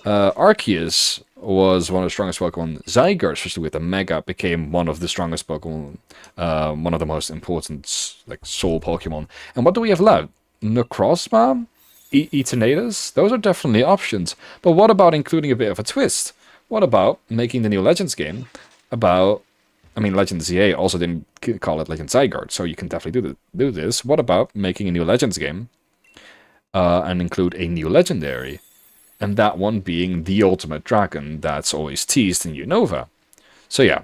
Arceus was one of the strongest Pokemon. Zygarde, especially with the Mega, became one of the strongest Pokemon, one of the most important like soul Pokemon. And what do we have left? Necrozma? Eternatus? Those are definitely options. But what about including a bit of a twist? What about making the new Legends game about... I mean, Legend ZA also didn't call it Legend Zygarde, so you can definitely do this. What about making a new Legends game and include a new Legendary? And that one being the ultimate dragon that's always teased in Unova. So yeah.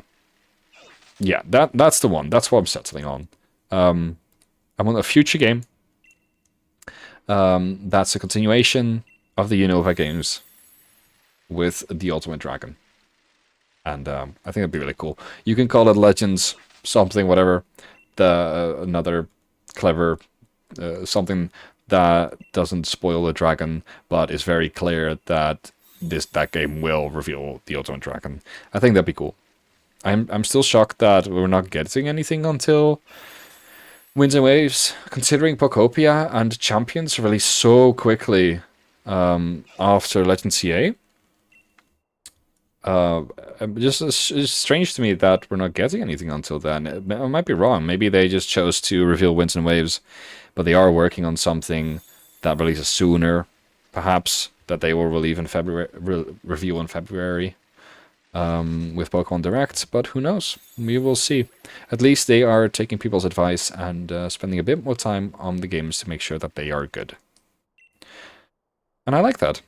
Yeah, that's the one. That's what I'm settling on. I want a future game that's a continuation of the Unova games with the ultimate dragon. And I think that'd be really cool. You can call it Legends, something, whatever. Another clever something that doesn't spoil the dragon, but is very clear that that game will reveal the ultimate dragon. I think that'd be cool. I'm still shocked that we're not getting anything until Winds and Waves, considering Pokopia and Champions released so quickly after Legend CA. It's strange to me that we're not getting anything until then. I might be wrong. Maybe they just chose to reveal Winds and Waves, but they are working on something that releases sooner, perhaps, that they will release in February, review in February with Pokemon Direct, but who knows? We will see. At least they are taking people's advice and spending a bit more time on the games to make sure that they are good. And I like that.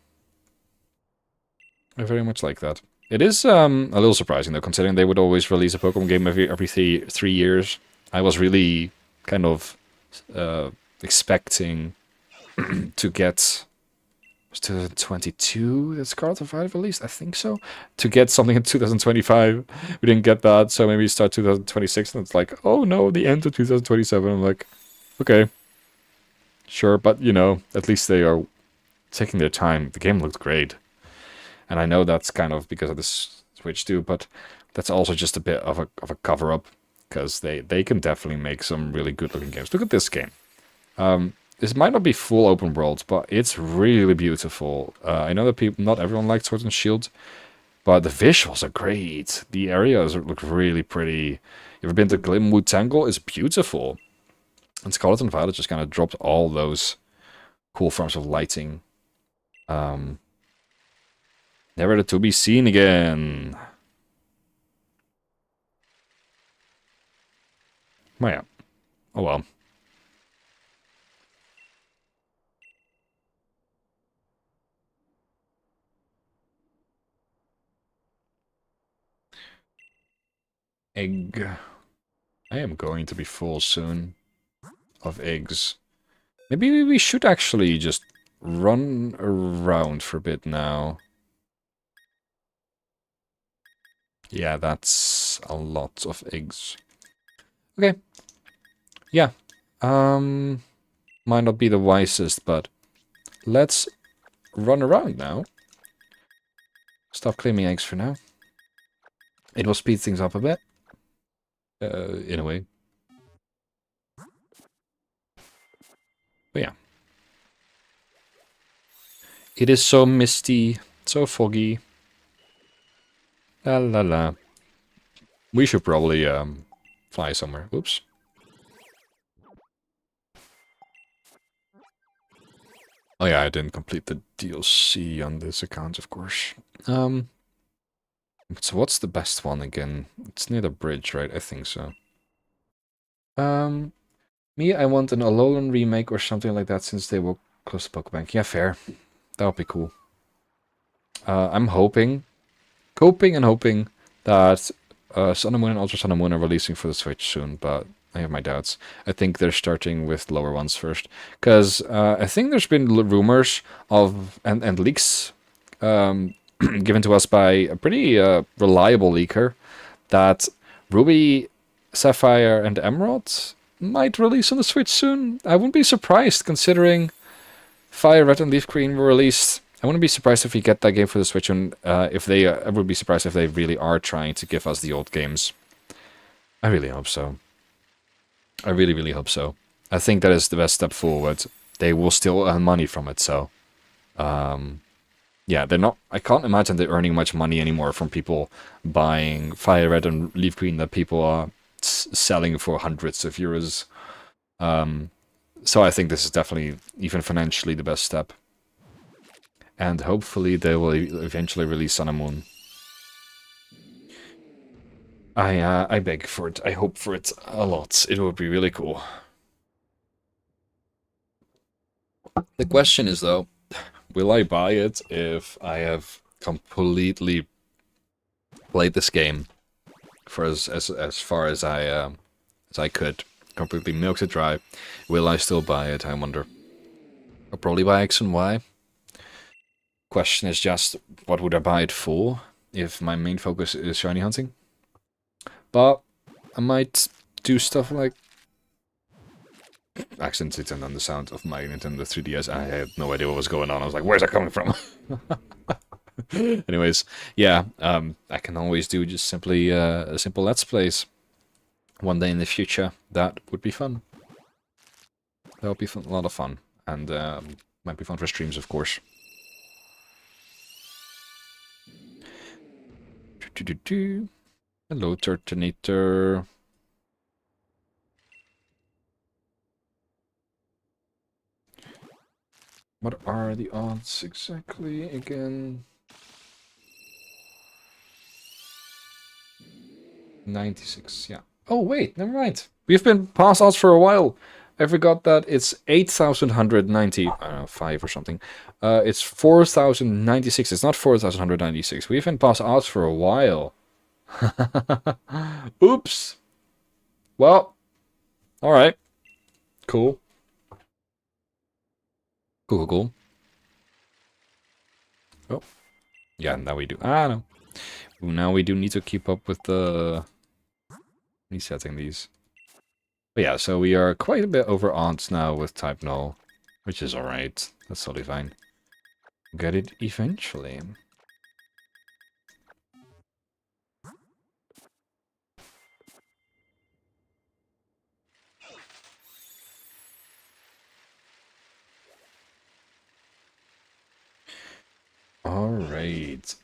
I very much like that. It is a little surprising, though, considering they would always release a Pokemon game every 3 years. I was really kind of expecting to get... Was 2022 that Scarlet and Violet released? I think so. To get something in 2025. We didn't get that, so maybe start 2026, and it's like, oh no, the end of 2027. I'm like, okay. Sure, but, you know, at least they are taking their time. The game looked great. And I know that's kind of because of the Switch too, but that's also just a bit of a cover-up, because they can definitely make some really good-looking games. Look at this game. This might not be full open world, but it's really beautiful. I know that not everyone likes Sword and Shield, but the visuals are great. The areas look really pretty. You ever been to Glimwood Tangle? It's beautiful. And Scarlet and Violet just kind of dropped all those cool forms of lighting. Never to be seen again. Well, yeah. Oh well. egg. I am going to be full soon of eggs. Maybe we should actually just run around for a bit now. Yeah, that's a lot of eggs. Okay. Yeah. Might not be the wisest, but let's run around now. Stop claiming eggs for now. It will speed things up a bit. In a way. But yeah. It is so misty, so foggy. La la la. We should probably fly somewhere. Whoops. Oh yeah, I didn't complete the DLC on this account, of course. So what's the best one again? It's near the bridge, right? I think so. Me, I want an Alolan remake or something like that since they will close the Pokebank. Yeah, fair. That would be cool. I'm hoping that Sun and Moon and Ultra Sun and Moon are releasing for the Switch soon, but I have my doubts. I think they're starting with lower ones first, because I think there's been rumors of and leaks given to us by a pretty reliable leaker that Ruby, Sapphire, and Emerald might release on the Switch soon. I wouldn't be surprised considering Fire Red and Leaf Green were released. I wouldn't be surprised if we get that game for the Switch, and if they, I would be surprised if they really are trying to give us the old games. I really hope so. I really, really hope so. I think that is the best step forward. They will still earn money from it, so... yeah, they're not... I can't imagine they're earning much money anymore from people buying Fire Red and Leaf Green that people are selling for hundreds of euros. So I think this is definitely, even financially, the best step. And hopefully they will eventually release Sun and Moon. I beg for it. I hope for it a lot. It would be really cool. The question is, though, will I buy it if I have completely played this game for as far as I could, completely milked it dry? Will I still buy it? I wonder. I'll probably buy X and Y. Question is just, what would I buy it for if my main focus is shiny hunting? But I might do stuff like... Accidentally turned on the sound of my Nintendo 3DS. I had no idea what was going on. I was like, where's that coming from? Anyways, yeah, I can always do just simply a simple Let's Plays one day in the future. That would be fun. That would be fun, a lot of fun. And might be fun for streams, of course. Hello, Turtonator. What are the odds exactly again? 96, yeah. Oh, wait, never mind. We've been past odds for a while. I forgot that it's 8,195 or something. It's 4,096. It's not 4,196. We've been past odds for a while. Oops. Well, alright. Cool. Cool. Oh. Yeah, now we do. Ah, no. Now we do need to keep up with the... resetting these. But yeah, so we are quite a bit over odds now with type Null, which is alright. That's totally fine. Get it eventually. Alright.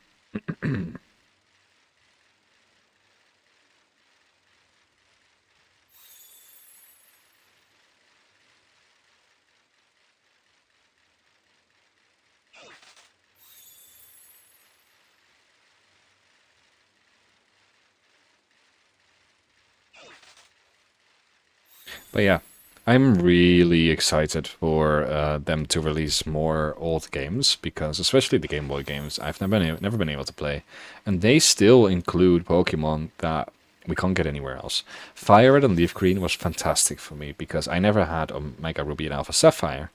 But yeah, I'm really excited for them to release more old games, because especially the Game Boy games, I've never been able to play, and they still include Pokemon that we can't get anywhere else. Fire Red and Leaf Green was fantastic for me because I never had Omega Ruby and Alpha Sapphire.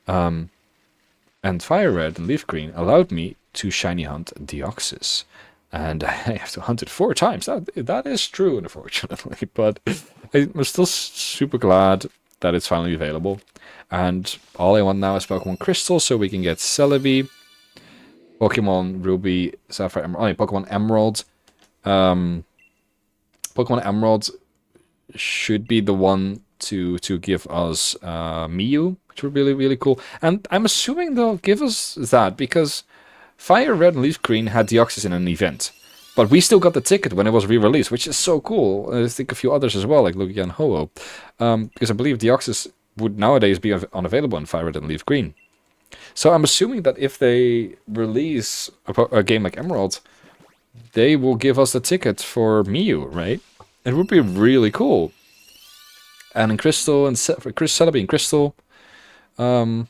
And Fire Red and Leaf Green allowed me to shiny hunt Deoxys. And I have to hunt it 4 times. That is true, unfortunately. But I'm still super glad that it's finally available. And all I want now is Pokemon Crystal, so we can get Celebi, Pokemon Ruby, Sapphire, Emerald, Pokemon Emerald. Pokemon Emerald should be the one to give us Mew, which would be really, really cool. And I'm assuming they'll give us that, because Fire Red and Leaf Green had Deoxys in an event. But we still got the ticket when it was re-released, which is so cool. I think a few others as well, like Lugia and Ho-Oh. Because I believe Deoxys would nowadays be unavailable in Fire Red and Leaf Green. So I'm assuming that if they release a game like Emerald, they will give us the ticket for Mew, right? It would be really cool. And in Crystal, and Celebi in Crystal, Jirachi,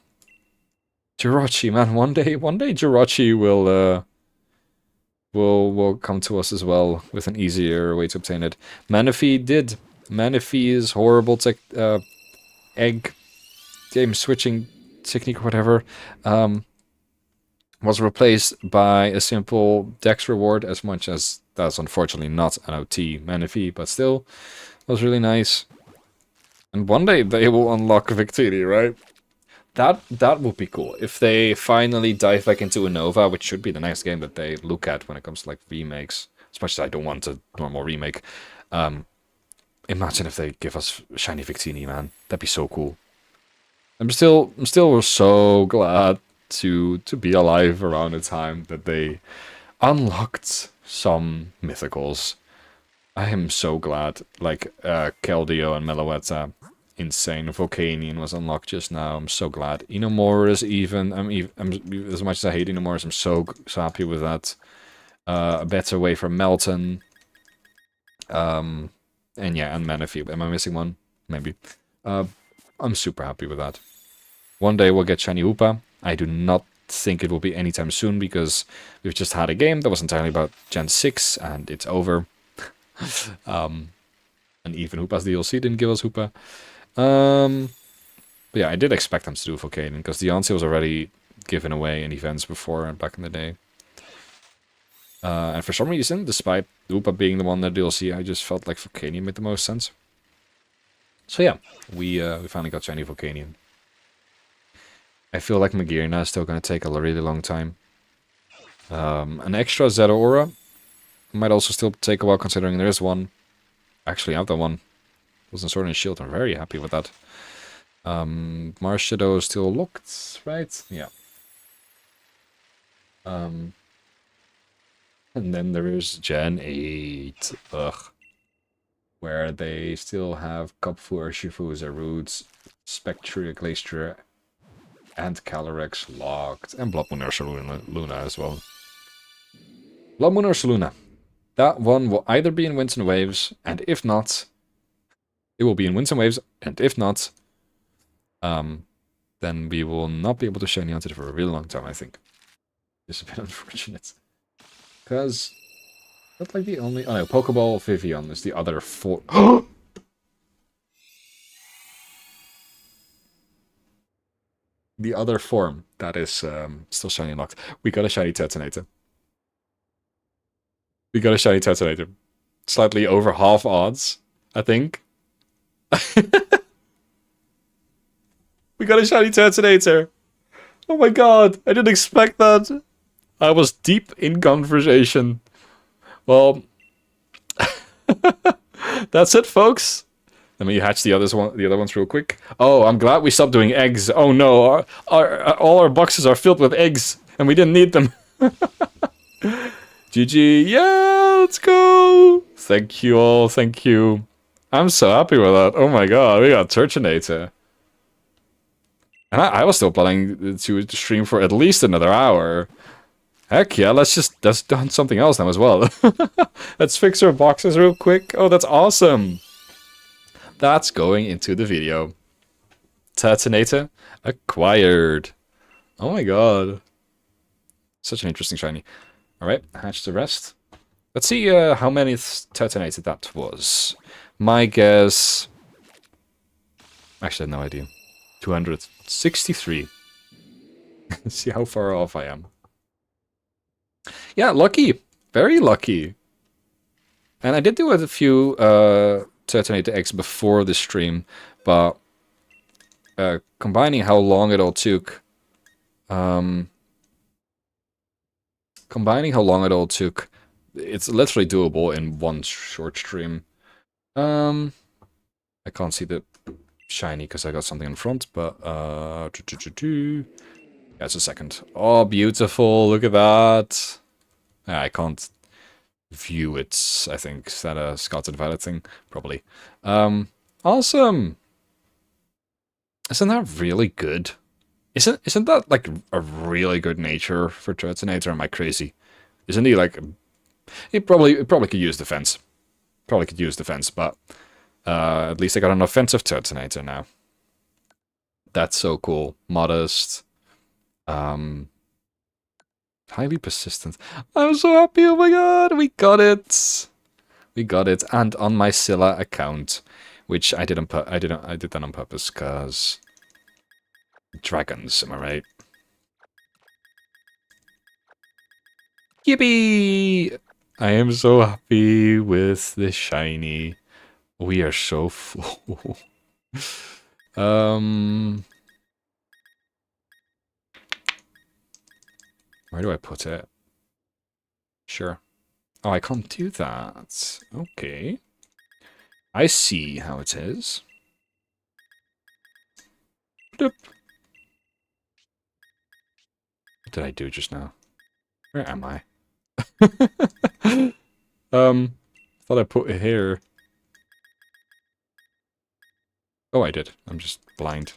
man, one day Jirachi will come to us as well with an easier way to obtain it. Manaphy did. Manaphy's horrible egg game switching technique or whatever was replaced by a simple dex reward, as much as that's unfortunately not an OT Manaphy, but still was really nice. And one day they will unlock Victini, right? That would be cool if they finally dive back into Unova, which should be the next game that they look at when it comes to like remakes. As much as I don't want a normal remake, imagine if they give us shiny Victini, man. That'd be so cool. I'm still so glad to be alive around the time that they unlocked some mythicals. I am so glad, like Keldeo and Meloetta. Insane. Volcanion was unlocked just now. I'm so glad. Inomoris even. I'm as much as I hate Inomoris, I'm so happy with that. A better way for Melton. And yeah, and Manaphy. Am I missing one? Maybe. I'm super happy with that. One day we'll get shiny Hoopa. I do not think it will be anytime soon, because we've just had a game that was entirely about Gen 6 and it's over. And even Hoopa's DLC didn't give us Hoopa. But yeah, I did expect them to do Volcanion, because Deontay was already given away in events before and back in the day. And for some reason, despite Hoopa being the one in the DLC, I just felt like Volcanion made the most sense. So yeah, we finally got shiny Volcanion. I feel like Magearna is still going to take a really long time. An extra Zeraora might also still take a while, considering there is one. Actually, I have that one. It was in Sword and Shield. I'm very happy with that. Marshadow is still locked, right? Yeah. And then there is Gen 8. Ugh. Where they still have Kupfu, Urshifu, Zarude, Spectre, Glacier, and Calyrex locked. And Blood Moon Ursaluna as well. Blood Moon Ursaluna. That one will either be in Winds and Waves, and if not, it will be in Winds and Waves, and if not, then we will not be able to shiny hunt it for a really long time, I think. It's a bit unfortunate. Because that's like the only... Oh no, Pokeball Vivian is the other four... The other form that is still shiny unlocked. We got a shiny Turtonator. We got a shiny Turtonator. Slightly over half odds, I think. We got a shiny Turtonator. Oh my god, I didn't expect that. I was deep in conversation. Well, that's it, folks. Let me hatch the other ones real quick. Oh, I'm glad we stopped doing eggs. Oh no, all our boxes are filled with eggs, and we didn't need them. GG, yeah, let's go. Thank you all, thank you. I'm so happy with that. Oh my god, we got Turtonator. And I was still planning to stream for at least another hour. Heck yeah, let's do something else now as well. Let's fix our boxes real quick. Oh, that's awesome. That's going into the video. Turtonator acquired. Oh my god. Such an interesting shiny. Alright, hatch the rest. Let's see how many Turtonator that was. My guess... Actually, I have no idea. 263. See how far off I am. Yeah, lucky. Very lucky. And I did do a few Turtonator eggs before the stream, but combining how long it all took... it's literally doable in one short stream. I can't see the shiny because I got something in front, but yeah, it's a second. Oh, beautiful! Look at that. I can't view it. I think is that a Scarlet Violet thing? Probably. Awesome. Isn't that really good? Isn't that like a really good nature for Turtonator? Am I crazy? Isn't he like? It probably could use defense. Probably could use defense, but at least I got an offensive Turtonator now. That's so cool. Modest. Highly persistent. I'm so happy. Oh my god, we got it. We got it, and on my Scylla account, which I did that on purpose, cause dragons. Am I right? Yippee! I am so happy with this shiny. We are so full. Where do I put it? Sure. Oh, I can't do that. Okay. I see how it is. What did I do just now? Where am I? Thought I put it here. Oh, I did. I'm just blind.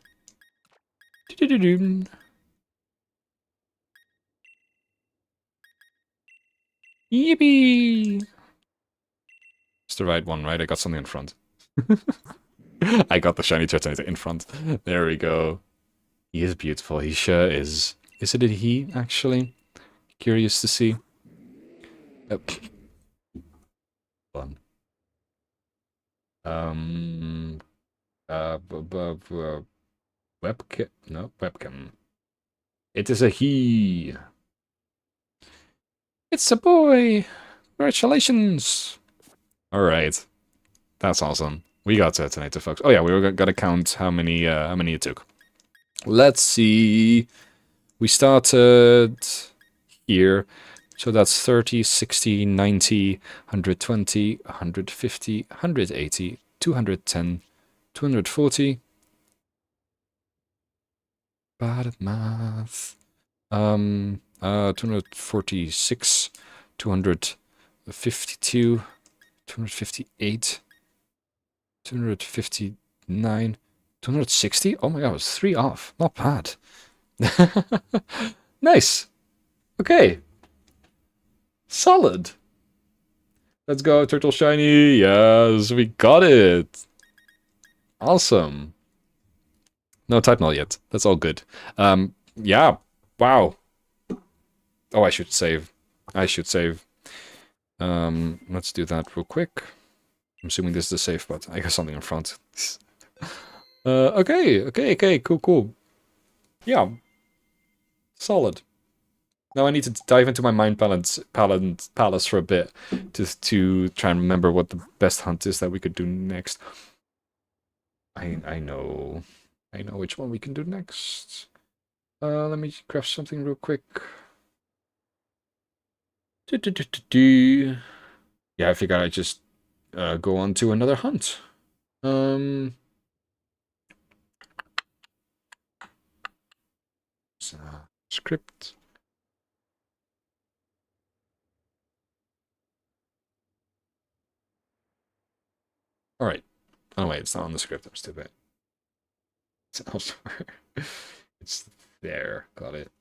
Yippee! It's the right one, right? I got something in front. I got the shiny Turtonator in front. There we go. He is beautiful. He sure is. Is it a he, actually? Curious to see. Fun. Webcam. No, webcam. It is a he. It's a boy. Congratulations. All right. That's awesome. We got Turtonator, folks. Oh yeah, we were gonna count how many it took. Let's see. We started here. So that's 30, 60, 90, 120, 150, 180, 210, 240. Bad at math. 246, 252, 258, 259, 260? Oh my god, I was 3 off. Not bad. Nice. Okay. Solid. Let's go, Turtle Shiny. Yes, we got it. Awesome. No type null yet. That's all good. Yeah. Wow. Oh, I should save. Let's do that real quick. I'm assuming this is the save, but I got something in front. Okay, cool. Yeah. Solid. Now I need to dive into my mind palace for a bit to try and remember what the best hunt is that we could do next. I know which one we can do next. Let me craft something real quick. Yeah, I figured I'd just go on to another hunt. Script. All right. Oh wait, it's not on the script. I'm stupid. It's elsewhere. It's there. Got it.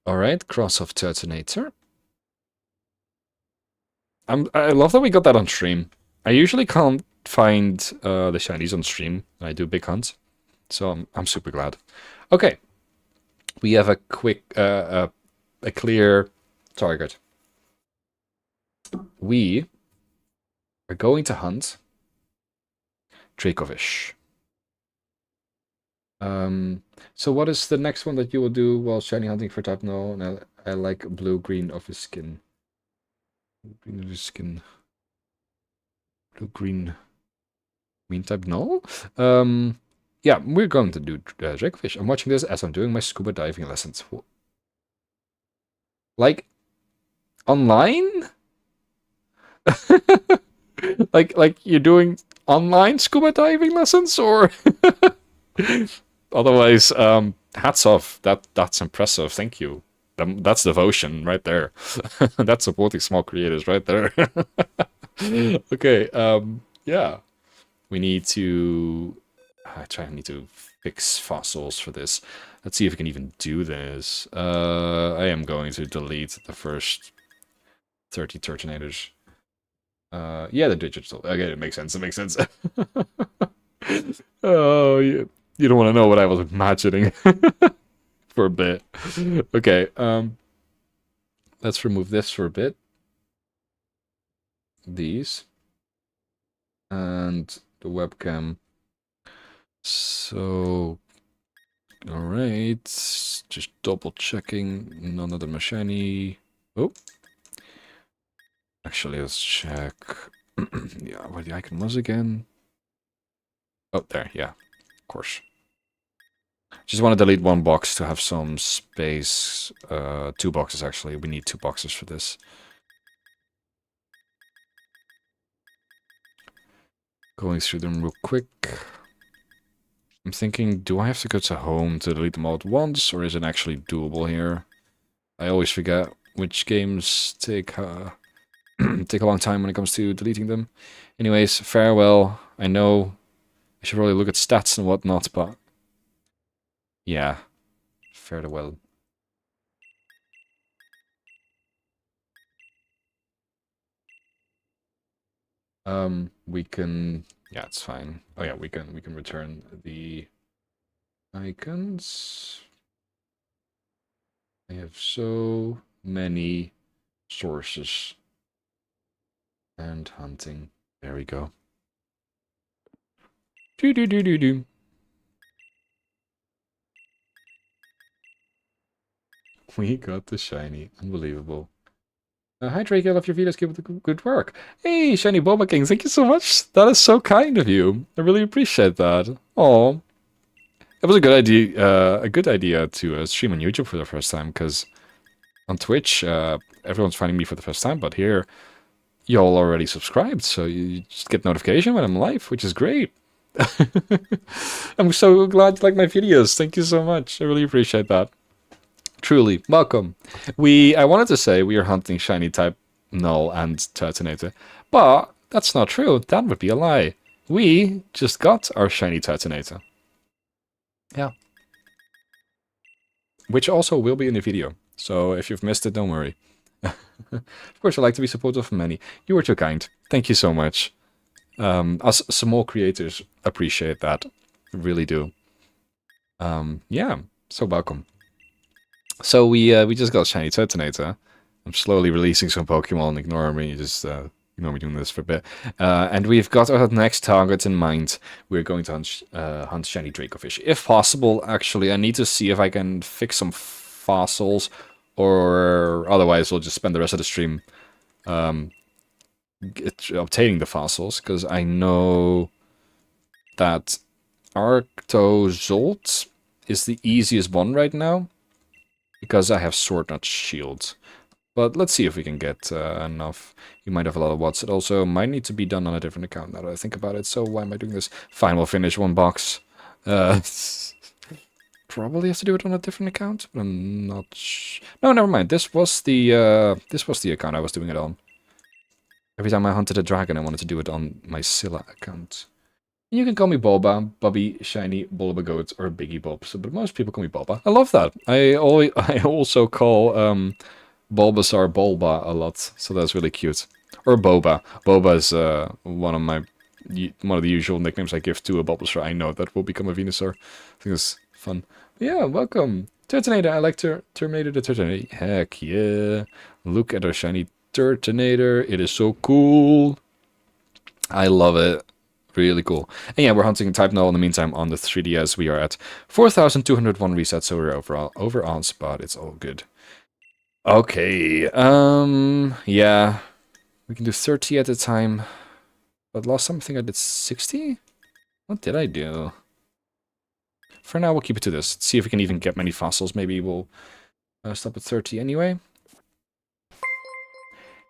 All right. Cross off Turtonator. I love that we got that on stream. I usually can't find the shinies on stream when I do big hunts, so I'm super glad. Okay. We have a quick, a clear target. we are going to hunt Dracovish. So what is the next one that you will do while shiny hunting for type Null? And I like blue-green of his skin. Green of his skin. Blue-green. Green type Null? Yeah, we're going to do Dracovish. I'm watching this as I'm doing my scuba diving lessons. Like, online? like you're doing online scuba diving lessons, or otherwise, hats off. That's impressive. Thank you. That's devotion right there. That's supporting small creators right there. Okay. Yeah. We need to. I need to fix fossils for this. Let's see if we can even do this. I am going to delete the first 30 Turtonators. Yeah, the digital. Okay, it makes sense. It makes sense. Oh, you don't want to know what I was imagining for a bit. Okay, let's remove this for a bit. These. And the webcam. So, alright. Just double checking. None of them are shiny. Oh. Actually, let's check. Yeah, where the icon was again. Oh, there, yeah. Of course. Just want to delete one box to have some space. 2 boxes, actually. We need 2 boxes for this. Going through them real quick. I'm thinking, do I have to go to home to delete them all at once, or is it actually doable here? I always forget which games take take a long time when it comes to deleting them. Anyways, farewell. I know I should probably look at stats and whatnot, but yeah, farewell. We can, yeah, it's fine. Oh yeah, we can return the icons. I have so many sources and hunting. There we go. Do do do do do. We got the shiny. Unbelievable. Hi Drakey, I love your videos. Keep up the good work. Hey, Shiny Boba King, thank you so much. That is so kind of you. I really appreciate that. Oh, it was a good idea to stream on YouTube for the first time, because on Twitch, everyone's finding me for the first time, but here, y'all already subscribed, so you just get notification when I'm live, which is great. I'm so glad you like my videos. Thank you so much. I really appreciate that. Truly, welcome. I wanted to say we are hunting shiny type Null and Turtonator, but that's not true. That would be a lie. We just got our shiny Turtonator. Yeah. Which also will be in the video, so if you've missed it, don't worry. Of course, I like to be supportive of many. You were too kind. Thank you so much. Us small creators appreciate that. Really do. Yeah, so welcome. So we just got shiny Turtonator. I'm slowly releasing some Pokemon. Ignore me, just ignore me doing this for a bit. And we've got our next target in mind. We're going to hunt shiny Dracovish. If possible, actually, I need to see if I can fix some fossils, or otherwise we'll just spend the rest of the stream obtaining the fossils, because I know that Arctozolt is the easiest one right now, because I have Sword, not Shield. But let's see if we can get enough. You might have a lot of watts. It also might need to be done on a different account now that I think about it, so why am I doing this? Fine, we'll finish 1 box. Probably have to do it on a different account, but I'm not No, never mind. This was the account I was doing it on. Every time I hunted a dragon, I wanted to do it on my Scylla account. You can call me Boba, Bubby, Shiny, Bulba Goat, or Biggie Bob, but most people call me Boba. I love that. I also call Bulbasaur Bulba a lot, so that's really cute. Or Boba. Boba is one of the usual nicknames I give to a Bulbasaur. I know that will become a Venusaur. I think it's fun. But yeah, welcome. Turtonator, I like Terminator the Turtonator. Heck yeah. Look at our shiny Turtonator. It is so cool. I love it. Really cool. And yeah, we're hunting Type Null in the meantime on the 3DS. We are at 4,201 resets, so we're over on spot. It's all good. Okay. Yeah. We can do 30 at a time. But last time I think I did 60? What did I do? For now, we'll keep it to this. See if we can even get many fossils. Maybe we'll stop at 30 anyway.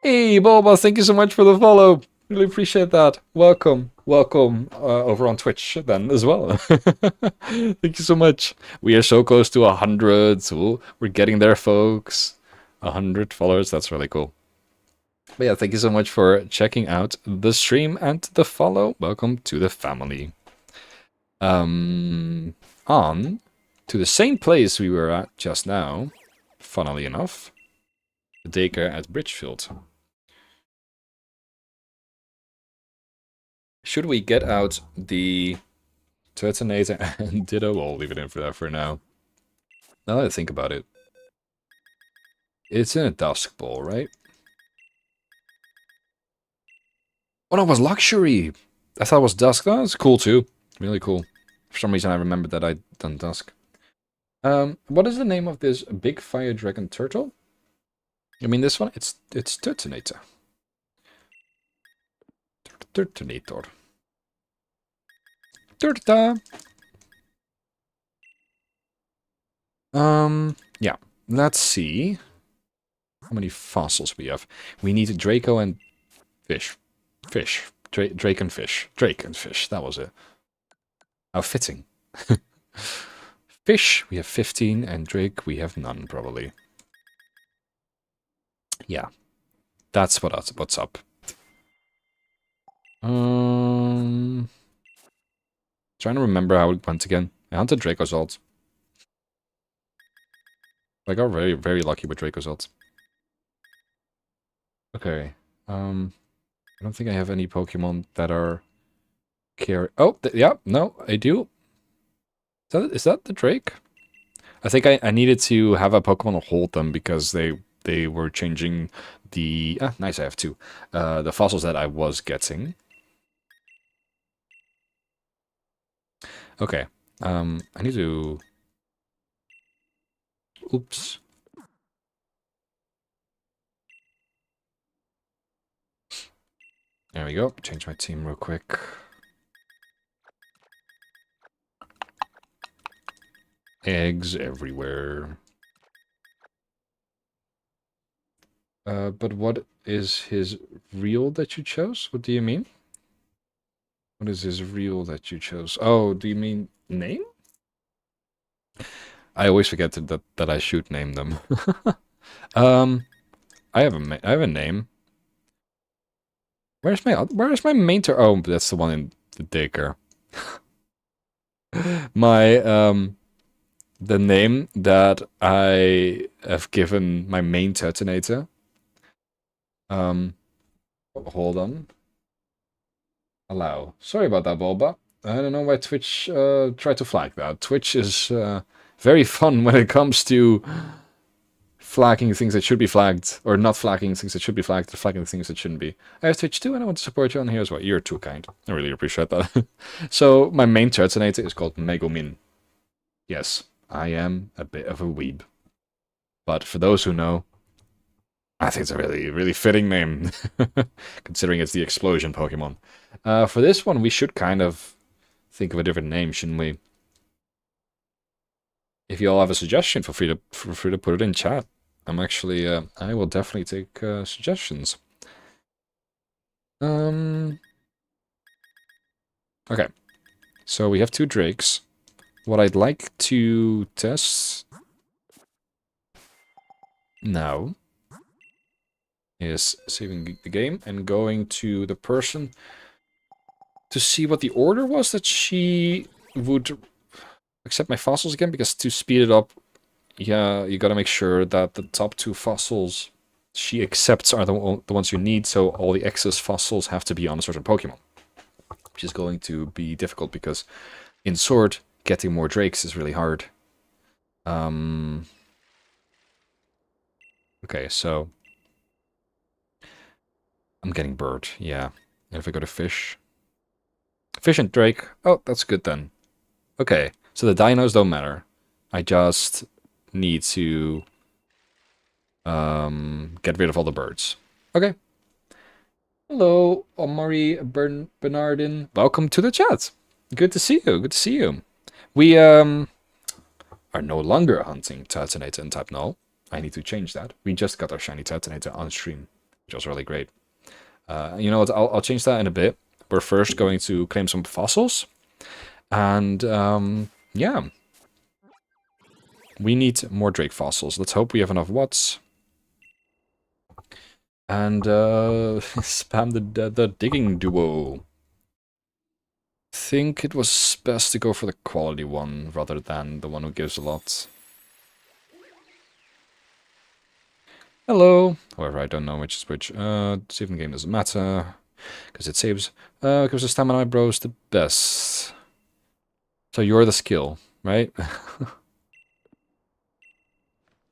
Hey, Boba, thank you so much for the follow. Really appreciate that. Welcome. Welcome over on Twitch then as well. Thank you so much. We are so close to 100. So we're getting there, folks. 100 followers. That's really cool. But yeah, thank you so much for checking out the stream and the follow. Welcome to the family. On to the same place we were at just now, funnily enough. The daycare at Bridgefield. Should we get out the Turtonator and Ditto? We'll leave it in for that for now. Now that I think about it. It's in a dusk bowl, right? Oh no, it was luxury! I thought it was dusk. Oh, that's cool too. Really cool. For some reason I remembered that I'd done dusk. What is the name of this big fire dragon turtle? I mean this one? It's Turtonator. Turtonator. Turta! Yeah. Let's see how many fossils we have. We need Draco and fish. Drake and fish. Drake and fish. That was it. How fitting. Fish, we have 15, and Drake, we have none, probably. Yeah. That's what's up. Trying to remember how it went again. I hunted Draco's ult. I got very, very lucky with Draco's ult. Okay. I don't think I have any Pokemon that are Oh, yeah, no, I do. Is that the Drake? I think I needed to have a Pokemon to hold them because they were changing the... Ah, nice, I have two. The fossils that I was getting. Okay. I need to... Oops. There we go. Change my team real quick. Eggs everywhere. But what is his reel that you chose? What do you mean? What is his reel that you chose? Oh, do you mean name? I always forget that I should name them. I have a name. Where's my main Oh, that's the one in the daycare. The name that I have given my main Turtonator. Hold on. Allow. Sorry about that, Bulba. I don't know why Twitch tried to flag that. Twitch is very fun when it comes to flagging things that should be flagged, or not flagging things that should be flagged, or flagging things that shouldn't be. I have Twitch too, and I want to support you on here as well. You're too kind. I really appreciate that. So, my main Turtonator is called Megumin. Yes, I am a bit of a weeb. But for those who know, I think it's a really, really fitting name, considering it's the explosion Pokemon. For this one, we should kind of think of a different name, shouldn't we? If you all have a suggestion, feel free to put it in chat. I'm actually, I will definitely take suggestions. Okay. So we have two Drakes. What I'd like to test now is saving the game and going to the person to see what the order was that she would accept my fossils again, because to speed it up, yeah, you gotta make sure that the top two fossils she accepts are the ones you need, so all the excess fossils have to be on a certain Pokemon. Which is going to be difficult, because in Sword, getting more Drakes is really hard. Okay, so I'm getting bird, yeah. And if I go to fish... Fish and Drake. Oh, that's good then. Okay, so the dinos don't matter. I just need to get rid of all the birds. Okay. Hello, Omari Bernardin. Welcome to the chat. Good to see you. Good to see you. We are no longer hunting Turtonator and type Null. I need to change that. We just got our shiny Turtonator on stream, which was really great. You know what? I'll change that in a bit. We're first going to claim some fossils. And yeah. We need more Drake fossils. Let's hope we have enough watts. And spam the digging duo. I think it was best to go for the quality one rather than the one who gives a lot. Hello. However, I don't know which is which. Saving game doesn't matter because it saves. Because the stamina bro is the best. So you're the skill, right? Let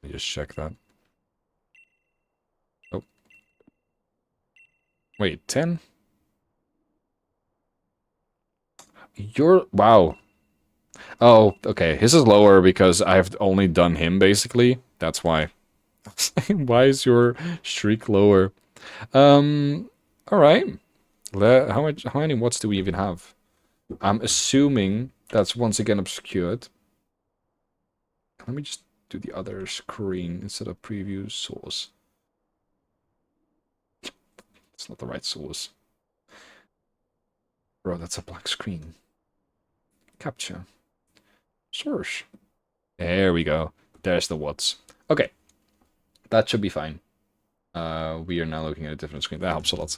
me just check that. Oh. Wait, 10? You're... Wow. Oh, okay. His is lower because I've only done him, basically. That's why. Why is your streak lower? Alright. How many watts do we even have? I'm assuming that's once again obscured. Let me just do the other screen instead of preview source. It's not the right source. Bro, that's a black screen. Capture. Source. There we go. There's the watts. Okay. That should be fine. We are now looking at a different screen. That helps a lot.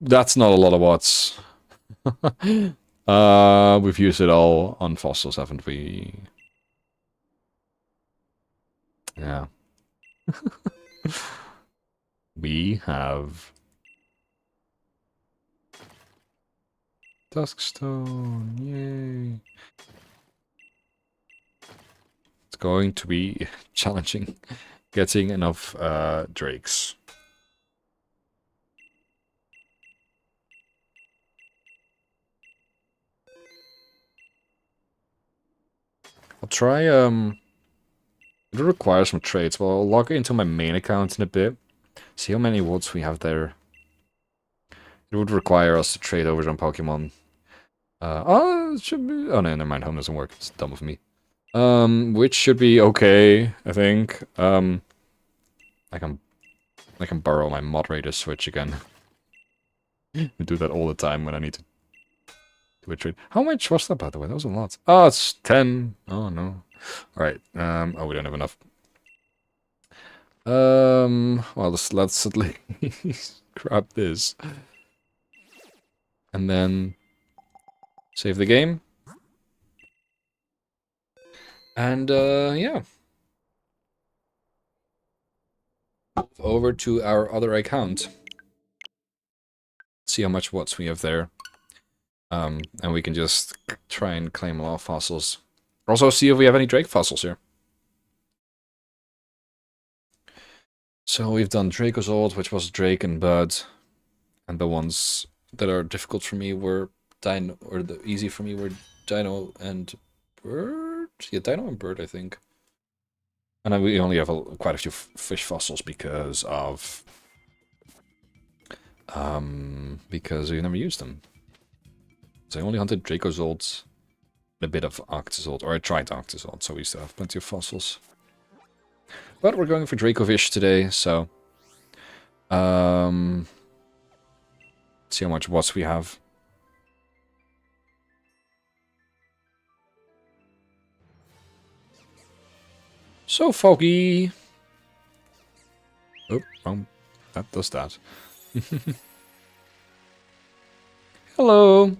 That's not a lot of watts. We've used it all on fossils, haven't we? Yeah. We have Duskstone, yay. It's going to be challenging getting enough drakes. I'll try, it'll require some trades, but I'll log into my main account in a bit. See how many watts we have there. It would require us to trade over some Pokemon. It should be... Oh, no, never mind. Home doesn't work. It's dumb of me. Which should be okay, I think. I can borrow my moderator switch again. I do that all the time when I need to do a trade. How much was that, by the way? That was a lot. Oh, it's 10. Oh, no. Alright, oh, we don't have enough. Well, let's at least grab this. And then save the game. And, yeah. Over to our other account. See how much watts we have there. And we can just try and claim a lot of fossils. Also, see if we have any Drake fossils here. So we've done Dracozold, which was Drake and Bud. And the ones that are difficult for me were Dino, or the easy for me were Dino and Bird? Yeah, Dino and Bird, I think. And then we only have quite a few fish fossils because of... because we never used them. So I only hunted Dracozolds, a bit of Octozold, or I tried Octozold, so we still have plenty of fossils. But we're going for Dracovish today, so... see how much watts we have. So foggy! Oh, wrong. That does that. Hello!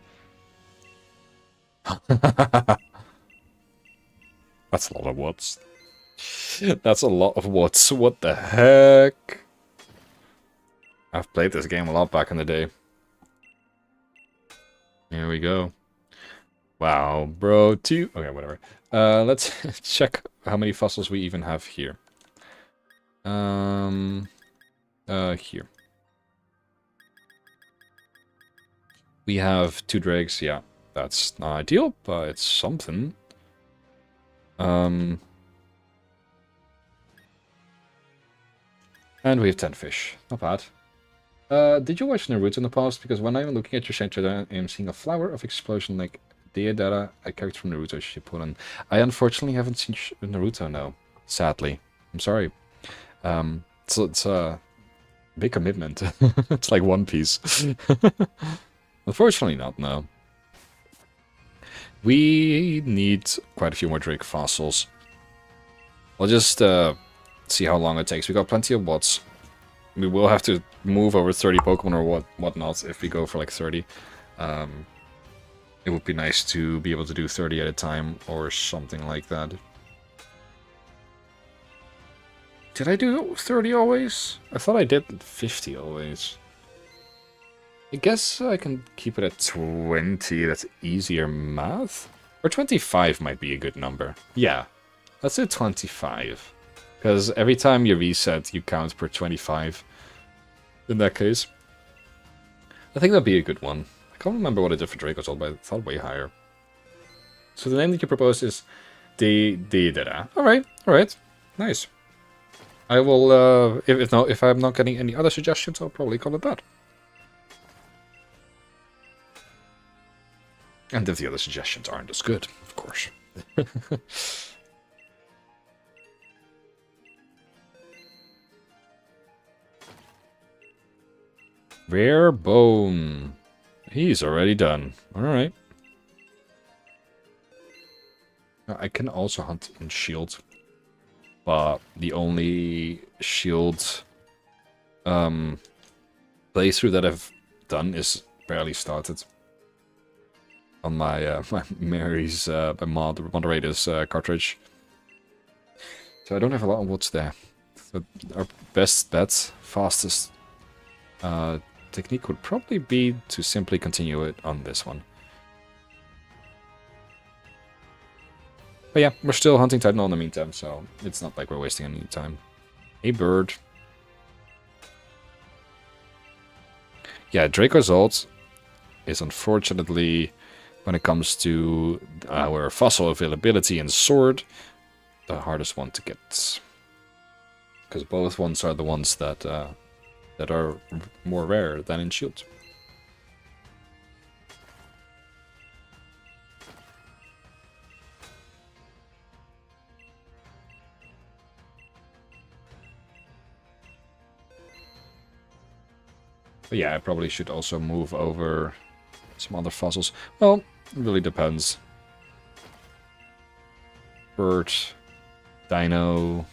That's a lot of watts. That's a lot of watts. What the heck? I've played this game a lot back in the day. Here we go. Wow, bro. Okay, whatever. Let's check how many fossils we even have here. Here. We have 2 drakes, yeah. That's not ideal, but it's something. And we have 10 fish. Not bad. Did you watch Naruto in the past? Because when I'm looking at your center, I am seeing a flower of explosion like Deidara, a character from Naruto Shippuden. I unfortunately haven't seen Naruto now. Sadly. I'm sorry. So it's a big commitment. It's like One Piece. Unfortunately not, no. We need quite a few more Drake fossils. We'll just see how long it takes. We got plenty of watts. We will have to move over 30 Pokemon or whatnot if we go for like 30. It would be nice to be able to do 30 at a time or something like that. Did I do 30 always? I thought I did 50 always. I guess I can keep it at 20. That's easier math. Or 25 might be a good number. Yeah, let's do 25. Because every time you reset, you count per 25. In that case. I think that'd be a good one. I can't remember what a different Drake was all, but I thought way higher. So the name that you propose is Deidara. Alright. Nice. I will, if I'm not getting any other suggestions, I'll probably call it that. And if the other suggestions aren't as good, of course. Rare bone. He's already done. Alright. I can also hunt in shield. But the only shield playthrough that I've done is barely started. On my my Mary's moderator's cartridge. So I don't have a lot of what's there. So our best bet, fastest technique would probably be to simply continue it on this one. But yeah, we're still hunting Titanol in the meantime, so it's not like we're wasting any time. A bird. Yeah, Draco's ult is unfortunately, when it comes to our fossil availability and sword, the hardest one to get. Because both ones are the ones that that are more rare than in shield. But yeah, I probably should also move over some other fossils. Well, it really depends. Bird, Dino.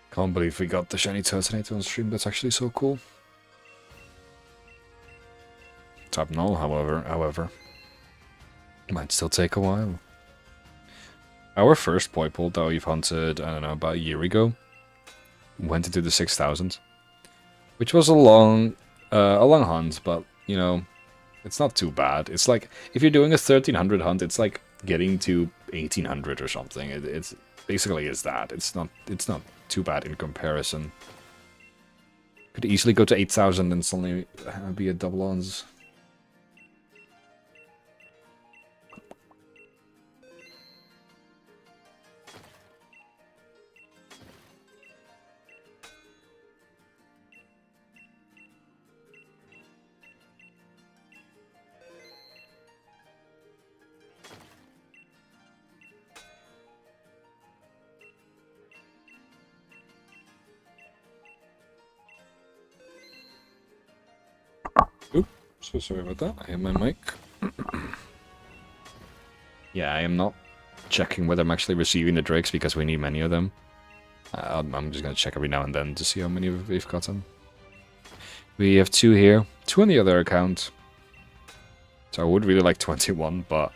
Can't believe we got the shiny Turtonator on stream. That's actually so cool. Type Null, however, might still take a while. Our first Poipole that we've hunted, I don't know, about a year ago, went into the 6,000, which was a long hunt, but you know, it's not too bad. It's like if you're doing a 1300 hunt, it's like getting to 1800 or something. It's basically is that. It's not too bad in comparison. Could easily go to 8,000 and suddenly be a double ons. Oops, so sorry about that. I have my mic. Yeah, I am not checking whether I'm actually receiving the drakes because we need many of them. I'm just gonna check every now and then to see how many we've gotten. We have 2 here, 2 on the other account. So I would really like 21, but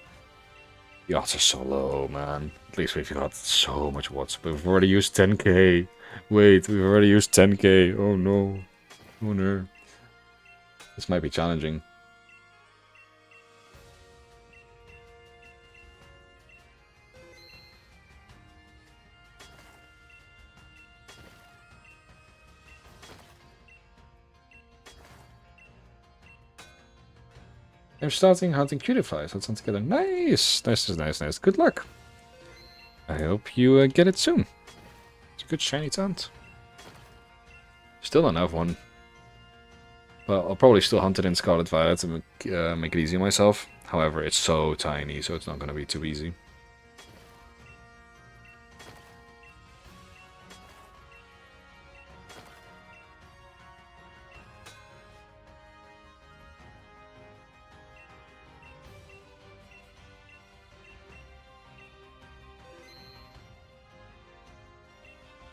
the odds are so low, man. At least we've got so much watts. But we've already used 10k. Wait, we've already used 10k. Oh no. Oh no. This might be challenging. I'm starting hunting cutie flies. Let's hunt together. Nice! Nice. Good luck. I hope you get it soon. It's a good shiny to hunt. Still don't have one. But I'll probably still hunt it in Scarlet Violet to make it easy on myself. However, it's so tiny, so it's not going to be too easy.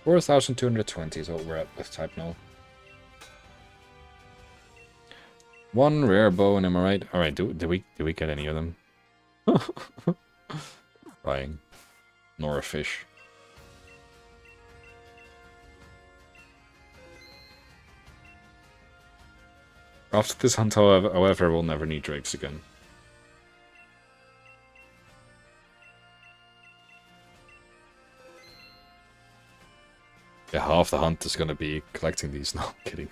$4,220 is what we're at with type Null. 1 rare bone, am I right? Alright, did we get any of them? Flying. Nor a fish. After this hunt, however, we'll never need drakes again. Yeah, half the hunt is gonna be collecting these. No, I'm kidding.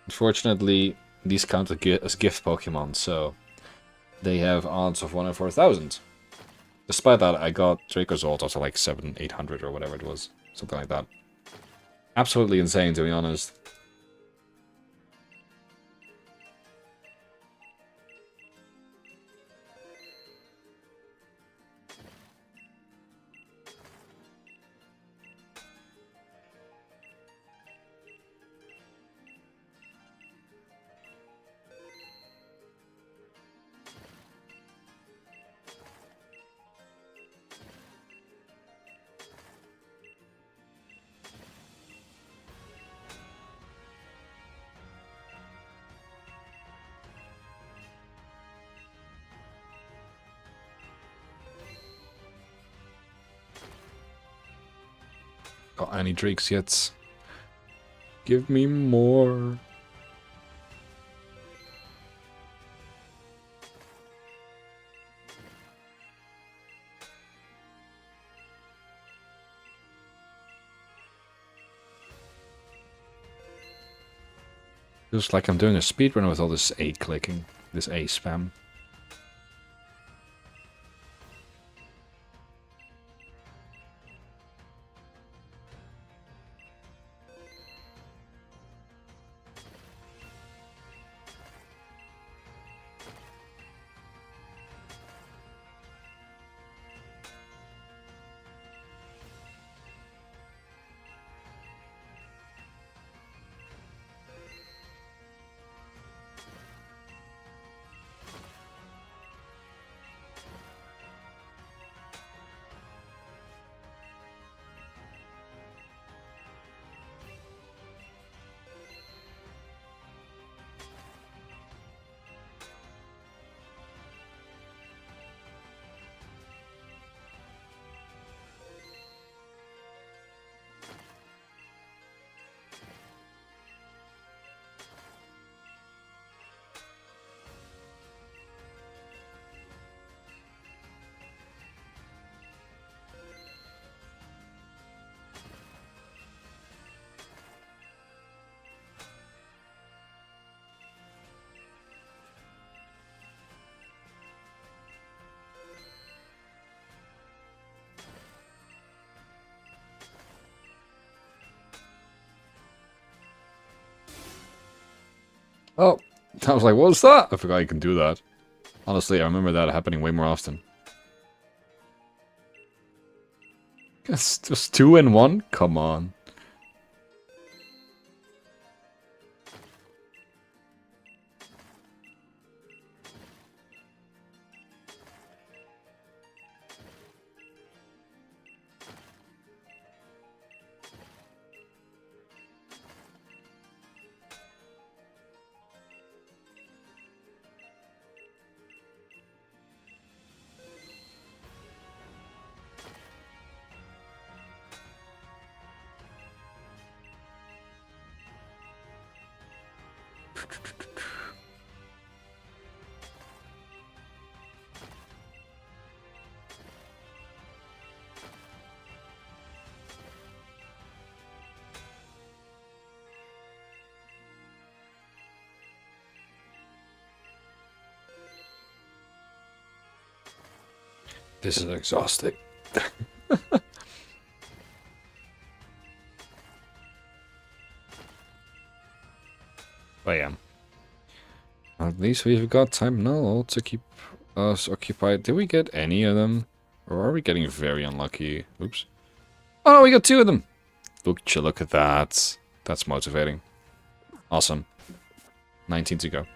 Unfortunately, these count as gift Pokemon, so they have odds of 1 in 4,000. Despite that, I got Dracozolt after like 800 or whatever it was. Something like that. Absolutely insane, to be honest. Got any drakes yet? Give me more. Just like I'm doing a speedrun with all this A clicking, this A spam. Oh, I was like, what was that? I forgot you can do that. Honestly, I remember that happening way more often. It's just 2 in 1? Come on. This is exhausting. But yeah. At least we've got time now to keep us occupied. Did we get any of them? Or are we getting very unlucky? Oops. Oh, no, we got 2 of them! Look at that. That's motivating. Awesome. 19 to go.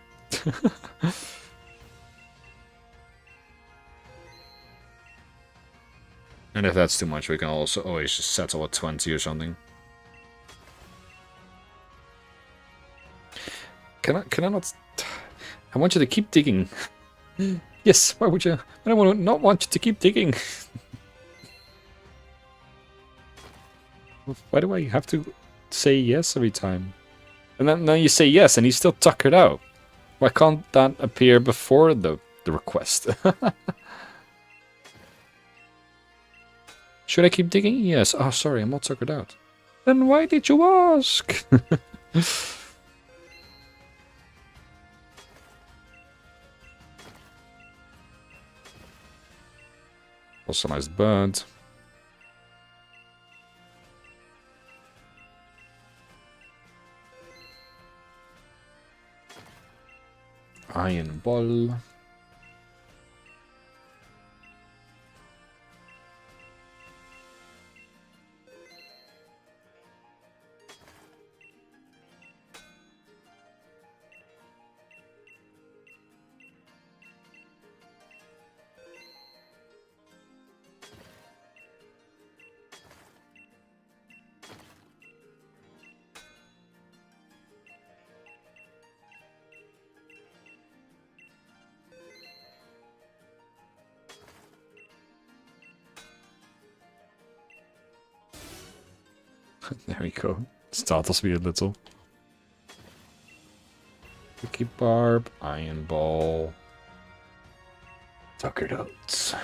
And if that's too much, we can also always just settle at 20 or something. Can I not... I want you to keep digging. Yes, why would you... I don't not want you to keep digging. Why do I have to say yes every time? And then you say yes and he's still tuckered out. Why can't that appear before the request? Should I keep digging? Yes. Oh, sorry, I'm not tuckered out. Then why did you ask? Also nice bird. Iron ball. There we go. Startles me a little. Cookie barb, iron ball, tuckered oats.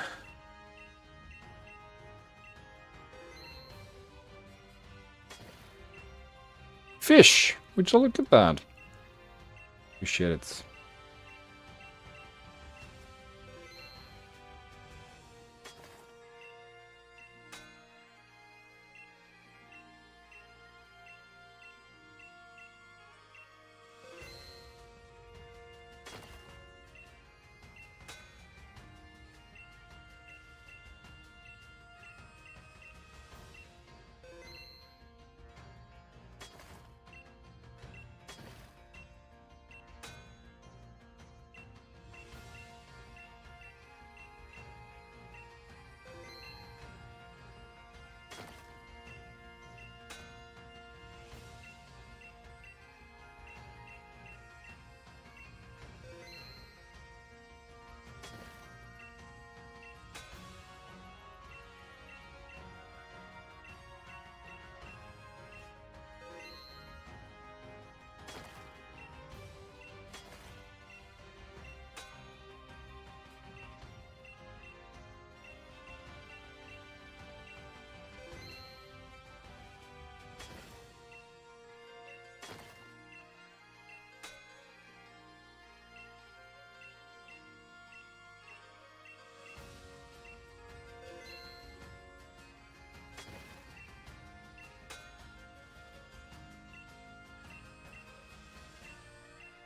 Fish! Would you look at that? Appreciate it.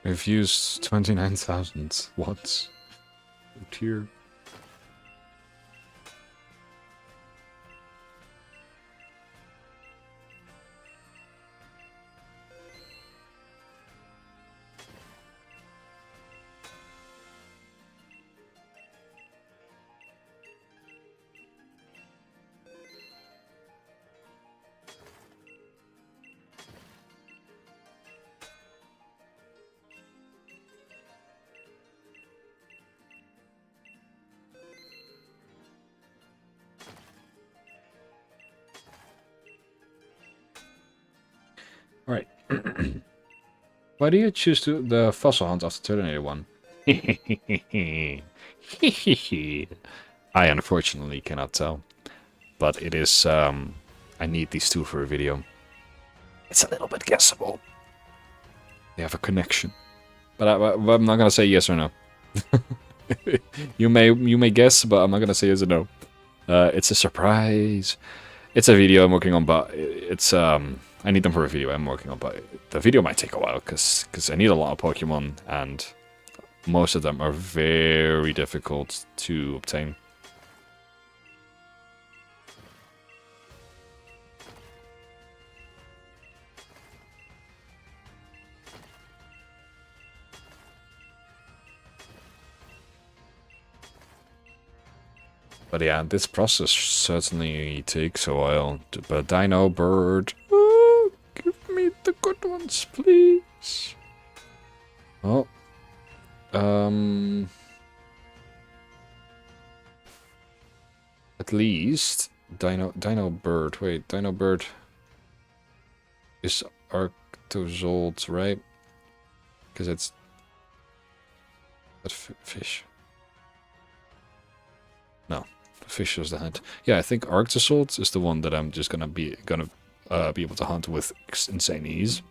We've used 29,000 watts. Oh dear. All right. Why do you choose the fossil hunt after Turtonator one? I unfortunately cannot tell. But it is, I need these two for a video. It's a little bit guessable. They have a connection. But I'm not gonna say yes or no. You may guess, but I'm not gonna say yes or no. It's a surprise. It's a video I'm working on, but it's I need them for a video I'm working on, but the video might take a while because I need a lot of Pokemon and most of them are very difficult to obtain. But yeah, this process certainly takes a while. But Dino Bird, oh, give me the good ones, please. Oh, at least Dino Bird. Wait, Dino Bird is Arctozolt, right? Because it's that fish. No, the fish is the hunt. Yeah, I think Arctozolt is the one that I'm just gonna be able to hunt with insane ease.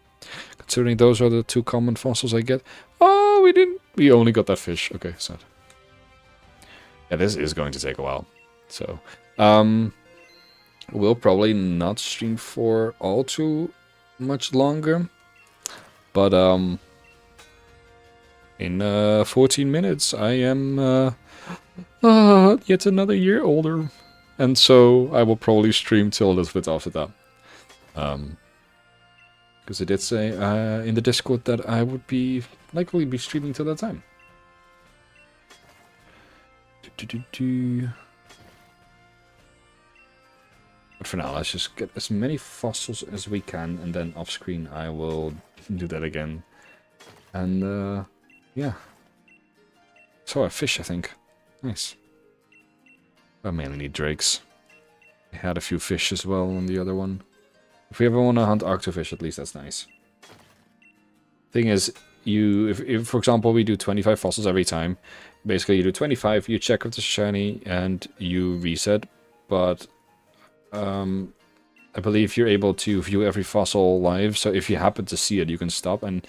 Considering those are the two common fossils I get. Oh, we only got that fish. Okay, sad. Yeah, this is going to take a while. So, we'll probably not stream for all too much longer. But, in 14 minutes, I am, yet another year older. And so, I will probably stream till a little bit after that. Because I did say in the Discord that I would likely be streaming till that time. But for now, let's just get as many fossils as we can, and then off screen I will do that again. And yeah. So a fish, I think. Nice. I mainly need drakes. I had a few fish as well on the other one. If we ever want to hunt octofish, at least that's nice. Thing is, if for example we do 25 fossils every time, basically you do 25, you check if it's shiny, and you reset. But I believe you're able to view every fossil live, so if you happen to see it, you can stop. And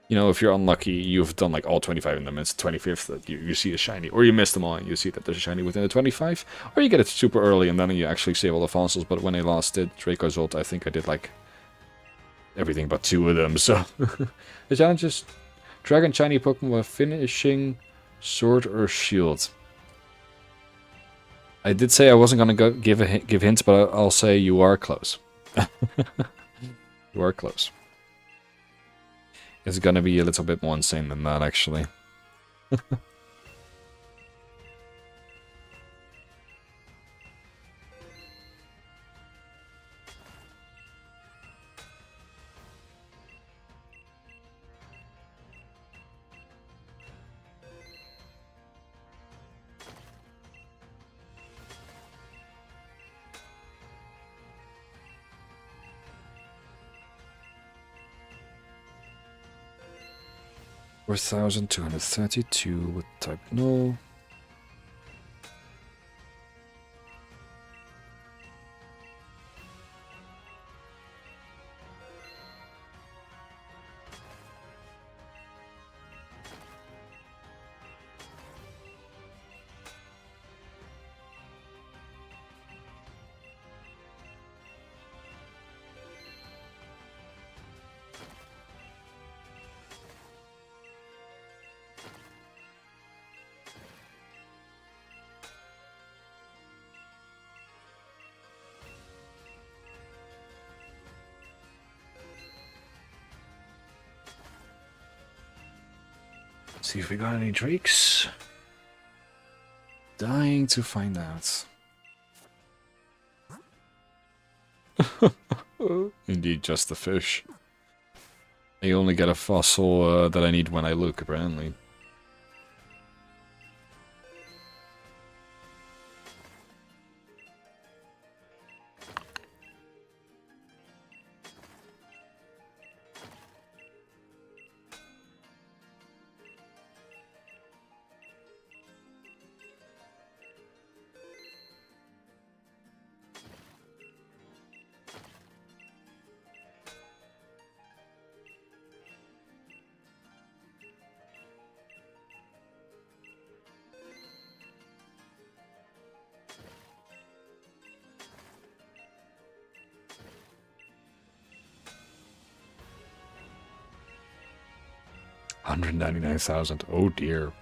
you know, if you're unlucky, you've done like all 25 in them, it's 25th that you see a shiny, or you missed them all and you see that there's a shiny within the 25, or you get it super early and then you actually save all the fossils. But when I last did Dracozolt, I think I did like everything but 2 of them. So the challenge is Dragon shiny Pokemon with finishing Sword or Shield. I did say I wasn't gonna give hints, but I'll say you are close. You are close. It's gonna be a little bit more insane than that, actually. 4,232 with type Null. See if we got any drakes. Dying to find out. Indeed, just the fish. I only get a fossil that I need when I look, apparently. 199,000. Oh dear.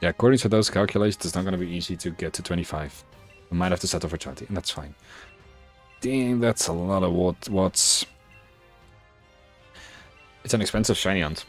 Yeah, according to those calculations, it's not going to be easy to get to 25. I might have to settle for 20, and that's fine. Dang, that's a lot of watts. It's an expensive shiny hunt.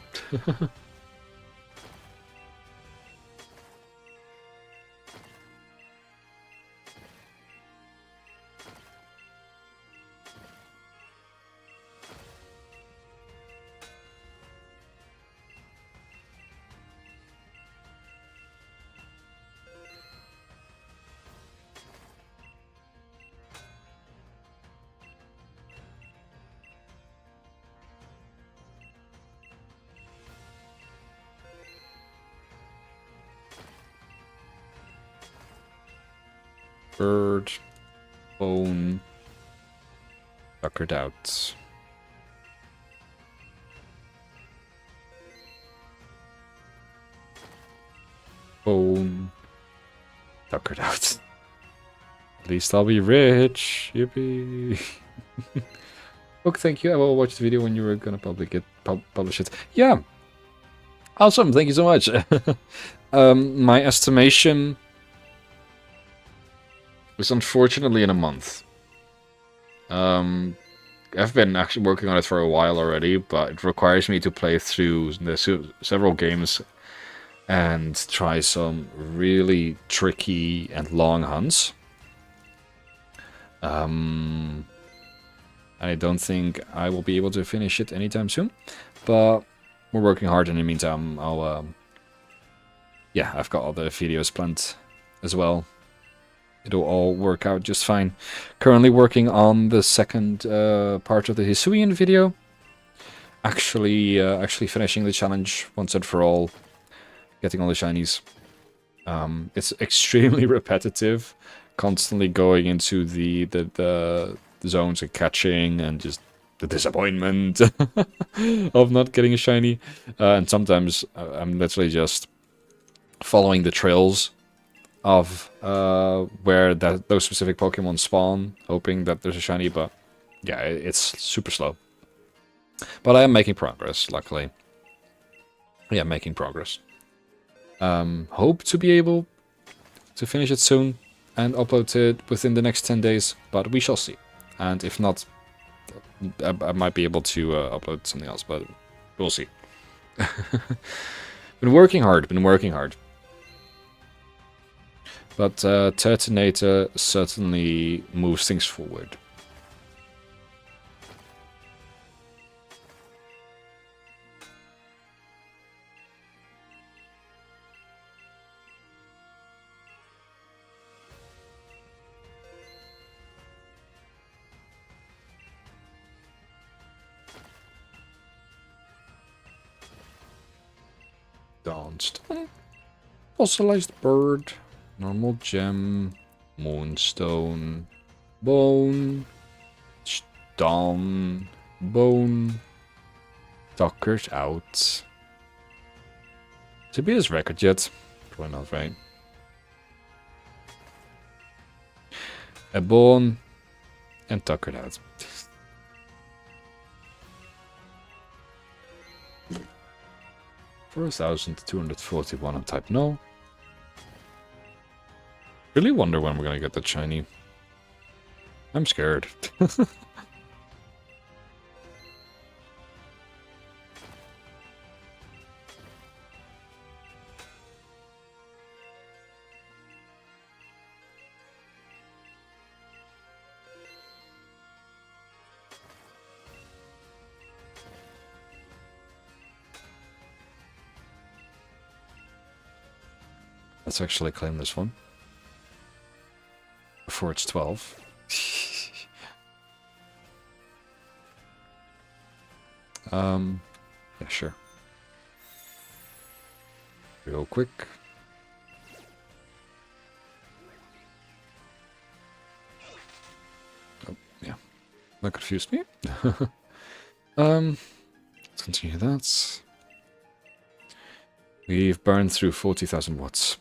Bird, bone, tuckered out. Bone, tuckered out. At least I'll be rich. Yippee. Okay, thank you. I will watch the video when you were gonna publish it. Yeah. Awesome. Thank you so much. My estimation is unfortunately in a month. I've been actually working on it for a while already, but it requires me to play through several games and try some really tricky and long hunts. I don't think I will be able to finish it anytime soon, but we're working hard. In the meantime, yeah, I've got all the videos planned as well. It'll all work out just fine. Currently working on the second part of the Hisuian video. Actually finishing the challenge once and for all. Getting all the shinies. It's extremely repetitive. Constantly going into the zones and catching, and just the disappointment of not getting a shiny. And sometimes I'm literally just following the trails of where those specific Pokemon spawn, hoping that there's a shiny, but yeah, it's super slow. But I am making progress, luckily. Yeah, making progress. Hope to be able to finish it soon and upload it within the next 10 days, but we shall see. And if not, I might be able to upload something else, but we'll see. Been working hard. But Turtonator certainly moves things forward. Dawnstone. Fossilized bird. Normal gem. Moonstone. Bone. Stone. Bone. Tuckered out. To be this record yet? Probably not, right? A bone. And tuckered out. For 1,241 on type no. Really wonder when we're gonna get that shiny. I'm scared. Let's actually claim this one. Before it's 12. Yeah, sure. Real quick. Oh, yeah. That confused me. Let's continue that. We've burned through 40,000 watts.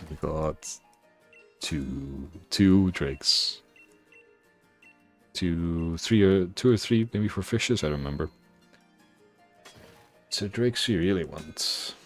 We got two drakes. Two or three, maybe for fishes, I don't remember. so Drakey you really want?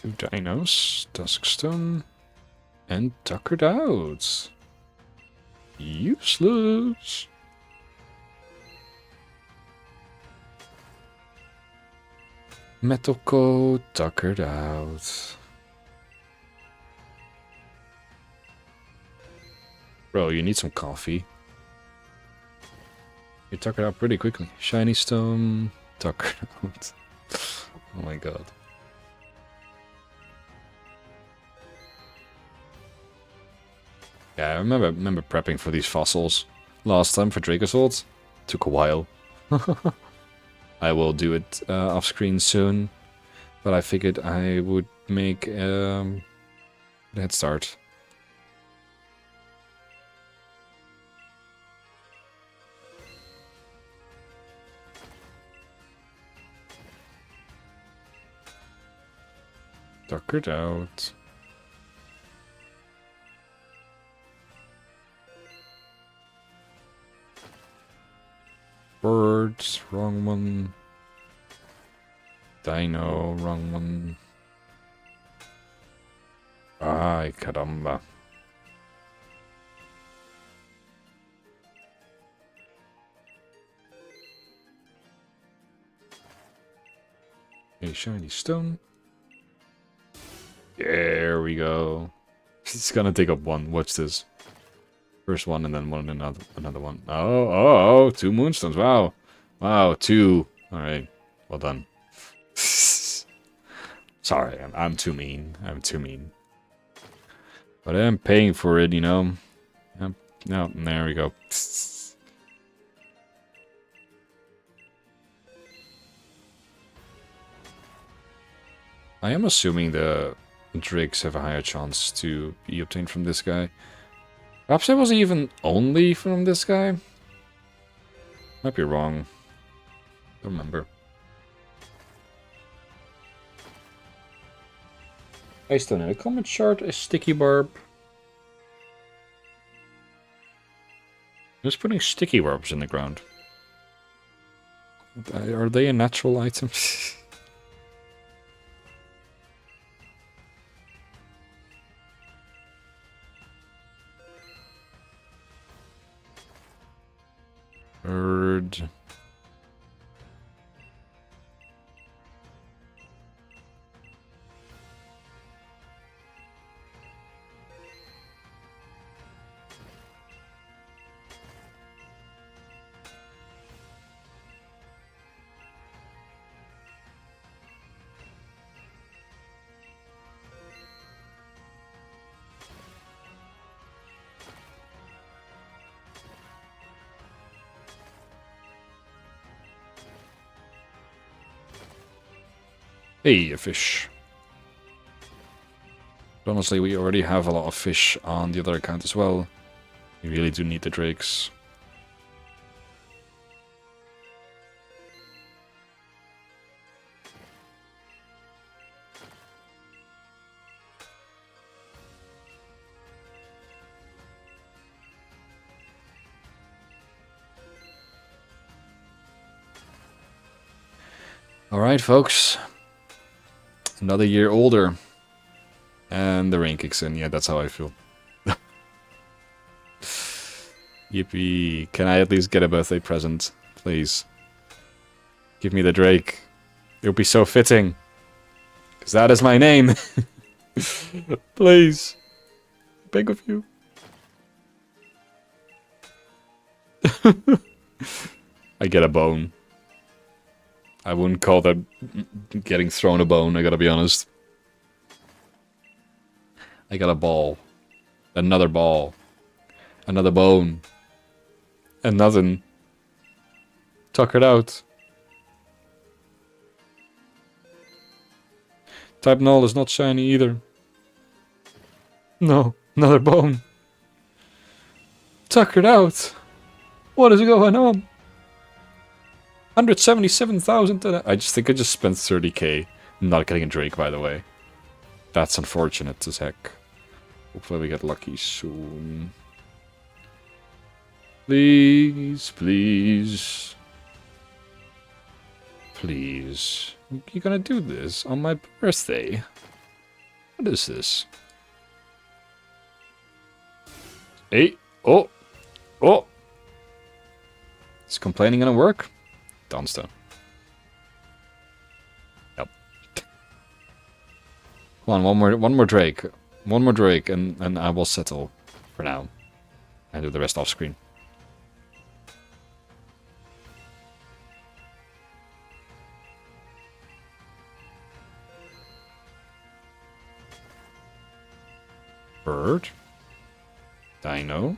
2 dinos, Duskstone, and Tuckered Out. Useless. Metal Coat, Tuckered Out. Bro, you need some coffee. You tuckered out pretty quickly. Shiny Stone, Tuckered Out. Oh my god. Yeah, I remember prepping for these fossils last time for Dracosaurus. Took a while. I will do it off screen soon, but I figured I would make a head start. Tuckered Out. Birds, wrong one. Dino, wrong one. Ay, caramba. A shiny stone. There we go. It's gonna take up one. Watch this. First one and then one another one. Oh, 2 moonstones. Wow. Wow, 2. Alright. Well done. Sorry, I'm too mean. I'm too mean. But I'm paying for it, you know. No, there we go. I am assuming the Drakes have a higher chance to be obtained from this guy. Perhaps it was even only from this guy? Might be wrong. Don't remember. I still need a comment shard, a sticky barb. Just putting sticky barbs in the ground. Are they a natural item? Bird. Hey, a fish. But honestly, we already have a lot of fish on the other account as well. We really do need the drakes. Alright, folks. Another year older. And the rain kicks in. Yeah, that's how I feel. Yippee. Can I at least get a birthday present? Please. Give me the Drake. It would be so fitting. Because that is my name. Please. beg of you. I get a bone. I wouldn't call that getting thrown a bone, I gotta be honest. I got a ball. Another ball. Another bone. And nothing. Tuck it out. Type Null is not shiny either. No, another bone. Tuck it out. What is going on? 177,000 I just think I just spent 30k not getting a Drake, by the way. That's unfortunate as heck. Hopefully we get lucky soon. Please, please. Please. You're gonna do this on my birthday? What is this? Hey! Oh! Oh! Is complaining gonna work? Downstone. Yep. Come on, one more Drake. One more Drake and I will settle for now. And do the rest off screen. Bird. Dino.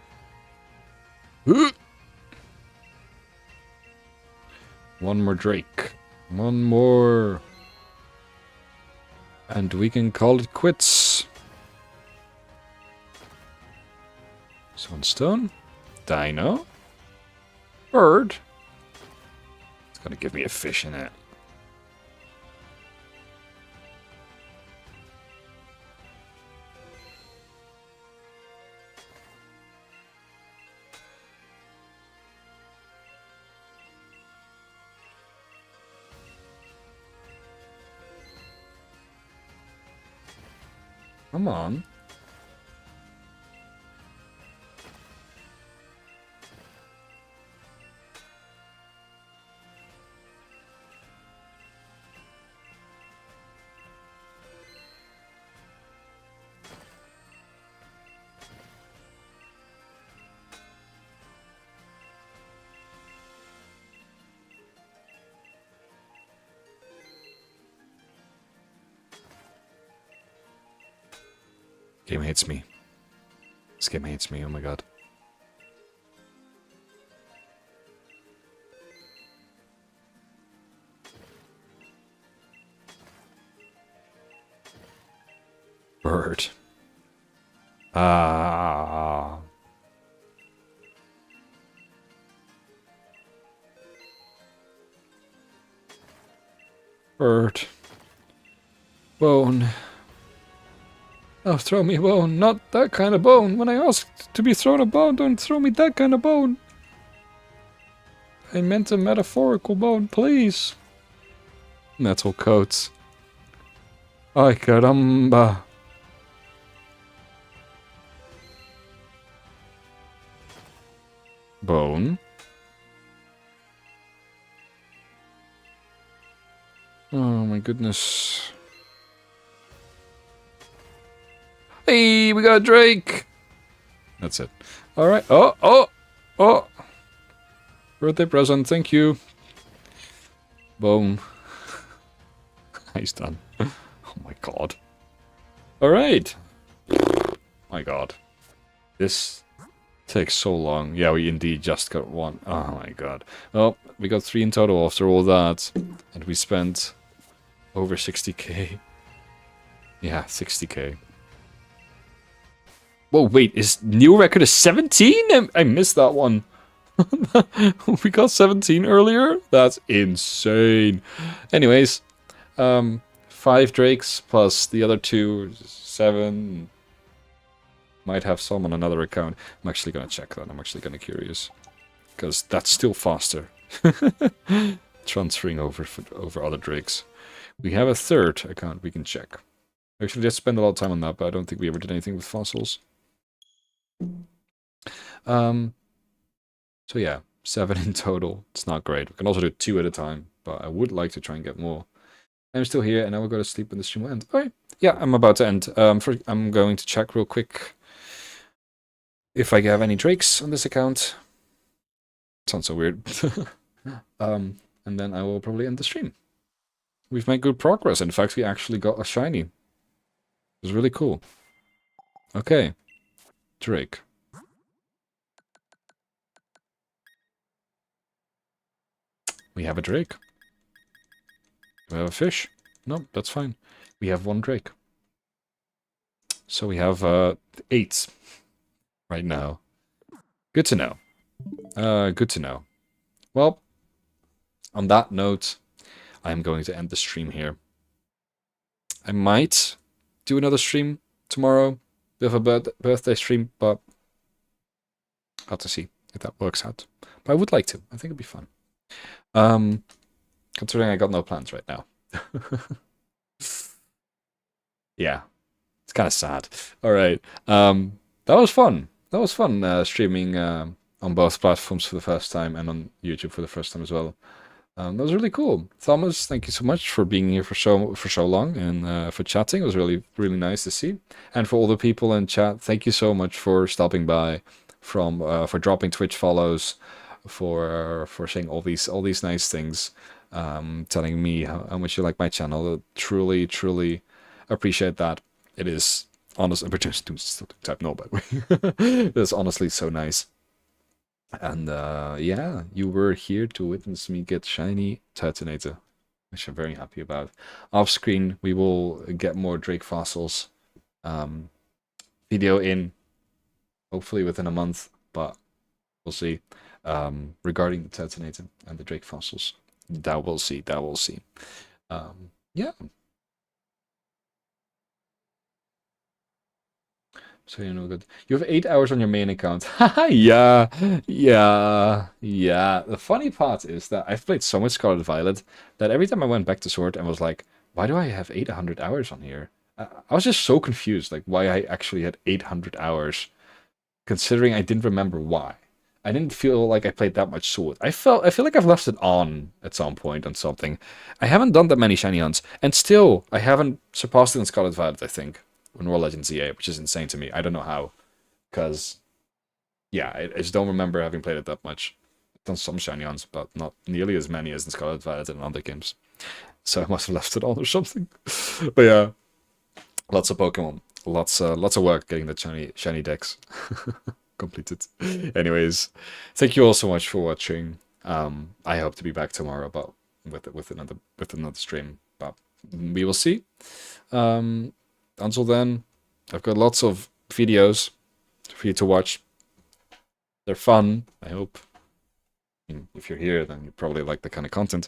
One more Drake. One more. And we can call it quits. Sunstone. Dino. Bird. It's gonna give me a fish in it. Come on. Game hates me. This game hates me, oh my god. Bird. Ah. Bird. Bone. Oh, throw me a bone. Not that kind of bone. When I asked to be thrown a bone, don't throw me that kind of bone. I meant a metaphorical bone, please. Metal coats. Ay caramba. Bone. Oh my goodness. Hey, we got a Drake! That's it. Alright. Oh, oh, oh! Birthday present, thank you. Bone. He's done. Oh my god. Alright. My god. This takes so long. Yeah, we indeed just got one. Oh my god. Oh, we got 3 in total after all that. And we spent over 60k. Yeah, 60k. Whoa, wait, is new record is 17? I missed that one. We got 17 earlier? That's insane. Anyways, 5 Drakes plus the other 2, 7. Might have some on another account. I'm actually gonna check that. I'm actually kinda curious. Because that's still faster. Transferring over other Drakes. We have a 3rd account we can check. Actually, just spend a lot of time on that, but I don't think we ever did anything with fossils. So yeah, 7 in total. It's not great. We can also do 2 at a time, but I would like to try and get more. I'm still here, and I will go to sleep when the stream will end. Alright, yeah, I'm about to end. First, I'm going to check real quick if I have any drakes on this account. Sounds so weird. And then I will probably end the stream. We've made good progress. In fact, we actually got a shiny. It was really cool. Okay. Drake. We have a drake. Do we have a fish? No, that's fine. We have one drake. So we have 8 right now. Good to know. Good to know. Well, on that note, I'm going to end the stream here. I might do another stream tomorrow with a birthday stream, but I'll have to see if that works out. But I would like to. I think it'd be fun. Considering I got no plans right now. Yeah, it's kind of sad. All right. That was fun. That was fun streaming on both platforms for the first time and on YouTube for the first time as well. That was really cool. Thomas, thank you so much for being here for so long and for chatting. It was really nice to see. And for all the people in chat, thank you so much for stopping by, for dropping Twitch follows, for saying all these nice things, telling me how much you like my channel. Truly appreciate that. It is honest. I'm pretending to type no, by the way. It's honestly so nice. And yeah, you were here to witness me get shiny Turtonator, which I'm very happy about. Off screen, we will get more Drake fossils. Video in, hopefully within a month, but we'll see. Regarding the Turtonator and the Drake fossils, that we'll see. Yeah. So you know good. You have 8 hours on your main account. Yeah. The funny part is that I've played so much Scarlet Violet that every time I went back to Sword and was like, why do I have 800 hours on here? I was just so confused, like why I actually had 800 hours, considering I didn't remember why. I didn't feel like I played that much Sword. I feel like I've left it on at some point on something. I haven't done that many shiny hunts, and still I haven't surpassed it in Scarlet Violet, I think. In Royal Legends EA, which is insane to me. I don't know how, because yeah, I just don't remember having played it that much. I've done some shiny hunts, but not nearly as many as in Scarlet Violet and other games. So I must have left it on or something. But yeah, lots of Pokemon, lots of work getting the shiny decks completed. Anyways, thank you all so much for watching. I hope to be back tomorrow, but with another stream. But we will see. Until then, I've got lots of videos for you to watch. They're fun, I hope. If you're here, then you probably like the kind of content.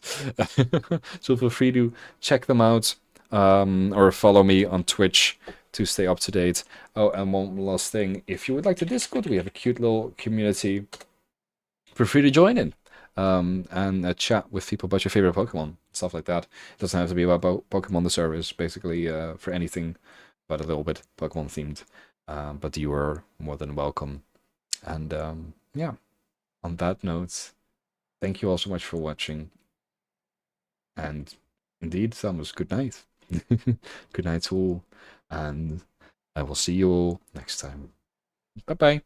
So feel free to check them out, or follow me on Twitch to stay up to date. Oh, and one last thing. If you would like to Discord, we have a cute little community. Feel free to join in. And chat with people about your favorite Pokemon, stuff like that. It doesn't have to be about Pokemon the service, basically for anything but a little bit Pokemon themed. But you are more than welcome. And yeah, on that note, thank you all so much for watching. And indeed, Samus, good night. Good night to all. And I will see you all next time. Bye-bye.